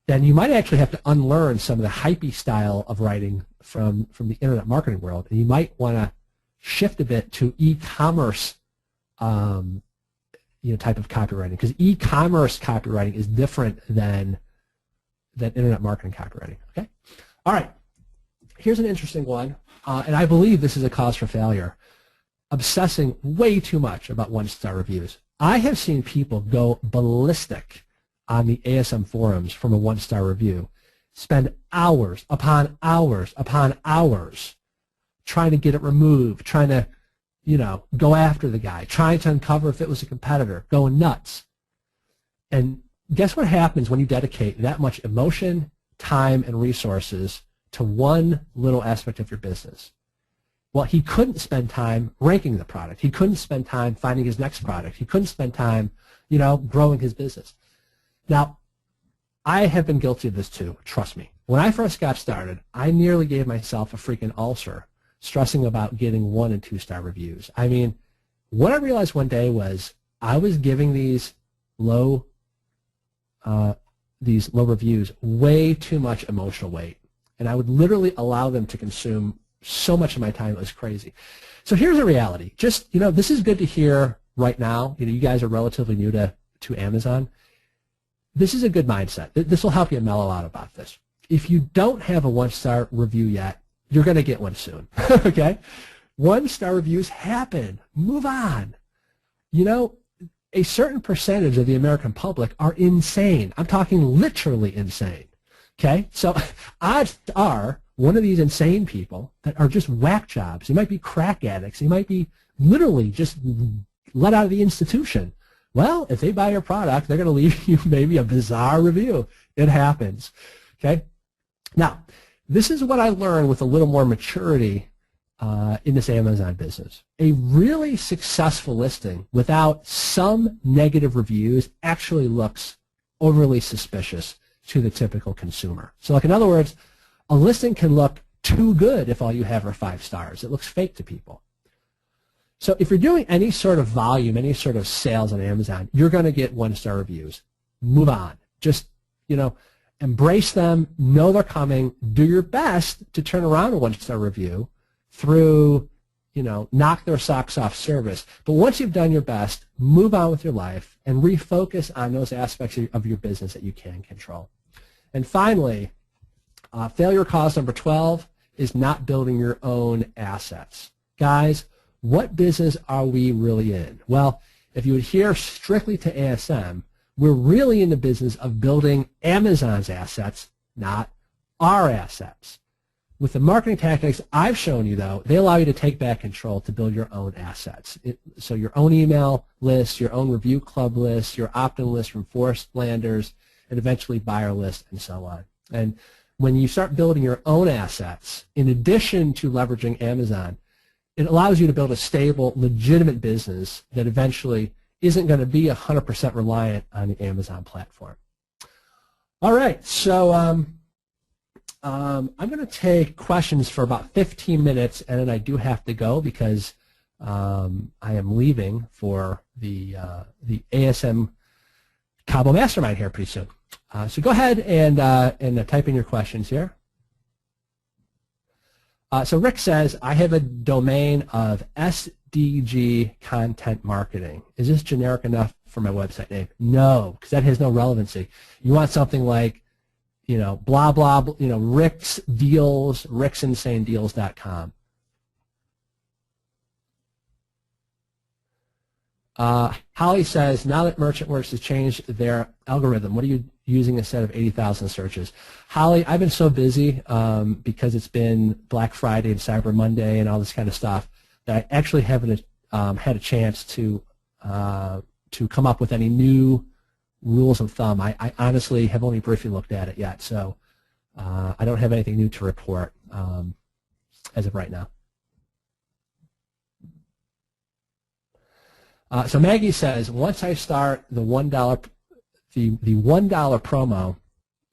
then you might actually have to unlearn some of the hypey style of writing from the internet marketing world. And you might want to shift a bit to e-commerce type of copywriting, because e-commerce copywriting is different than internet marketing copywriting. Okay? All right. Here's an interesting one, and I believe this is a cause for failure. Obsessing way too much about one-star reviews. I have seen people go ballistic on the ASM forums from a one-star review, spend hours upon hours upon hours trying to get it removed, trying to go after the guy, trying to uncover if it was a competitor, going nuts. And guess what happens when you dedicate that much emotion, time, and resources to one little aspect of your business? Well, he couldn't spend time ranking the product. He couldn't spend time finding his next product. He couldn't spend time, growing his business. Now, I have been guilty of this too, trust me. When I first got started, I nearly gave myself a freaking ulcer stressing about getting 1- and 2-star reviews. I mean, what I realized one day was I was giving these low reviews way too much emotional weight, and I would literally allow them to consume so much of my time. It was crazy. So here's the reality. Just, this is good to hear right now. You guys are relatively new to Amazon. This is a good mindset. This will help you mellow out about this. If you don't have a 1-star review yet, you're going to get one soon. Okay? 1-star reviews happen. Move on. A certain percentage of the American public are insane. I'm talking literally insane. Okay? So odds are one of these insane people that are just whack jobs. You might be crack addicts. You might be literally just let out of the institution. Well, if they buy your product, they're going to leave you maybe a bizarre review. It happens. Okay? Now, this is what I learned with a little more maturity in this Amazon business. A really successful listing without some negative reviews actually looks overly suspicious to the typical consumer. So, like, in other words, a listing can look too good if all you have are 5 stars. It looks fake to people. So if you're doing any sort of volume, any sort of sales on Amazon, you're going to get 1-star reviews. Move on. Just, embrace them, know they're coming, do your best to turn around a 1-star review through, knock their socks off service. But once you've done your best, move on with your life and refocus on those aspects of your business that you can control. And finally, failure cause number 12 is not building your own assets. Guys, what business are we really in? Well, if you adhere strictly to ASM, we're really in the business of building Amazon's assets, not our assets. With the marketing tactics I've shown you, though, they allow you to take back control to build your own assets. So your own email list, your own review club list, your opt-in list from forced landers, and eventually buyer list, and so on. And when you start building your own assets, in addition to leveraging Amazon, it allows you to build a stable, legitimate business that eventually isn't going to be 100% reliant on the Amazon platform. All right, so I'm going to take questions for about 15 minutes, and then I do have to go because I am leaving for the ASM Cabo Mastermind here pretty soon. So go ahead and type in your questions here. So Rick says, I have a domain of SDG Content Marketing. Is this generic enough for my website name? No, because that has no relevancy. You want something like, you know, blah, blah, you know, Rick's Deals, ricksinsanedeals.com. Holly says, now that MerchantWorks has changed their algorithm, what are you using instead of 80,000 searches? Holly, I've been so busy because it's been Black Friday and Cyber Monday and all this kind of stuff that I actually haven't had a chance to come up with any new rules of thumb. I honestly have only briefly looked at it yet, so I don't have anything new to report as of right now. So Maggie says, once I start the $1 promo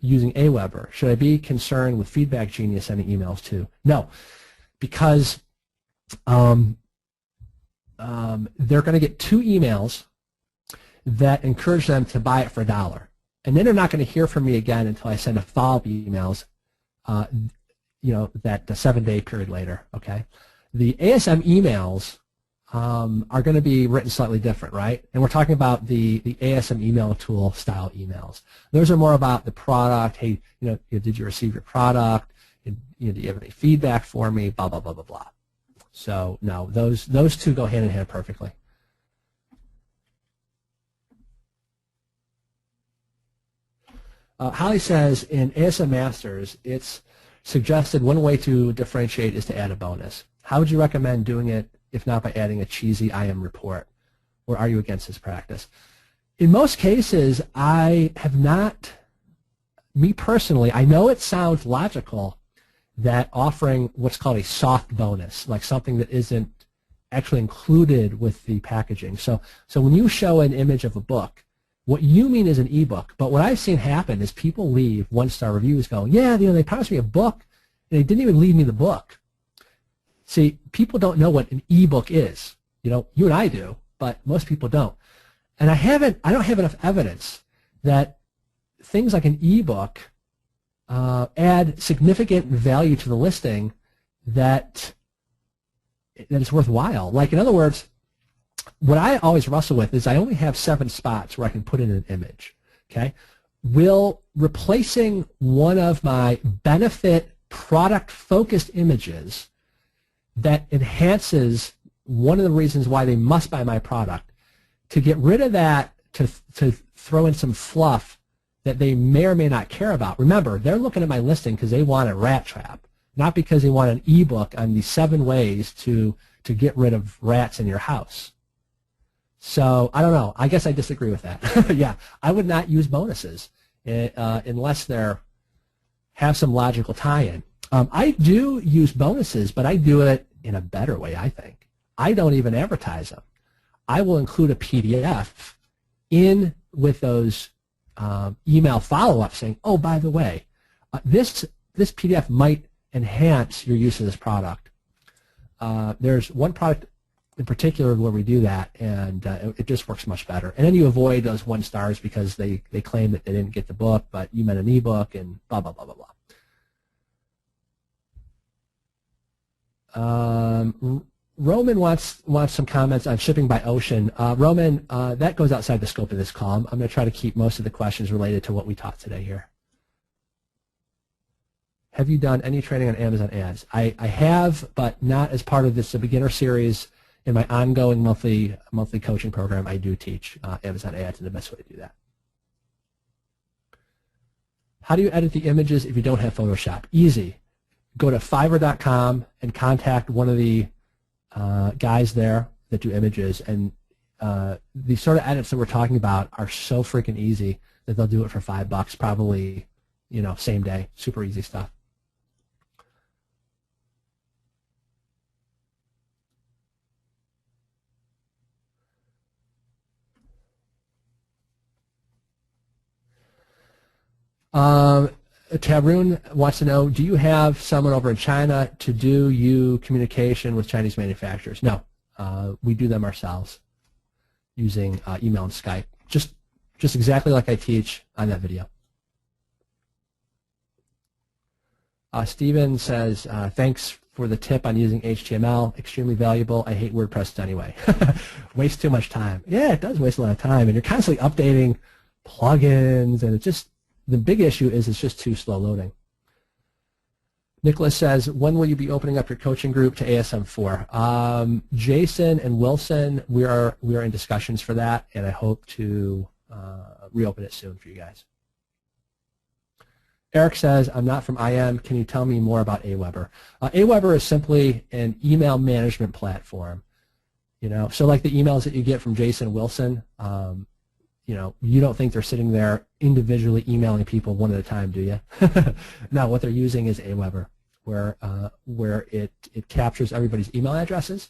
using Aweber, should I be concerned with Feedback Genius sending emails too? No, because they're going to get 2 emails that encourage them to buy it for $1, and then they're not going to hear from me again until I send a follow-up emails. You know, that 7-day period later. Okay, the ASM emails are going to be written slightly different, right? And we're talking about the ASM email tool style emails. Those are more about the product. Hey, you know, did you receive your product? You know, do you have any feedback for me? Blah blah blah blah blah. So no, those 2 go hand in hand perfectly. Holly says, in ASM Masters, it's suggested one way to differentiate is to add a bonus. How would you recommend doing it, if not by adding a cheesy IM report? Or are you against this practice? In most cases, I have not, me personally, I know it sounds logical that offering what's called a soft bonus, like something that isn't actually included with the packaging. So when you show an image of a book, what you mean is an ebook, but what I've seen happen is people leave 1-star reviews going, yeah, you know, they promised me a book, and they didn't even leave me the book. See, people don't know what an ebook is. You know, you and I do, but most people don't. And I don't have enough evidence that things like an ebook add significant value to the listing that is worthwhile. Like, in other words, what I always wrestle with is I only have 7 spots where I can put in an image. Okay, will replacing one of my benefit product-focused images that enhances one of the reasons why they must buy my product, to get rid of that, to throw in some fluff that they may or may not care about. Remember, they're looking at my listing because they want a rat trap, not because they want an ebook on the 7 ways to get rid of rats in your house. So I don't know. I guess I disagree with that. Yeah, I would not use bonuses unless they have some logical tie-in. I do use bonuses, but I do it in a better way, I think. I don't even advertise them. I will include a PDF in with those email follow-ups saying, oh, by the way, this PDF might enhance your use of this product. There's one product in particular where we do that, and it just works much better. And then you avoid those 1 stars because they claim that they didn't get the book, but you meant an ebook, and blah, blah, blah, blah, blah. Roman wants some comments on shipping by ocean. Roman, that goes outside the scope of this call. I'm going to try to keep most of the questions related to what we taught today here. Have you done any training on Amazon ads? I have, but not as part of this beginner series. In my ongoing monthly coaching program, I do teach Amazon ads and the best way to do that. How do you edit the images if you don't have Photoshop? Easy. Go to Fiverr.com and contact one of the guys there that do images, and the sort of edits that we're talking about are so freaking easy that they'll do it for $5, probably, same day, super easy stuff. Tarun wants to know, do you have someone over in China to do you communication with Chinese manufacturers? No, we do them ourselves using email and Skype, just exactly like I teach on that video. Steven says, thanks for the tip on using HTML, extremely valuable. I hate WordPress anyway. Waste too much time. Yeah, it does waste a lot of time, and you're constantly updating plugins, and the big issue is it's just too slow loading. Nicholas says, when will you be opening up your coaching group to ASM4? Jason and Wilson, we are in discussions for that, and I hope to reopen it soon for you guys. Eric says, I'm not from IM. Can you tell me more about Aweber? Aweber is simply an email management platform. So like the emails that you get from Jason and Wilson, you don't think they're sitting there individually emailing people one at a time, do you? No, what they're using is Aweber, where it captures everybody's email addresses,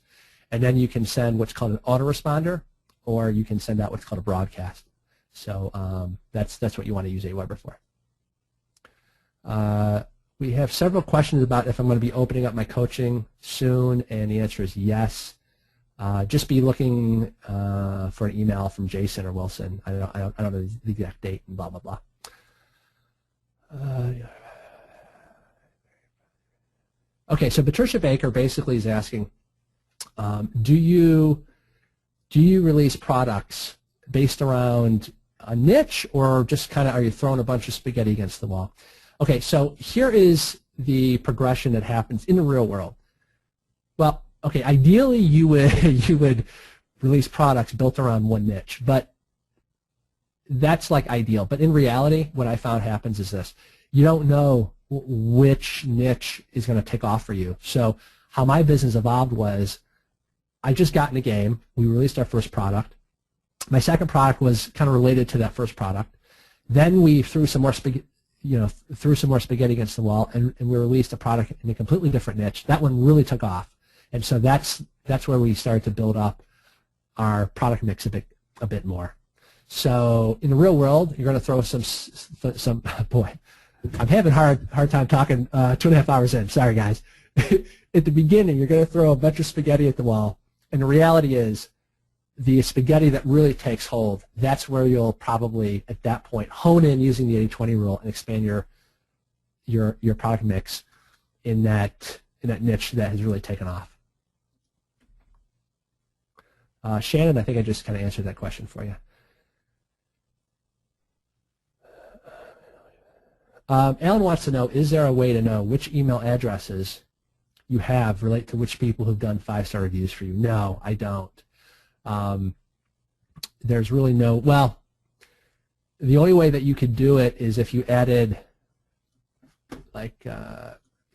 and then you can send what's called an autoresponder, or you can send out what's called a broadcast. So that's what you want to use Aweber for. We have several questions about if I'm going to be opening up my coaching soon, and the answer is yes. Just be looking for an email from Jason or Wilson. I don't know the exact date and blah blah blah. Okay, so Patricia Baker basically is asking, do you release products based around a niche, or just kind of are you throwing a bunch of spaghetti against the wall? Okay, so here is the progression that happens in the real world. Well, okay, ideally you would release products built around one niche, but that's like ideal. But in reality, what I found happens is this: you don't know which niche is going to take off for you. So how my business evolved was, I just got in the game. We released our first product. My second product was kind of related to that first product. Then we threw some more spaghetti against the wall, and we released a product in a completely different niche. That one really took off. And so that's where we started to build up our product mix a bit more. So in the real world, you're going to throw some boy, I'm having a hard time talking 2.5 hours in. Sorry, guys. At the beginning, you're going to throw a bunch of spaghetti at the wall, and the reality is the spaghetti that really takes hold, that's where you'll probably, at that point, hone in using the 80-20 rule and expand your product mix in that niche that has really taken off. Shannon, I think I just kind of answered that question for you. Alan wants to know, is there a way to know which email addresses you have relate to which people who've done 5-star reviews for you? No, I don't. There's really no, well, the only way that you could do it is if you added, like,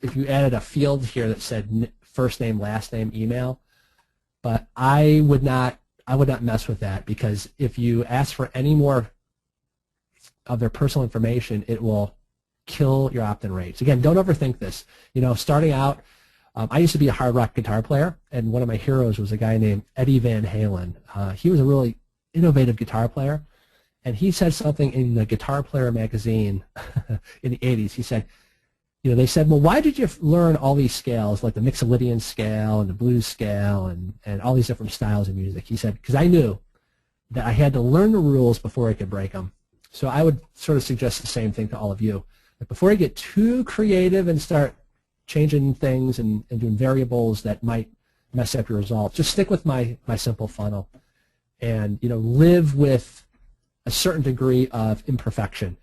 if you added a field here that said first name, last name, email. But I would not mess with that, because if you ask for any more of their personal information, it will kill your opt-in rates. Again, don't overthink this. Starting out, I used to be a hard rock guitar player, and one of my heroes was a guy named Eddie Van Halen. He was a really innovative guitar player, and he said something in the Guitar Player magazine in the 80s. He said, they said, well, why did you learn all these scales, like the Mixolydian scale and the blues scale and all these different styles of music? He said, because I knew that I had to learn the rules before I could break them. So I would sort of suggest the same thing to all of you. But before you get too creative and start changing things and doing variables that might mess up your results, just stick with my simple funnel and live with a certain degree of imperfection.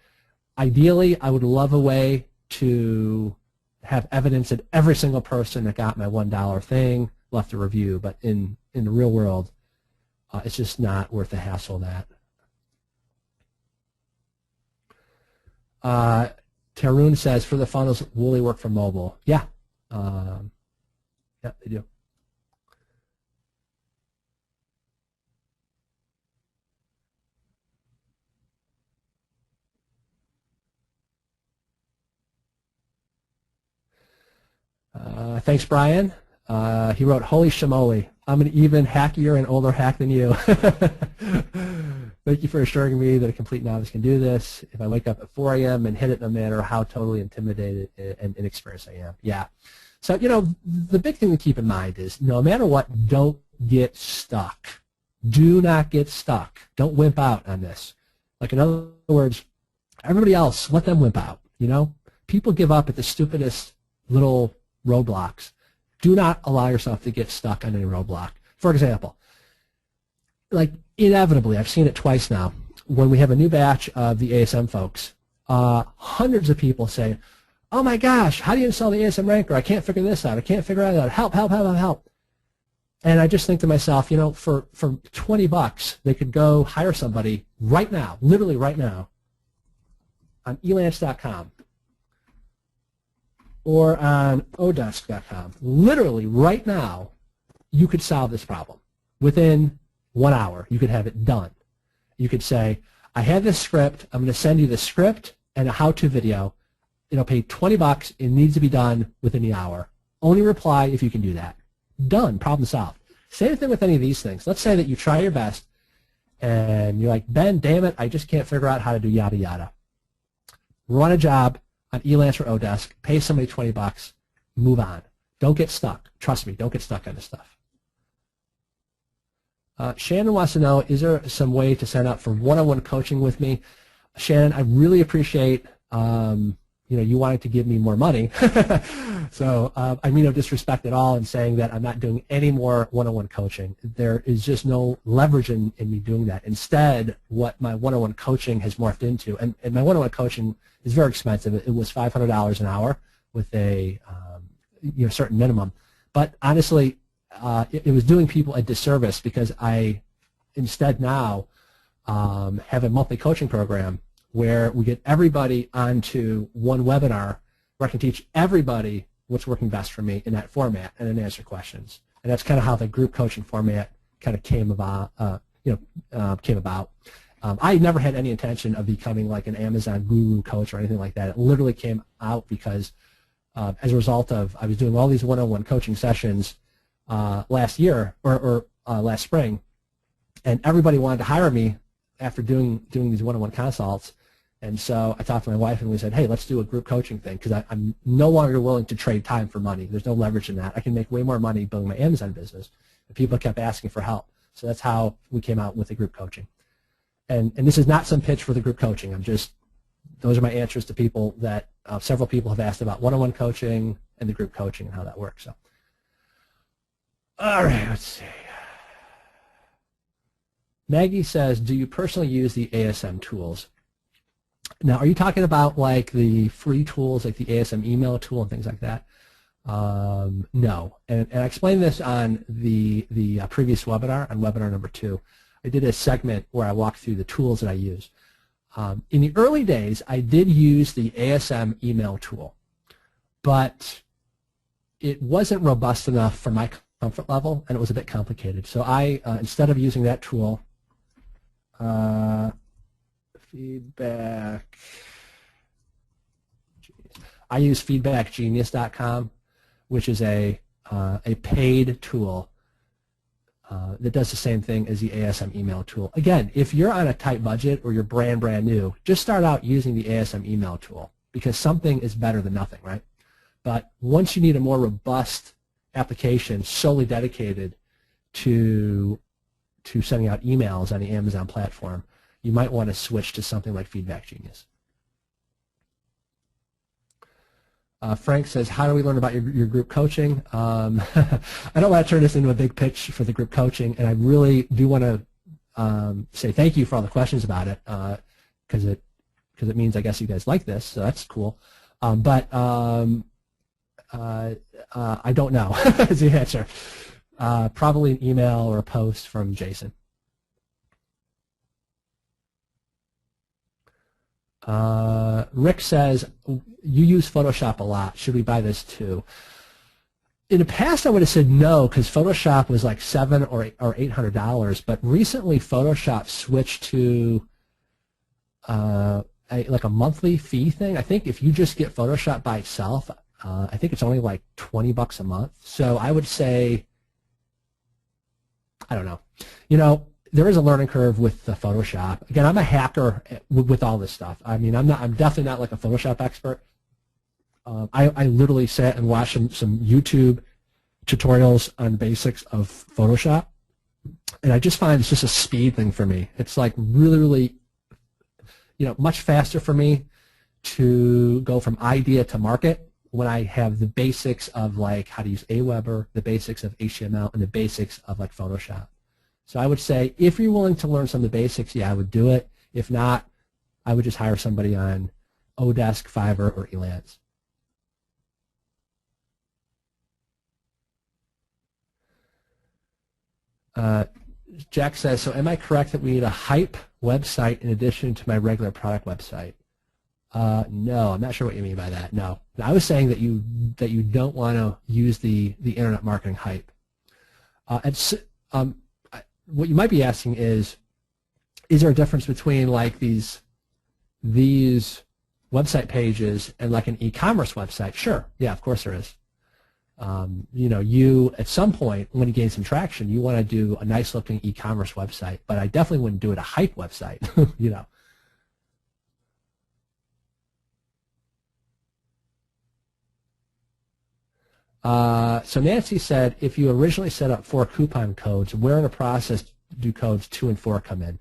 Ideally, I would love a way to have evidence that every single person that got my $1 thing left a review, but in the real world, it's just not worth the hassle of that. Tarun says, for the funnels, will they work for mobile? Yeah. Yeah, they do. Thanks, Brian. He wrote, holy shamoly, I'm an even hackier and older hack than you. Thank you for assuring me that a complete novice can do this. If I wake up at 4 a.m. and hit it no matter how totally intimidated and inexperienced I am. Yeah. So, the big thing to keep in mind is no matter what, don't get stuck. Do not get stuck. Don't wimp out on this. Like, in other words, everybody else, let them wimp out. People give up at the stupidest little roadblocks. Do not allow yourself to get stuck on any roadblock. For example, like inevitably, I've seen it twice now, when we have a new batch of the ASM folks, hundreds of people say, oh my gosh, how do you install the ASM Ranker? I can't figure this out. I can't figure that out. Help, help, help, help, help. And I just think to myself, for $20, they could go hire somebody right now, literally right now, on elance.com or on odesk.com. Literally right now, you could solve this problem. Within 1 hour, you could have it done. You could say, I have this script. I'm going to send you the script and a how-to video. It'll pay $20. It needs to be done within the hour. Only reply if you can do that. Done. Problem solved. Same thing with any of these things. Let's say that you try your best and you're like, Ben, damn it, I just can't figure out how to do yada yada. Run a job on Elance or Odesk, pay somebody $20, move on. Don't get stuck. Trust me, don't get stuck on this stuff. Shannon wants to know, is there some way to sign up for one-on-one coaching with me? Shannon, I really appreciate you wanting to give me more money. So I mean no disrespect at all in saying that I'm not doing any more one-on-one coaching. There is just no leverage in me doing that. Instead, what my one-on-one coaching has morphed into, and my one-on-one coaching is very expensive. It was $500 an hour with a certain minimum. But honestly, it was doing people a disservice because I instead now have a monthly coaching program where we get everybody onto one webinar where I can teach everybody what's working best for me in that format and then answer questions. And that's kind of how the group coaching format kind of came about. I never had any intention of becoming like an Amazon guru coach or anything like that. It literally came out because as a result of I was doing all these one-on-one coaching sessions last year or last spring, and everybody wanted to hire me after doing these one-on-one consults. And so I talked to my wife and we said, hey, let's do a group coaching thing because I'm no longer willing to trade time for money. There's no leverage in that. I can make way more money building my Amazon business. And people kept asking for help. So that's how we came out with the group coaching. And this is not some pitch for the group coaching. Those are my answers to people that several people have asked about one-on-one coaching and the group coaching and how that works. So, all right, let's see. Maggie says, do you personally use the ASM tools? Now, are you talking about like the free tools, like the ASM email tool and things like that? No. And I explained this on the previous webinar, on webinar number 2. I did a segment where I walked through the tools that I use. In the early days, I did use the ASM email tool, but it wasn't robust enough for my comfort level, and it was a bit complicated. So I, instead of using that tool, I use feedbackgenius.com, which is a paid tool that does the same thing as the ASM email tool. Again, if you're on a tight budget or you're brand new, just start out using the ASM email tool because something is better than nothing, right? But once you need a more robust application solely dedicated to sending out emails on the Amazon platform, you might want to switch to something like Feedback Genius. Frank says, how do we learn about your group coaching? I don't want to turn this into a big pitch for the group coaching, and I really do want to say thank you for all the questions about it because it means I guess you guys like this, so that's cool. But I don't know is the answer. Probably an email or a post from Jason. Rick says, you use Photoshop a lot. Should we buy this too? In the past, I would have said no because Photoshop was like $700 or $800, but recently Photoshop switched to like a monthly fee thing. I think if you just get Photoshop by itself, I think it's only like $20 a month. So I would say, I don't know. You know, there is a learning curve with Photoshop. Again, I'm a hacker with all this stuff. I mean, I'm definitely not like a Photoshop expert. I literally sat and watched some YouTube tutorials on basics of Photoshop, and I just find it's just a speed thing for me. It's like really, you know, much faster for me to go from idea to market when I have the basics of like how to use Aweber, the basics of HTML, and the basics of like Photoshop. So I would say if you're willing to learn some of the basics, yeah, I would do it. If not, I would just hire somebody on Odesk, Fiverr, or Elance. Jack says, so am I correct that we need a hype website in addition to my regular product website? No, I'm not sure what you mean by that. No, I was saying that you don't want to use the internet marketing hype. What you might be asking is there a difference between like these website pages and like an e-commerce website? Sure, yeah, of course there is. You know, you at some point when you gain some traction, you want to do a nice looking e-commerce website, but I definitely wouldn't do it a hype website. You know. So Nancy said, if you originally set up 4 coupon codes, where in the process do codes 2 and 4 come in?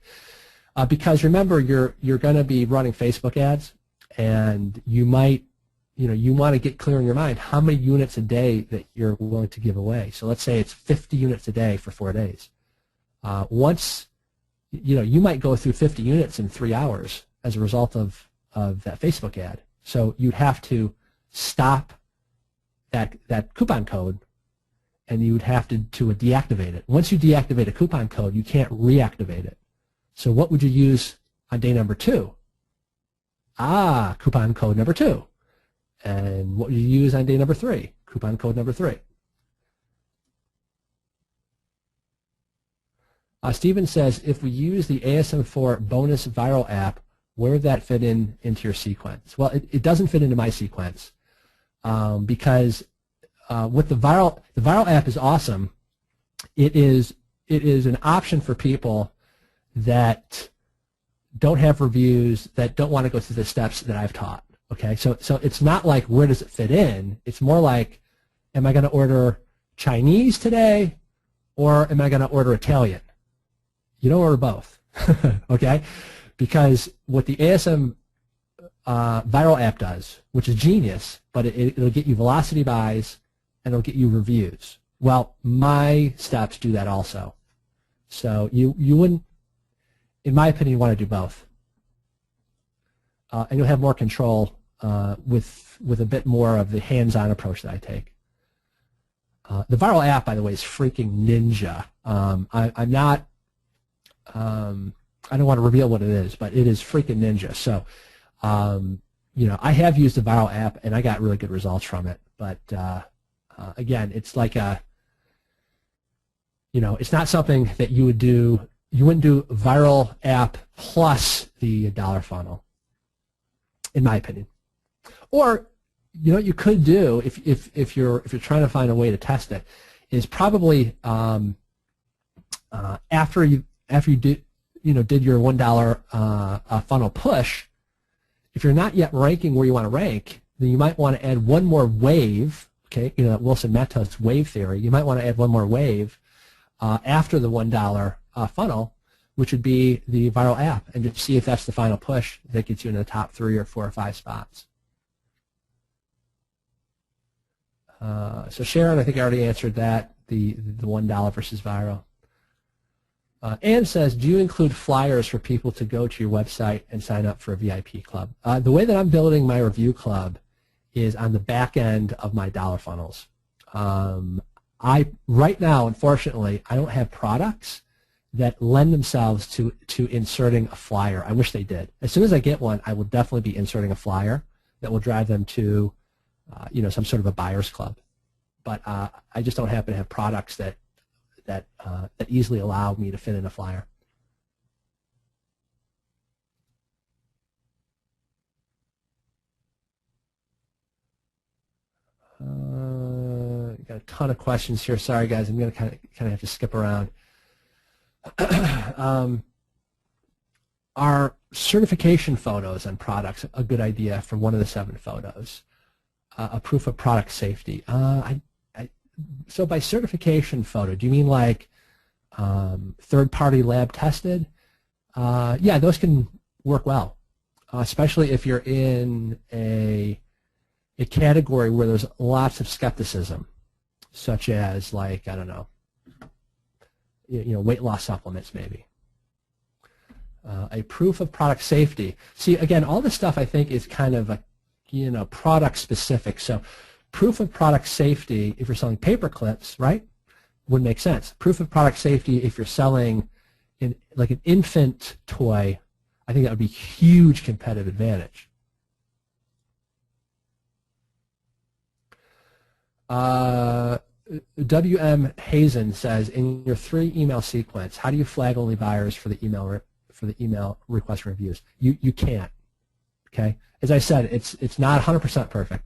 Because remember, you're going to be running Facebook ads, and you might, you know, you want to get clear in your mind how many units a day that you're willing to give away. So let's say it's 50 units a day for 4 days. Once, you know, you might go through 50 units in 3 hours as a result of that Facebook ad. So you'd have to stop that coupon code, and you would have to deactivate it. Once you deactivate a coupon code, you can't reactivate it. So what would you use on day number 2? Coupon code number 2. And what would you use on day number 3? Coupon code number 3. Steven says, if we use the ASM4 bonus viral app, where would that fit into your sequence? Well, it doesn't fit into my sequence. Because with the viral app is awesome. It is an option for people that don't have reviews, that don't want to go through the steps that I've taught. Okay, so it's not like where does it fit in. It's more like, am I going to order Chinese today, or am I going to order Italian? You don't order both. Okay, because what the ASM viral app does, which is genius, but it'll get you velocity buys and it'll get you reviews. Well, my steps do that also. So you wouldn't, in my opinion, want to do both. And you'll have more control with a bit more of the hands-on approach that I take. The viral app, by the way, is freaking ninja. I'm not, I don't want to reveal what it is, but it is freaking ninja. So, you know, I have used the viral app and I got really good results from it. But again, it's like you know, it's not something that you would do. You wouldn't do viral app plus the dollar funnel, in my opinion. Or, you know, what you could do if you're trying to find a way to test it, is probably after you did your $1 funnel push. If you're not yet ranking where you want to rank, then you might want to add one more wave. Okay, you know, Wilson Matos wave theory. You might want to add one more wave after the $1 funnel, which would be the viral app, and just see if that's the final push that gets you in the top 3 or 4 or 5 spots. So Sharon, I think I already answered that, the $1 versus viral. Ann says, do you include flyers for people to go to your website and sign up for a VIP club? The way that I'm building my review club is on the back end of my dollar funnels. Right now, unfortunately, I don't have products that lend themselves to inserting a flyer. I wish they did. As soon as I get one, I will definitely be inserting a flyer that will drive them to you know, some sort of a buyer's club. But I just don't happen to have products that easily allow me to fit in a flyer. got a ton of questions here. Sorry, guys. I'm going to kind of have to skip around. Are certification photos on products a good idea for one of the 7 photos? A proof of product safety. So by certification photo, do you mean like third-party lab tested? Yeah, those can work well, especially if you're in a category where there's lots of skepticism, such as like, I don't know, weight loss supplements maybe. A proof of product safety. See, again, all this stuff I think is kind of product specific. So proof of product safety, if you're selling paper clips, right, would make sense. Proof of product safety if you're selling like an infant toy, I think that would be huge competitive advantage. W.M. Hazen says, in your 3 email sequence, how do you flag only buyers for the email request reviews? You can't. Okay, as I said, it's not 100% perfect.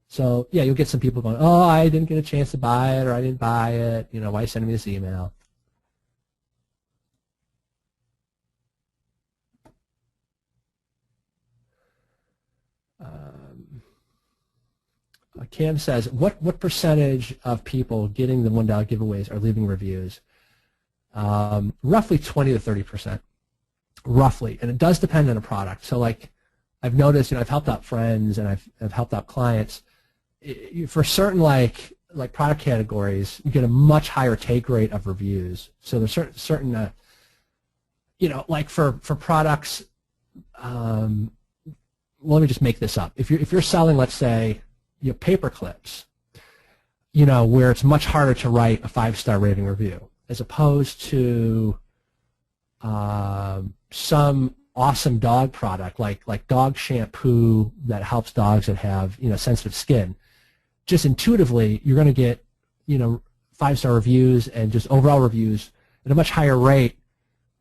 So yeah, you'll get some people going, oh, I didn't get a chance to buy it, or I didn't buy it. Why are you sending me this email? Cam says, what percentage of people getting the $1 giveaways are leaving reviews? Roughly 20 to 30%, roughly, and it does depend on a product. So like I've noticed, I've helped out friends and I've helped out clients. For certain like product categories, you get a much higher take rate of reviews. So there's certain like for products. Well, let me just make this up. If you're selling, let's say, paper clips, where it's much harder to write a 5-star rating review as opposed to some awesome dog product like dog shampoo that helps dogs that have sensitive skin. Just intuitively, you're going to get 5-star reviews and just overall reviews at a much higher rate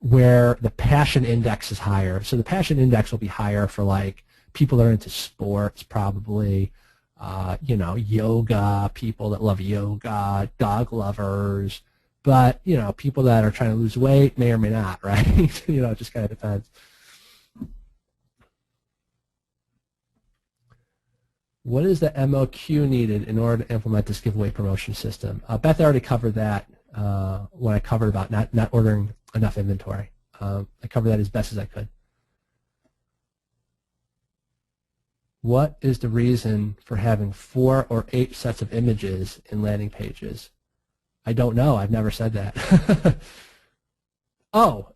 where the passion index is higher. So the passion index will be higher for like people that are into sports, probably, yoga, people that love yoga, dog lovers, but, people that are trying to lose weight may or may not, right? It just kind of depends. What is the MOQ needed in order to implement this giveaway promotion system? Beth already covered that when I covered about not ordering enough inventory. I covered that as best as I could. What is the reason for having 4 or 8 sets of images in landing pages? I don't know. I've never said that. Oh,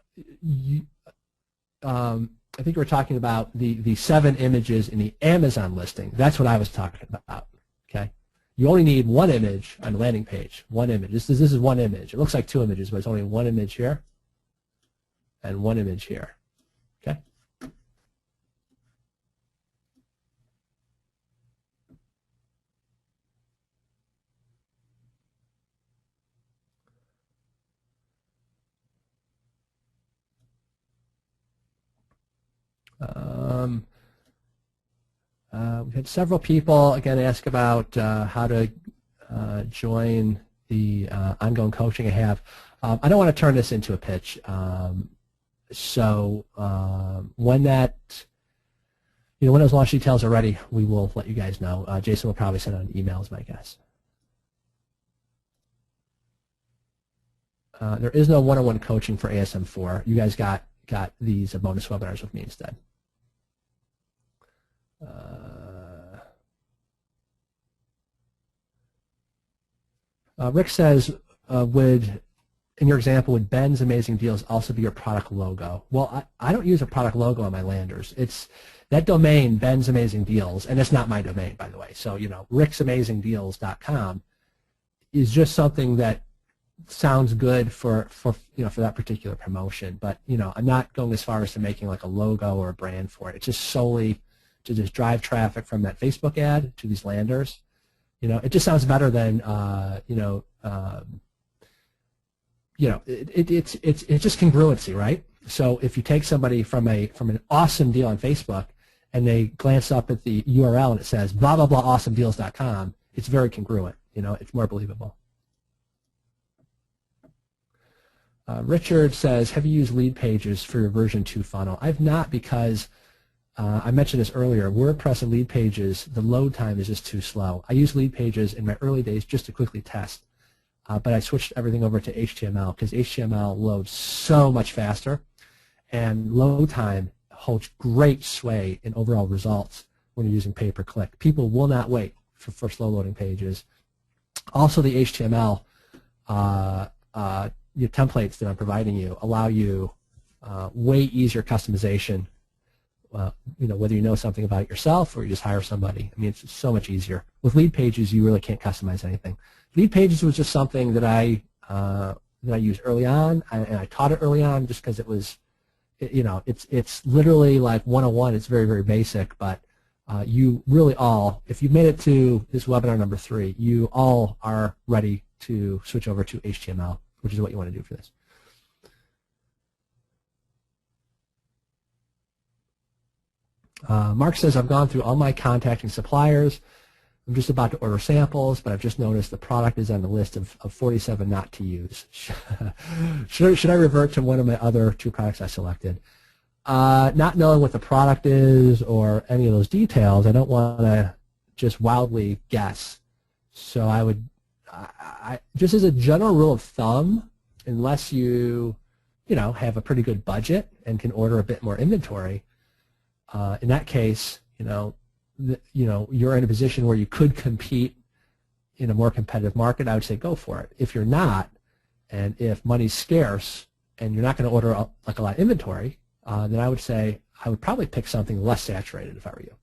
I think we're talking about the 7 images in the Amazon listing. That's what I was talking about. Okay, you only need 1 image on the landing page. 1 image. This is 1 image. It looks like 2 images, but it's only 1 image here and 1 image here. Okay. We've had several people, again, ask about how to join the ongoing coaching I have. I don't want to turn this into a pitch. So when when those launch details are ready, we will let you guys know. Jason will probably send out an email, is my guess. There is no one-on-one coaching for ASM4. You guys got these bonus webinars with me instead. Rick says, in your example, would Ben's Amazing Deals also be your product logo? Well, I don't use a product logo on my landers. It's that domain, Ben's Amazing Deals, and it's not my domain, by the way. So, ricsamazingdeals.com is just something that sounds good for that particular promotion. But, I'm not going as far as to making like a logo or a brand for it. It's just solely to just drive traffic from that Facebook ad to these landers. It just sounds better than it's just congruency, right? So if you take somebody from an awesome deal on Facebook and they glance up at the URL and it says blah blah blah awesomedeals.com, it's very congruent. You know, it's more believable. Richard says, have you used Lead Pages for your version 2 funnel? I've not, because I mentioned this earlier. WordPress and Lead Pages, the load time is just too slow. I used Lead Pages in my early days just to quickly test, but I switched everything over to HTML because HTML loads so much faster, and load time holds great sway in overall results when you're using pay-per-click. People will not wait for slow-loading pages. Also, the HTML your templates that I'm providing you allow you way easier customization. You know, whether you know something about it yourself or you just hire somebody. I mean, it's so much easier. With Lead Pages, you really can't customize anything. Lead Pages was just something that I used early on, and I taught it early on just because it was, you know, it's literally like 101. It's very, very basic, but you really all, if you've made it to this webinar number 3, you all are ready to switch over to HTML, which is what you want to do for this. Mark says, I've gone through all my contacting suppliers. I'm just about to order samples, but I've just noticed the product is on the list of 47 not to use. Should I revert to one of my other 2 products I selected? Not knowing what the product is or any of those details, I don't want to just wildly guess. So I would, just as a general rule of thumb, unless you know, have a pretty good budget and can order a bit more inventory, in that case, you know, you're in a position where you could compete in a more competitive market. I would say go for it. If you're not, and if money's scarce and you're not going to order like a lot of inventory, then I would say I would probably pick something less saturated if I were you.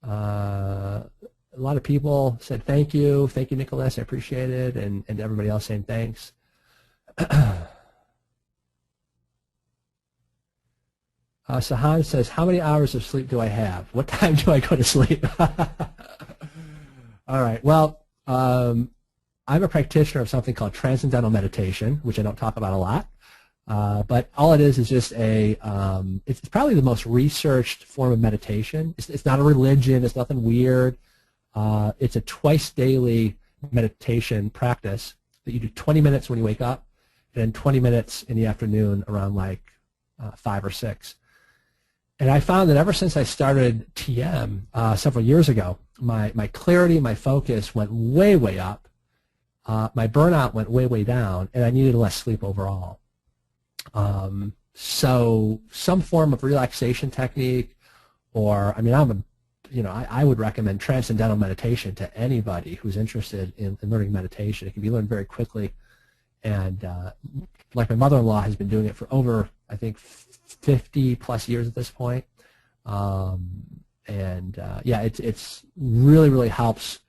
A lot of people said thank you, Nicholas, I appreciate it, and everybody else saying thanks. Sahan says, how many hours of sleep do I have? What time do I go to sleep? All right, well, I'm a practitioner of something called transcendental meditation, which I don't talk about a lot. But all it is just it's probably the most researched form of meditation. It's not a religion. It's nothing weird. It's a twice daily meditation practice that you do 20 minutes when you wake up and then 20 minutes in the afternoon around like 5 or 6. And I found that ever since I started TM several years ago, my clarity, my focus went way, way up. My burnout went way, way down, and I needed less sleep overall. So some form of relaxation technique, or I mean, I would recommend transcendental meditation to anybody who's interested in learning meditation. It can be learned very quickly, and like my mother-in-law has been doing it for over, I think, 50 plus years at this point. Yeah, it's really, really helps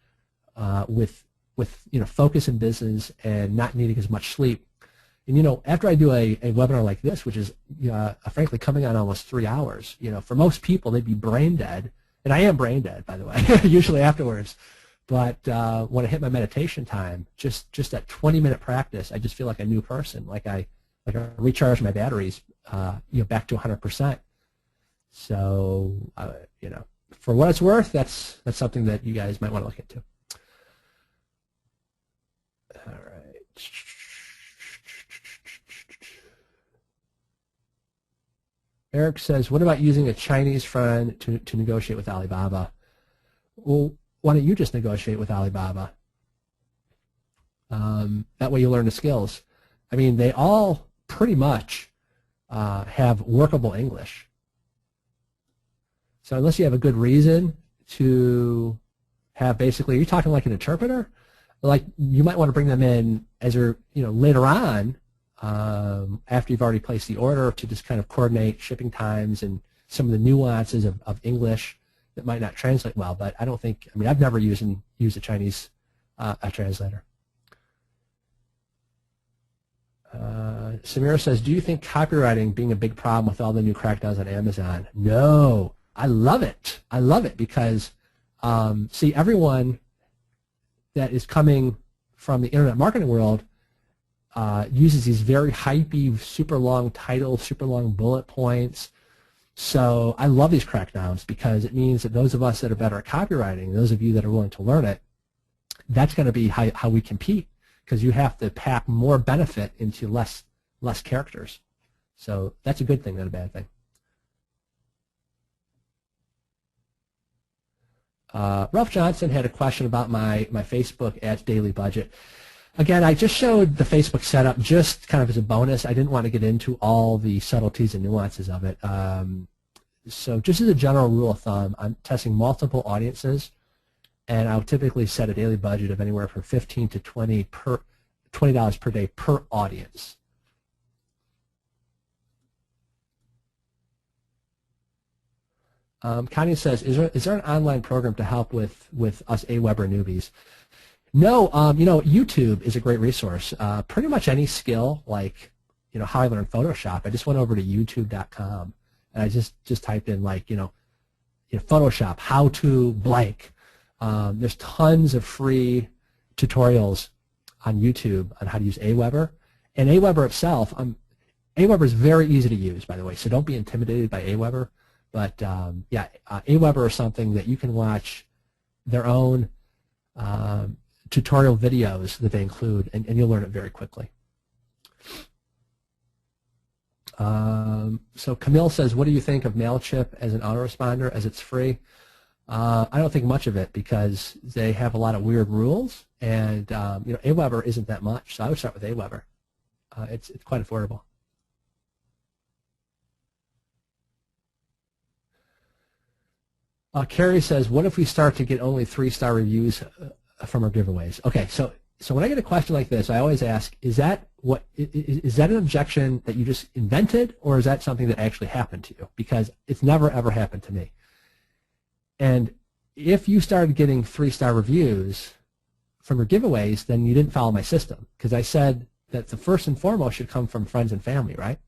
with focus in business and not needing as much sleep. And after I do a webinar like this, which is frankly coming on almost 3 hours, for most people they'd be brain dead, and I am brain dead, by the way, usually afterwards. But when I hit my meditation time, just that 20-minute practice, I just feel like a new person, like I recharge my batteries, back to 100%. So, for what it's worth, that's something that you guys might want to look into. All right. Eric says, what about using a Chinese friend to negotiate with Alibaba? Well, why don't you just negotiate with Alibaba? That way you learn the skills. I mean, they all pretty much have workable English. So unless you have a good reason to have basically, are you talking like an interpreter? Like you might want to bring them in as later on, after you've already placed the order, to just kind of coordinate shipping times and some of the nuances of English that might not translate well. But I don't think, I've never used a Chinese a translator. Samira says, do you think copywriting being a big problem with all the new crackdowns on Amazon? No, I love it. I love it because, see, everyone that is coming from the internet marketing world uses these very hypey, super long titles, super long bullet points. So I love these crackdowns because it means that those of us that are better at copywriting, those of you that are willing to learn it, that's going to be how we compete, because you have to pack more benefit into less characters. So that's a good thing, not a bad thing. Ralph Johnson had a question about my Facebook ads daily budget. Again, I just showed the Facebook setup just kind of as a bonus. I didn't want to get into all the subtleties and nuances of it. So just as a general rule of thumb, I'm testing multiple audiences, and I'll typically set a daily budget of anywhere from $15 to $20 per day per audience. Connie says, is there an online program to help with us AWeber newbies? No, YouTube is a great resource. Pretty much any skill, like how I learned Photoshop, I just went over to youtube.com and I just typed in Photoshop, how to blank. There's tons of free tutorials on YouTube on how to use AWeber, and AWeber itself. AWeber is very easy to use, by the way, so don't be intimidated by AWeber. But AWeber is something that you can watch their own tutorial videos that they include, and you'll learn it very quickly. So Camille says, what do you think of MailChimp as an autoresponder, as it's free? I don't think much of it, because they have a lot of weird rules, and AWeber isn't that much, so I would start with AWeber. It's quite affordable. Carrie says, what if we start to get only 3-star reviews from our giveaways? Okay, so when I get a question like this, I always ask, is that an objection that you just invented, or is that something that actually happened to you? Because it's never ever happened to me. And if you started getting 3-star reviews from your giveaways, then you didn't follow my system, because I said that the first and foremost should come from friends and family, right?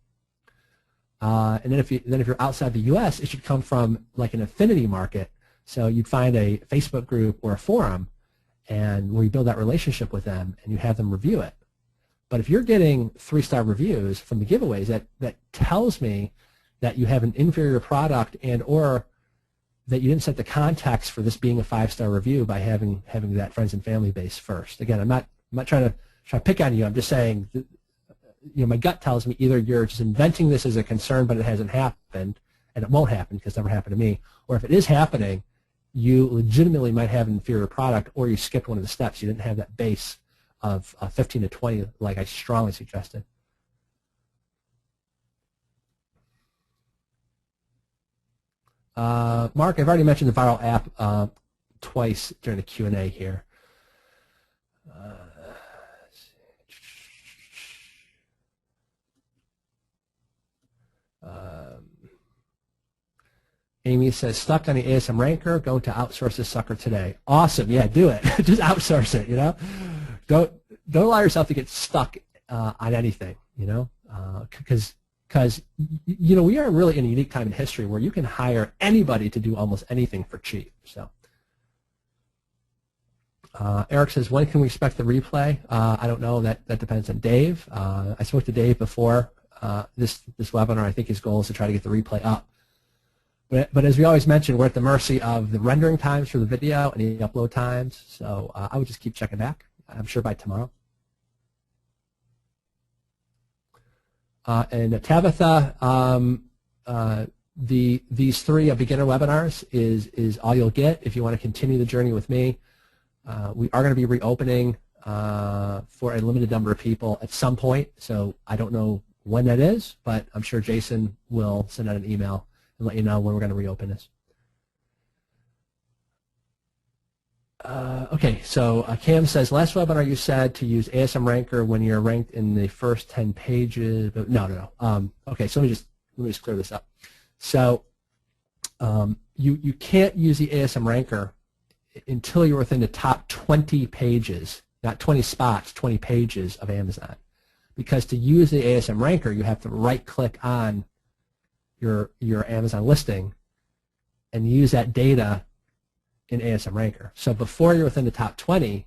And then if you're outside the U.S., it should come from like an affinity market. So you'd find a Facebook group or a forum, and where you build that relationship with them, and you have them review it. But if you're getting 3-star reviews from the giveaways, that tells me that you have an inferior product, and or that you didn't set the context for this being a 5-star review by having that friends and family base first. Again, I'm not trying to pick on you. I'm just saying that, my gut tells me either you're just inventing this as a concern, but it hasn't happened, and it won't happen because it never happened to me, or if it is happening, you legitimately might have an inferior product, or you skipped one of the steps. You didn't have that base of 15 to 20 like I strongly suggested. Mark, I've already mentioned the viral app twice during the Q&A here. Amy says, stuck on the ASM Ranker, go to outsource this sucker today. Awesome, yeah, do it. Just outsource it, Don't allow yourself to get stuck on anything, because we are really in a unique time in history where you can hire anybody to do almost anything for cheap. So Eric says, when can we expect the replay? I don't know. That depends on Dave. I spoke to Dave before this webinar. I think his goal is to try to get the replay up. But as we always mention, we're at the mercy of the rendering times for the video and the upload times. So I would just keep checking back. I'm sure by tomorrow. And Tabitha, these 3 beginner webinars is all you'll get if you want to continue the journey with me. We are going to be reopening for a limited number of people at some point. So I don't know when that is, but I'm sure Jason will send out an email and let you know when we're going to reopen this. Okay, so Cam says, last webinar you said to use ASM Ranker when you're ranked in the first 10 pages. But no. Okay, so let me just clear this up. So you can't use the ASM Ranker until you're within the top 20 pages, not 20 spots, 20 pages of Amazon. Because to use the ASM Ranker, you have to right-click on your Amazon listing and use that data in ASM Ranker. So before you're within the top 20,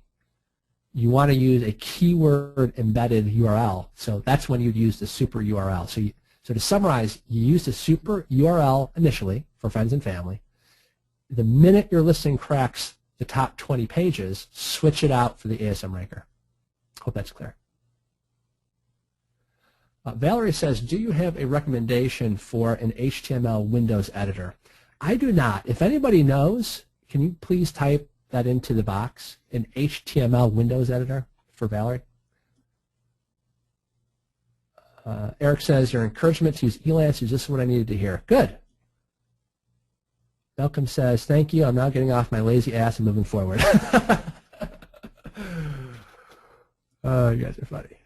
you want to use a keyword embedded URL. So that's when you'd use the super URL. So to summarize, you use the super URL initially for friends and family. The minute your listing cracks the top 20 pages, switch it out for the ASM Ranker. Hope that's clear. Valerie says, do you have a recommendation for an HTML Windows editor? I do not. If anybody knows, can you please type that into the box, an HTML Windows editor for Valerie? Eric says, your encouragement to use Elance is just what I needed to hear. Good. Malcolm says, thank you. I'm now getting off my lazy ass and moving forward. Oh, you guys are funny.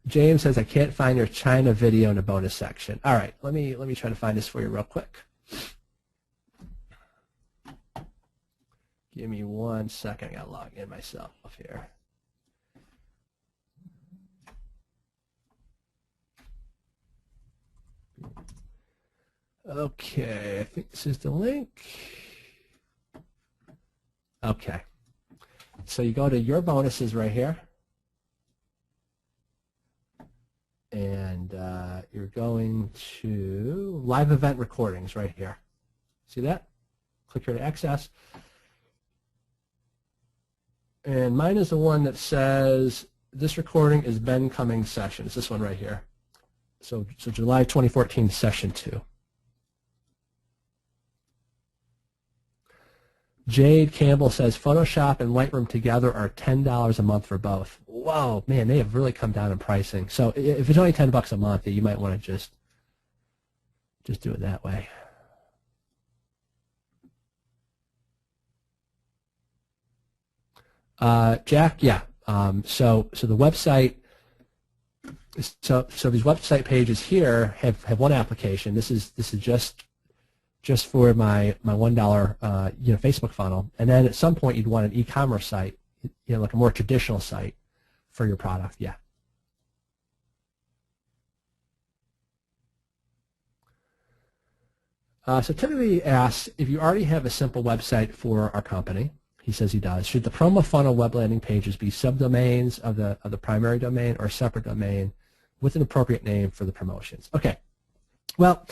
James says, I can't find your China video in the bonus section. All right, let me try to find this for you real quick. Give me 1 second. I gotta log in myself here. Okay, I think this is the link. Okay. So you go to your bonuses right here. And you're going to live event recordings right here. See that? Click here to access. And mine is the one that says this recording is Ben Cummings session. It's this one right here. So July 2014, session 2. Jade Campbell says Photoshop and Lightroom together are $10 a month for both. Whoa, man, they have really come down in pricing. So if it's only $10 a month, you might want to just do it that way. Jack, yeah. So the website. So these website pages here have one application. This is just for my $1 Facebook funnel, and then at some point you'd want an e-commerce site, like a more traditional site for your product. Yeah. So Timothy asks, if you already have a simple website for our company, he says he does, should the promo funnel web landing pages be subdomains of the primary domain or a separate domain with an appropriate name for the promotions? Okay. Well,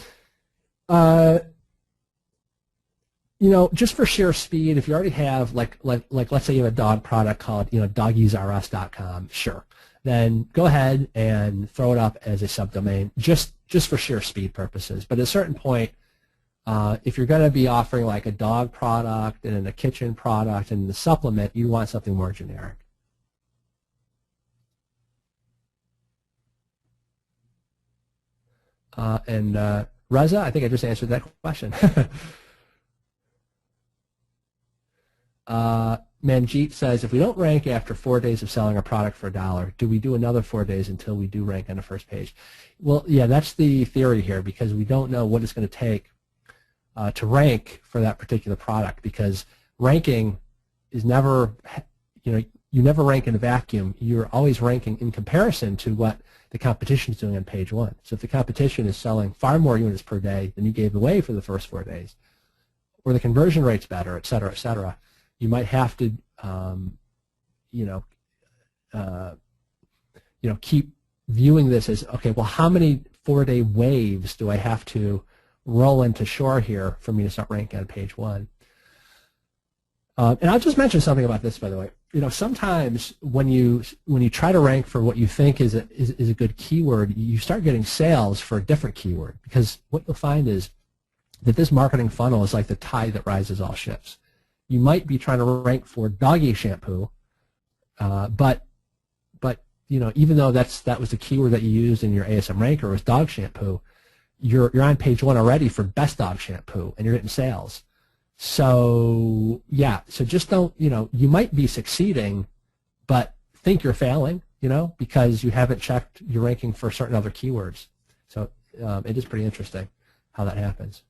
just for sheer speed, if you already have like let's say you have a dog product called doggiesrus.com, sure, then go ahead and throw it up as a subdomain just for sheer speed purposes. But at a certain point, if you're going to be offering like a dog product and then a kitchen product and the supplement, you want something more generic. Reza, I think I just answered that question. Manjeet says, if we don't rank after 4 days of selling our product for $1, do we do another 4 days until we do rank on the first page? Well, yeah, that's the theory here, because we don't know what it's going to take to rank for that particular product, because ranking is never, you never rank in a vacuum. You're always ranking in comparison to what the competition is doing on page 1. So if the competition is selling far more units per day than you gave away for the first 4 days, or the conversion rate's better, et cetera, you might have to, keep viewing this as, okay, well, how many 4-day waves do I have to roll into shore here for me to start ranking on page 1? And I'll just mention something about this, by the way. Sometimes when you try to rank for what you think is a good keyword, you start getting sales for a different keyword, because what you'll find is that this marketing funnel is like the tide that rises all ships. You might be trying to rank for doggy shampoo, but even though that was the keyword that you used in your ASM ranker was dog shampoo, you're on page 1 already for best dog shampoo, and you're getting sales. So yeah, so just don't, you might be succeeding, but think you're failing, because you haven't checked your ranking for certain other keywords. So it is pretty interesting how that happens.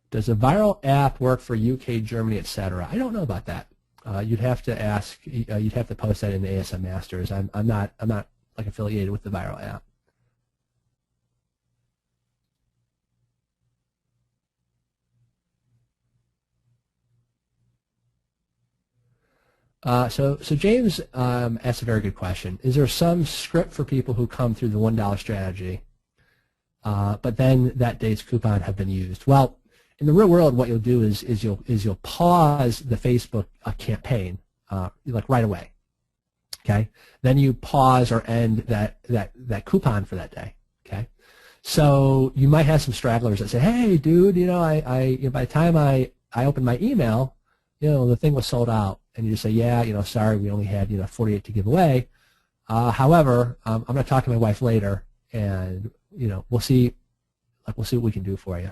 Does a viral app work for UK, Germany, etc.? I don't know about that. You'd have to ask. You'd have to post that in the ASM Masters. I'm not like affiliated with the viral app. So James asked a very good question. Is there some script for people who come through the $1 strategy, but then that day's coupon have been used? Well, in the real world, what you'll do is you'll pause the Facebook campaign like right away. Okay. Then you pause or end that coupon for that day. Okay. So you might have some stragglers that say, "Hey, dude, by the time I opened my email, the thing was sold out." And you just say, "Yeah, sorry, we only had 48 to give away. However, I'm going to talk to my wife later, and we'll see what we can do for you."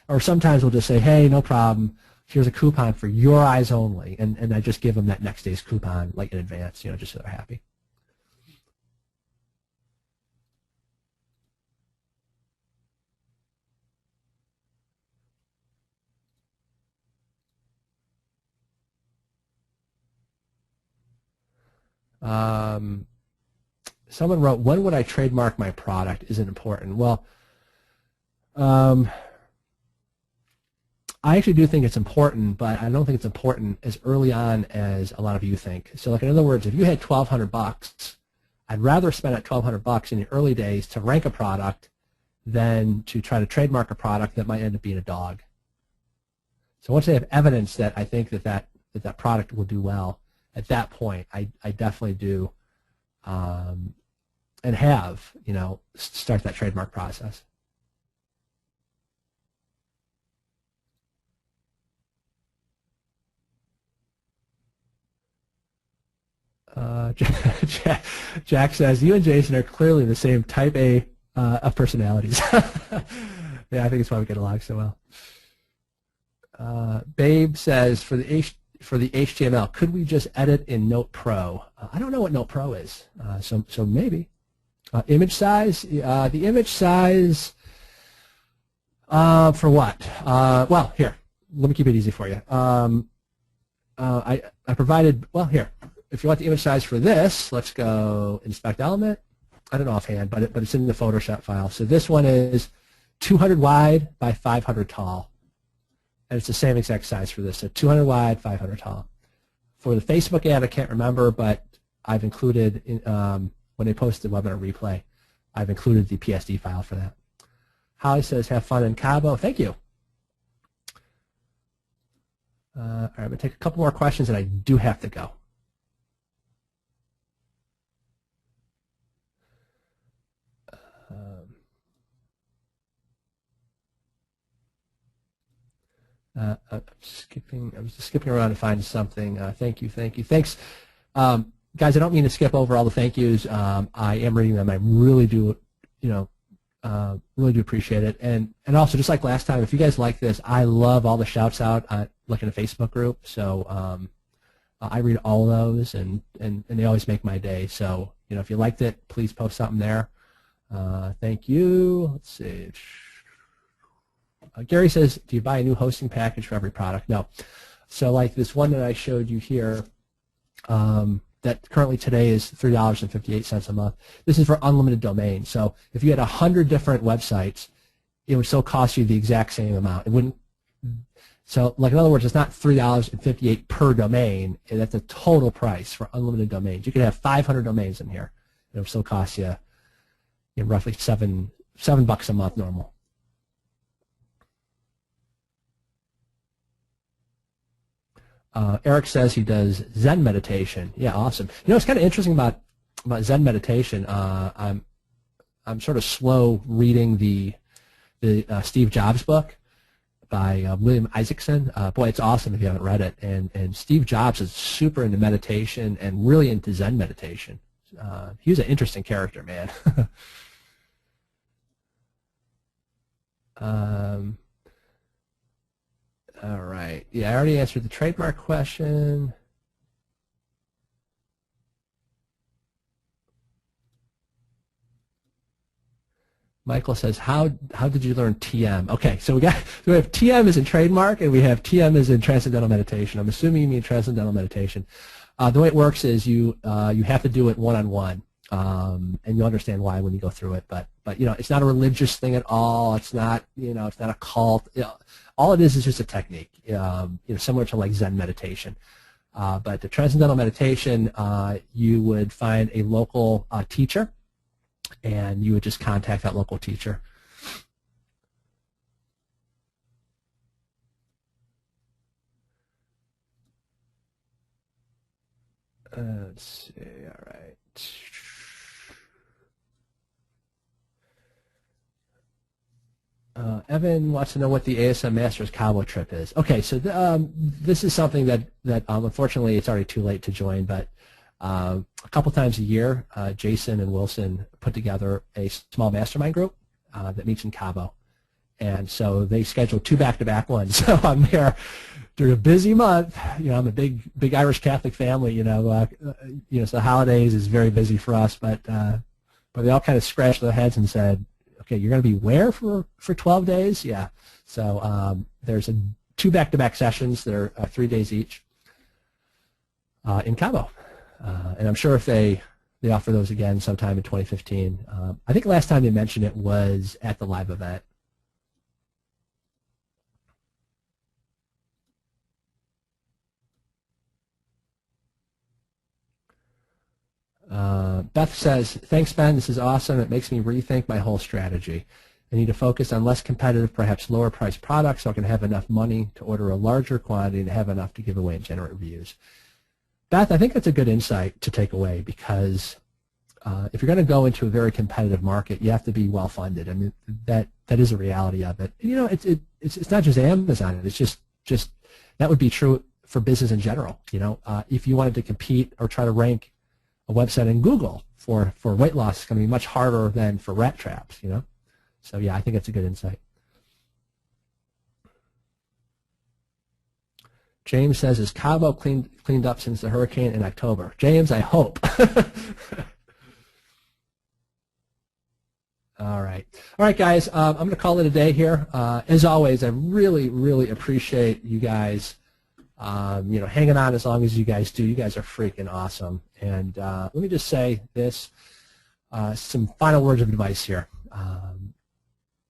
Or sometimes we'll just say, "Hey, no problem. Here's a coupon for your eyes only," and I just give them that next day's coupon like in advance, just so they're happy. Someone wrote, "When would I trademark my product? Is it important?" Well, I actually do think it's important, but I don't think it's important as early on as a lot of you think. So, like in other words, if you had $1,200, I'd rather spend that $1,200 in the early days to rank a product than to try to trademark a product that might end up being a dog. So once I have evidence that I think that product will do well, at that point, I definitely do, and have, start that trademark process. Jack says, "You and Jason are clearly the same type A of personalities." Yeah, I think it's why we get along so well. Babe says, for the HTML, could we just edit in Note Pro? I don't know what Note Pro is, so maybe. Image size? The image size for what? Well, here, let me keep it easy for you. I provided, well, here. If you want the image size for this, let's go inspect element. I don't know offhand, but it's in the Photoshop file. So this one is 200 wide by 500 tall. And it's the same exact size for this. So 200 wide, 500 tall. For the Facebook ad, I can't remember, but I've included, when they post the webinar replay, I've included the PSD file for that. Holly says, "Have fun in Cabo." Thank you. All right, I'm going to take a couple more questions, and I do have to go. I'm just skipping around to find something. Thank you. Thanks. Guys, I don't mean to skip over all the thank yous. I am reading them. I really do, really do appreciate it. And also, just like last time, if you guys like this, I love all the shouts out like in a Facebook group. So I read all those, and they always make my day. So if you liked it, please post something there. Thank you. Let's see. Gary says, "Do you buy a new hosting package for every product?" No. So like this one that I showed you here, that currently today is $3.58 a month. This is for unlimited domains. So if you had 100 different websites, it would still cost you the exact same amount. It wouldn't. So like in other words, it's not $3.58 per domain. That's a total price for unlimited domains. You could have 500 domains in here. It would still cost you, roughly $7 a month normal. Eric says he does Zen meditation. Yeah, awesome. It's kind of interesting about Zen meditation. I'm sort of slow reading the Steve Jobs book by William Isaacson. Boy, it's awesome if you haven't read it. And Steve Jobs is super into meditation and really into Zen meditation. He was an interesting character, man. All right. Yeah, I already answered the trademark question. Michael says, how did you learn TM? Okay, so we have TM is in trademark, and we have TM is in transcendental meditation. I'm assuming you mean transcendental meditation. The way it works is you have to do it one-on-one, and you'll understand why when you go through it. But it's not a religious thing at all. It's not it's not a cult. All it is just a technique, similar to like Zen meditation. But the Transcendental Meditation, you would find a local teacher, and you would just contact that local teacher. Let's see, all right. Evan wants to know what the ASM Masters Cabo trip is. Okay, so this is something that unfortunately it's already too late to join, but a couple times a year, Jason and Wilson put together a small mastermind group that meets in Cabo. And so they scheduled 2 back-to-back ones. So I'm there during a busy month. You know, I'm a big Irish Catholic family. So the holidays is very busy for us. But they all kind of scratched their heads and said, "Okay, you're going to be where for 12 days?" Yeah. So there's 2 back-to-back sessions that are 3 days each in Cabo, and I'm sure if they offer those again sometime in 2015. I think last time they mentioned it was at the live event. Beth says, "Thanks, Ben. This is awesome. It makes me rethink my whole strategy. I need to focus on less competitive, perhaps lower priced products so I can have enough money to order a larger quantity and have enough to give away and generate reviews." Beth, I think that's a good insight to take away, because if you're going to go into a very competitive market, you have to be well funded. I mean, that is a reality of it. And, it's not just Amazon. It's just that would be true for business in general. If you wanted to compete or try to rank a website in Google for weight loss, is going to be much harder than for rat traps. So yeah, I think that's a good insight. James says, "Is Cabo cleaned up since the hurricane in October?" James, I hope. All right, guys. I'm going to call it a day here. As always, I really, really appreciate you guys, hanging on as long as you guys do. You guys are freaking awesome. And let me just say this: some final words of advice here.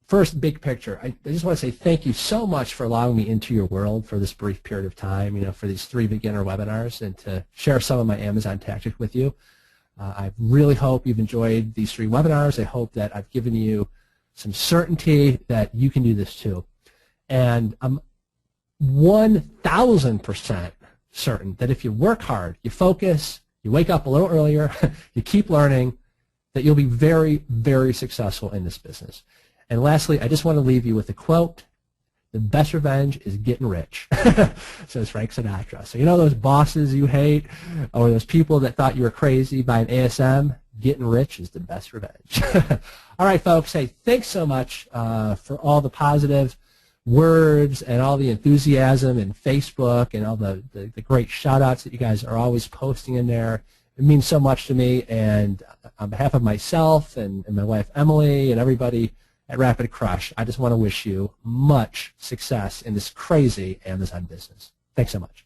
First, big picture. I just want to say thank you so much for allowing me into your world for this brief period of time, for these 3 beginner webinars, and to share some of my Amazon tactics with you. I really hope you've enjoyed these 3 webinars. I hope that I've given you some certainty that you can do this too. And I'm 1,000% certain that if you work hard, you focus, you wake up a little earlier, you keep learning, that you'll be very, very successful in this business. And lastly, I just want to leave you with a quote: "The best revenge is getting rich," says Frank Sinatra. So those bosses you hate, or those people that thought you were crazy buying ASM, getting rich is the best revenge. All right, folks. Hey, thanks so much for all the positive words and all the enthusiasm and Facebook and all the great shout-outs that you guys are always posting in there. It means so much to me. And on behalf of myself and my wife Emily and everybody at Rapid Crush, I just want to wish you much success in this crazy Amazon business. Thanks so much.